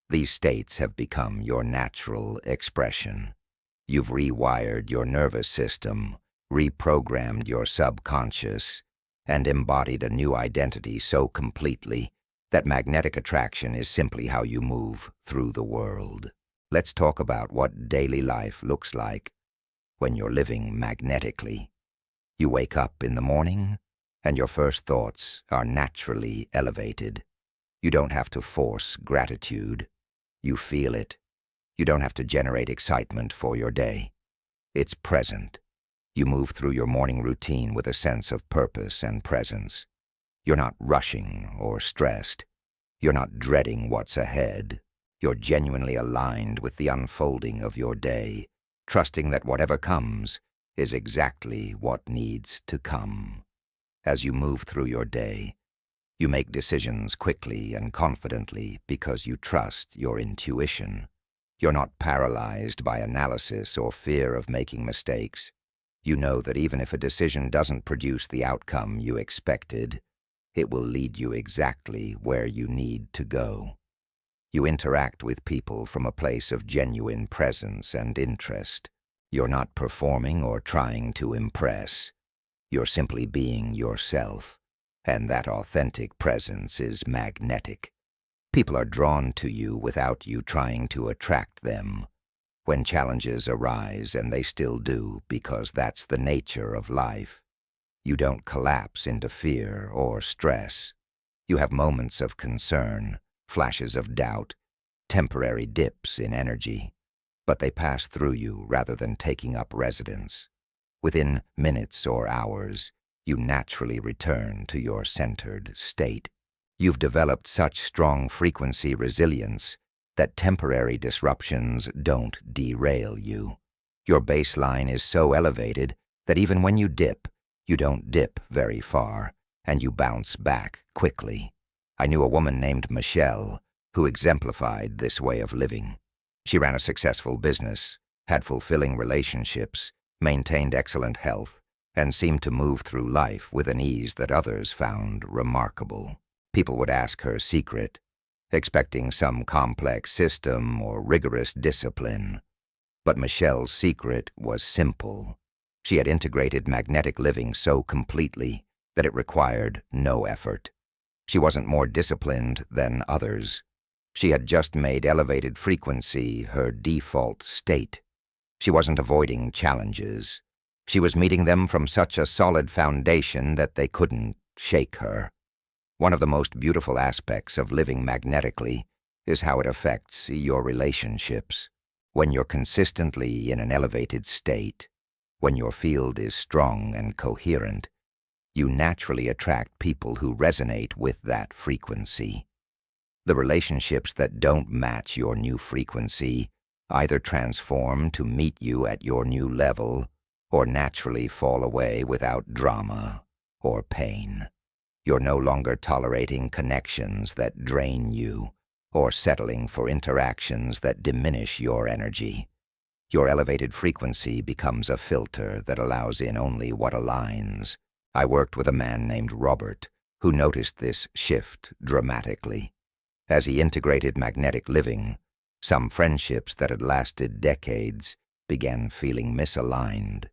These states have become your natural expression. You've rewired your nervous system, reprogrammed your subconscious, and embodied a new identity so completely that magnetic attraction is simply how you move through the world. Let's talk about what daily life looks like when you're living magnetically. You wake up in the morning, and your first thoughts are naturally elevated. You don't have to force gratitude. You feel it. You don't have to generate excitement for your day. It's present. You move through your morning routine with a sense of purpose and presence. You're not rushing or stressed. You're not dreading what's ahead. You're genuinely aligned with the unfolding of your day, trusting that whatever comes is exactly what needs to come. As you move through your day, you make decisions quickly and confidently because you trust your intuition. You're not paralyzed by analysis or fear of making mistakes. You know that even if a decision doesn't produce the outcome you expected, it will lead you exactly where you need to go. You interact with people from a place of genuine presence and interest. You're not performing or trying to impress. You're simply being yourself, and that authentic presence is magnetic. People are drawn to you without you trying to attract them. When challenges arise, and they still do because that's the nature of life, you don't collapse into fear or stress. You have moments of concern, flashes of doubt, temporary dips in energy, but they pass through you rather than taking up residence. Within minutes or hours, you naturally return to your centered state. You've developed such strong frequency resilience that temporary disruptions don't derail you. Your baseline is so elevated that even when you dip, you don't dip very far, and you bounce back quickly. I knew a woman named Michelle who exemplified this way of living. She ran a successful business, had fulfilling relationships, maintained excellent health, and seemed to move through life with an ease that others found remarkable. People would ask her secret, expecting some complex system or rigorous discipline. But Michelle's secret was simple. She had integrated magnetic living so completely that it required no effort. She wasn't more disciplined than others. She had just made elevated frequency her default state. She wasn't avoiding challenges. She was meeting them from such a solid foundation that they couldn't shake her. One of the most beautiful aspects of living magnetically is how it affects your relationships. When you're consistently in an elevated state, when your field is strong and coherent, you naturally attract people who resonate with that frequency. The relationships that don't match your new frequency either transform to meet you at your new level or naturally fall away without drama or pain. You're no longer tolerating connections that drain you or settling for interactions that diminish your energy. Your elevated frequency becomes a filter that allows in only what aligns. I worked with a man named Robert who noticed this shift dramatically. As he integrated magnetic living, some friendships that had lasted decades began feeling misaligned.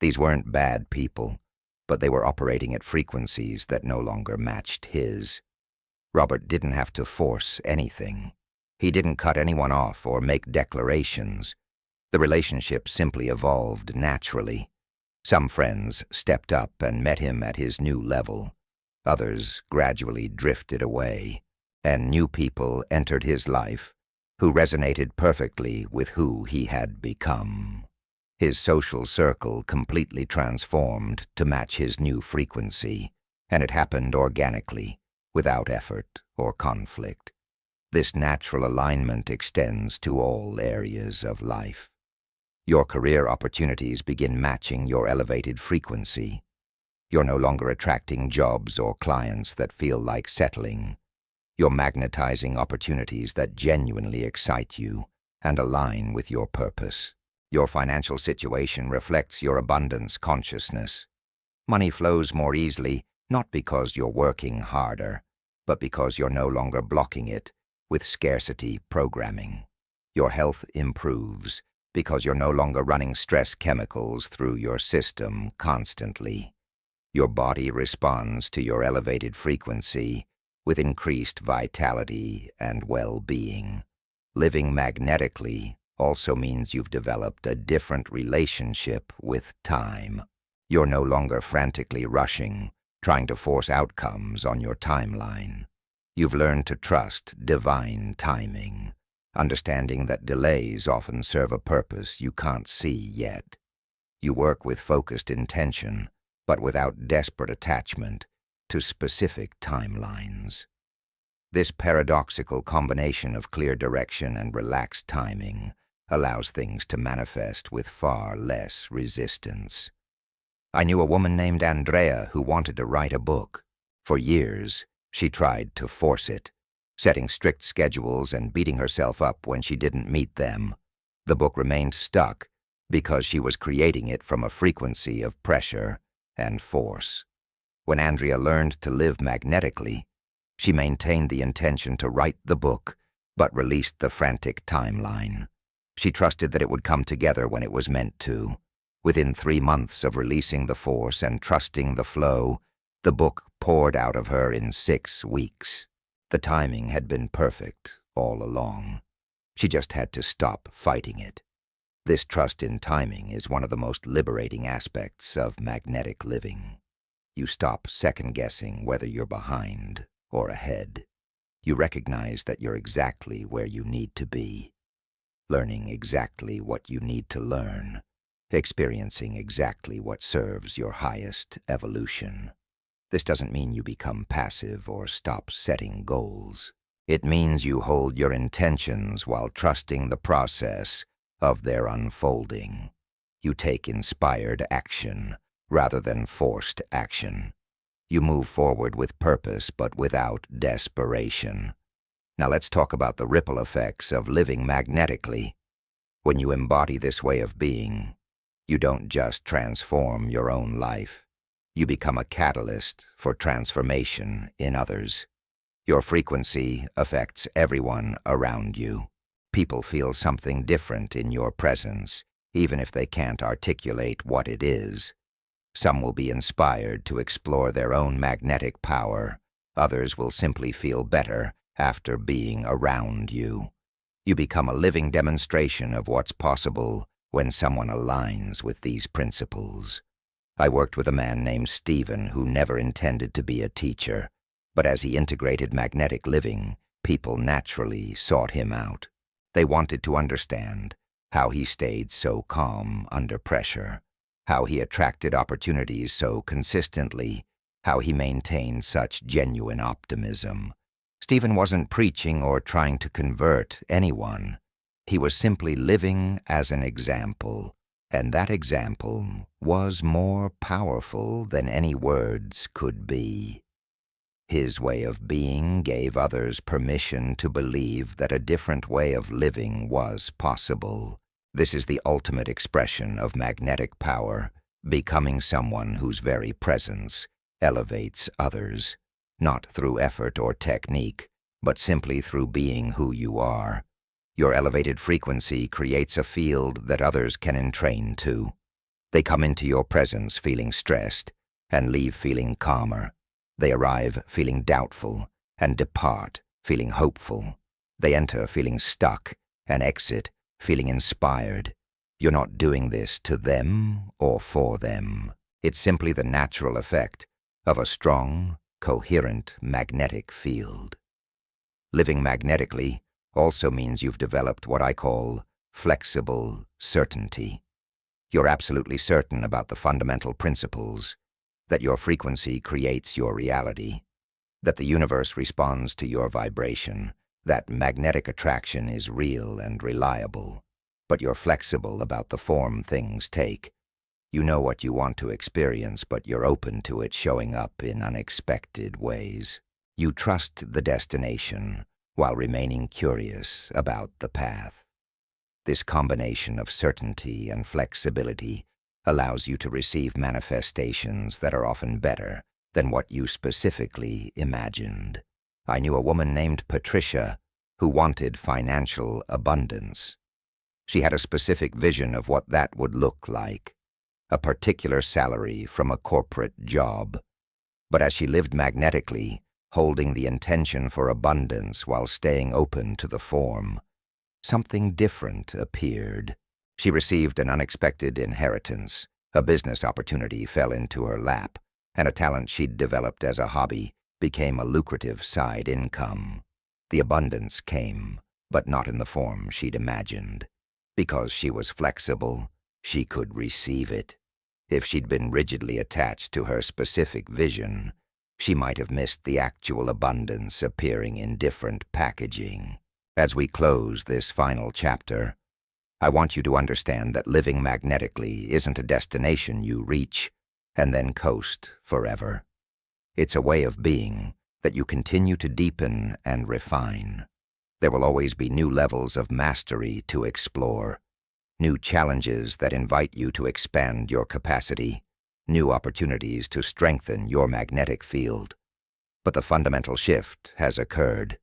These weren't bad people, but they were operating at frequencies that no longer matched his. Robert didn't have to force anything. He didn't cut anyone off or make declarations. The relationship simply evolved naturally. Some friends stepped up and met him at his new level. Others gradually drifted away, and new people entered his life who resonated perfectly with who he had become. His social circle completely transformed to match his new frequency, and it happened organically, without effort or conflict. This natural alignment extends to all areas of life. Your career opportunities begin matching your elevated frequency. You're no longer attracting jobs or clients that feel like settling. You're magnetizing opportunities that genuinely excite you and align with your purpose. Your financial situation reflects your abundance consciousness. Money flows more easily, not because you're working harder, but because you're no longer blocking it with scarcity programming. Your health improves because you're no longer running stress chemicals through your system constantly. Your body responds to your elevated frequency with increased vitality and well-being. Living magnetically also means you've developed a different relationship with time. You're no longer frantically rushing, trying to force outcomes on your timeline. You've learned to trust divine timing, understanding that delays often serve a purpose you can't see yet. You work with focused intention, but without desperate attachment to specific timelines. This paradoxical combination of clear direction and relaxed timing allows things to manifest with far less resistance. I knew a woman named Andrea who wanted to write a book. For years, she tried to force it, setting strict schedules and beating herself up when she didn't meet them. The book remained stuck because she was creating it from a frequency of pressure and force. When Andrea learned to live magnetically, she maintained the intention to write the book, but released the frantic timeline. She trusted that it would come together when it was meant to. Within 3 months of releasing the force and trusting the flow, the book poured out of her in 6 weeks. The timing had been perfect all along. She just had to stop fighting it. This trust in timing is one of the most liberating aspects of magnetic living. You stop second-guessing whether you're behind or ahead. You recognize that you're exactly where you need to be, learning exactly what you need to learn, experiencing exactly what serves your highest evolution. This doesn't mean you become passive or stop setting goals. It means you hold your intentions while trusting the process of their unfolding. You take inspired action rather than forced action. You move forward with purpose but without desperation. Now let's talk about the ripple effects of living magnetically. When you embody this way of being, you don't just transform your own life. You become a catalyst for transformation in others. Your frequency affects everyone around you. People feel something different in your presence, even if they can't articulate what it is. Some will be inspired to explore their own magnetic power. Others will simply feel better after being around you. You become a living demonstration of what's possible when someone aligns with these principles. I worked with a man named Stephen who never intended to be a teacher, but as he integrated magnetic living, people naturally sought him out. They wanted to understand how he stayed so calm under pressure, how he attracted opportunities so consistently, how he maintained such genuine optimism. Stephen wasn't preaching or trying to convert anyone. He was simply living as an example, and that example was more powerful than any words could be. His way of being gave others permission to believe that a different way of living was possible. This is the ultimate expression of magnetic power, becoming someone whose very presence elevates others, not through effort or technique, but simply through being who you are. Your elevated frequency creates a field that others can entrain to. They come into your presence feeling stressed and leave feeling calmer. They arrive feeling doubtful and depart feeling hopeful. They enter feeling stuck and exit feeling inspired. You're not doing this to them or for them. It's simply the natural effect of a strong, coherent magnetic field. Living magnetically also means you've developed what I call flexible certainty. You're absolutely certain about the fundamental principles, that your frequency creates your reality, that the universe responds to your vibration, that magnetic attraction is real and reliable. But you're flexible about the form things take. You know what you want to experience, but you're open to it showing up in unexpected ways. You trust the destination while remaining curious about the path. This combination of certainty and flexibility allows you to receive manifestations that are often better than what you specifically imagined. I knew a woman named Patricia who wanted financial abundance. She had a specific vision of what that would look like, a particular salary from a corporate job. But as she lived magnetically, holding the intention for abundance while staying open to the form, something different appeared. She received an unexpected inheritance. A business opportunity fell into her lap, and a talent she'd developed as a hobby became a lucrative side income. The abundance came, but not in the form she'd imagined. Because she was flexible, she could receive it. If she'd been rigidly attached to her specific vision, she might have missed the actual abundance appearing in different packaging. As we close this final chapter, I want you to understand that living magnetically isn't a destination you reach and then coast forever. It's a way of being that you continue to deepen and refine. There will always be new levels of mastery to explore, new challenges that invite you to expand your capacity, new opportunities to strengthen your magnetic field. But the fundamental shift has occurred.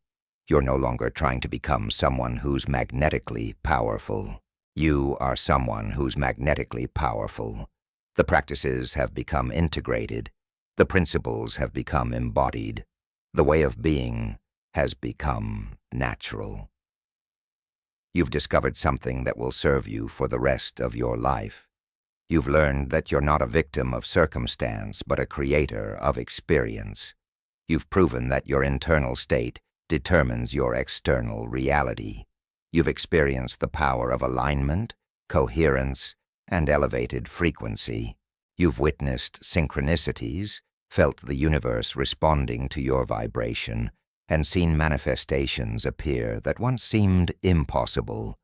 You're no longer trying to become someone who's magnetically powerful. You are someone who's magnetically powerful. The practices have become integrated. The principles have become embodied. The way of being has become natural. You've discovered something that will serve you for the rest of your life. You've learned that you're not a victim of circumstance, but a creator of experience. You've proven that your internal state determines your external reality. You've experienced the power of alignment, coherence, and elevated frequency. You've witnessed synchronicities, felt the universe responding to your vibration, and seen manifestations appear that once seemed impossible.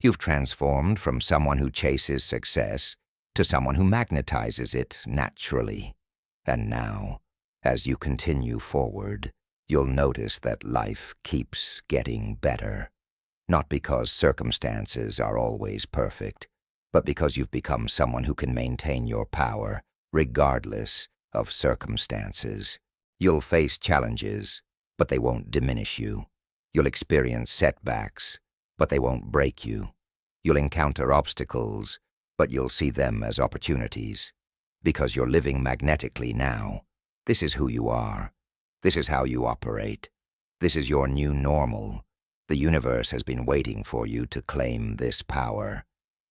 You've transformed from someone who chases success to someone who magnetizes it naturally. And now, as you continue forward, you'll notice that life keeps getting better. Not because circumstances are always perfect, but because you've become someone who can maintain your power regardless of circumstances. You'll face challenges, but they won't diminish you. You'll experience setbacks, but they won't break you. You'll encounter obstacles, but you'll see them as opportunities. Because you're living magnetically now. This is who you are. This is how you operate. This is your new normal. The universe has been waiting for you to claim this power.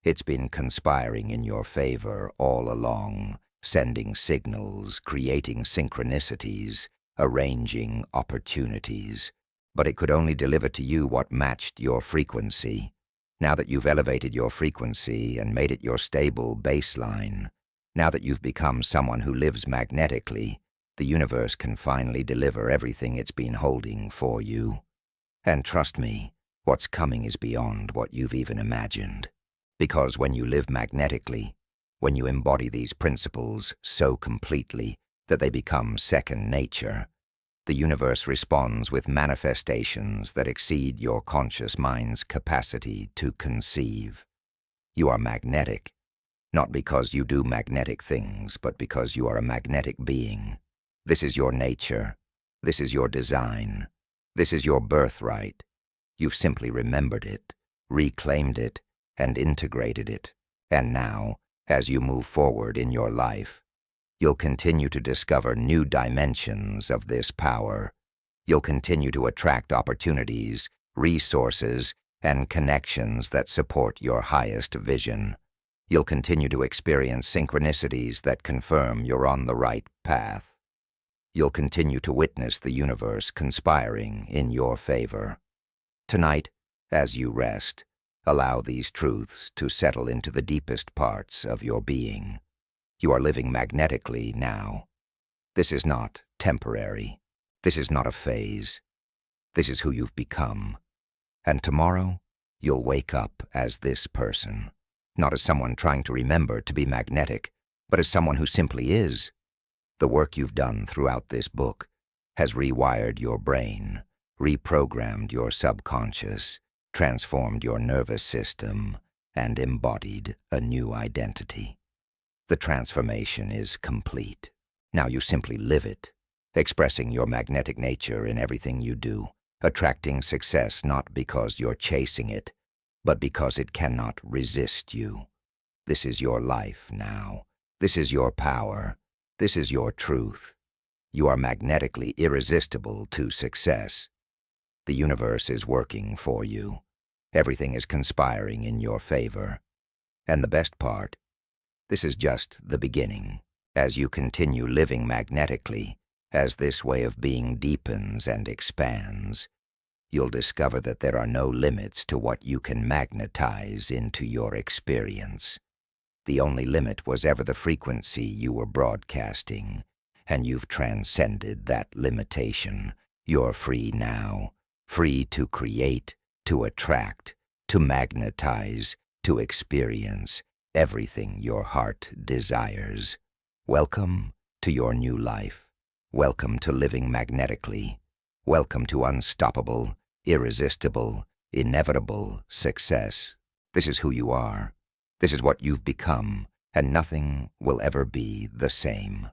It's been conspiring in your favor all along, sending signals, creating synchronicities, arranging opportunities. But it could only deliver to you what matched your frequency. Now that you've elevated your frequency and made it your stable baseline, now that you've become someone who lives magnetically, the universe can finally deliver everything it's been holding for you. And trust me, what's coming is beyond what you've even imagined. Because when you live magnetically, when you embody these principles so completely that they become second nature, the universe responds with manifestations that exceed your conscious mind's capacity to conceive. You are magnetic, not because you do magnetic things, but because you are a magnetic being. This is your nature. This is your design. This is your birthright. You've simply remembered it, reclaimed it, and integrated it. And now, as you move forward in your life, you'll continue to discover new dimensions of this power. You'll continue to attract opportunities, resources, and connections that support your highest vision. You'll continue to experience synchronicities that confirm you're on the right path. You'll continue to witness the universe conspiring in your favor. Tonight, as you rest, allow these truths to settle into the deepest parts of your being. You are living magnetically now. This is not temporary. This is not a phase. This is who you've become. And tomorrow, you'll wake up as this person, not as someone trying to remember to be magnetic, but as someone who simply is. The work you've done throughout this book has rewired your brain, reprogrammed your subconscious, transformed your nervous system, and embodied a new identity. The transformation is complete. Now you simply live it, expressing your magnetic nature in everything you do, attracting success not because you're chasing it, but because it cannot resist you. This is your life now. This is your power. This is your truth. You are magnetically irresistible to success. The universe is working for you. Everything is conspiring in your favor. And the best part, this is just the beginning. As you continue living magnetically, as this way of being deepens and expands, you'll discover that there are no limits to what you can magnetize into your experience. The only limit was ever the frequency you were broadcasting, and you've transcended that limitation. You're free now, free to create, to attract, to magnetize, to experience everything your heart desires. Welcome to your new life. Welcome to living magnetically. Welcome to unstoppable, irresistible, inevitable success. This is who you are. This is what you've become, and nothing will ever be the same.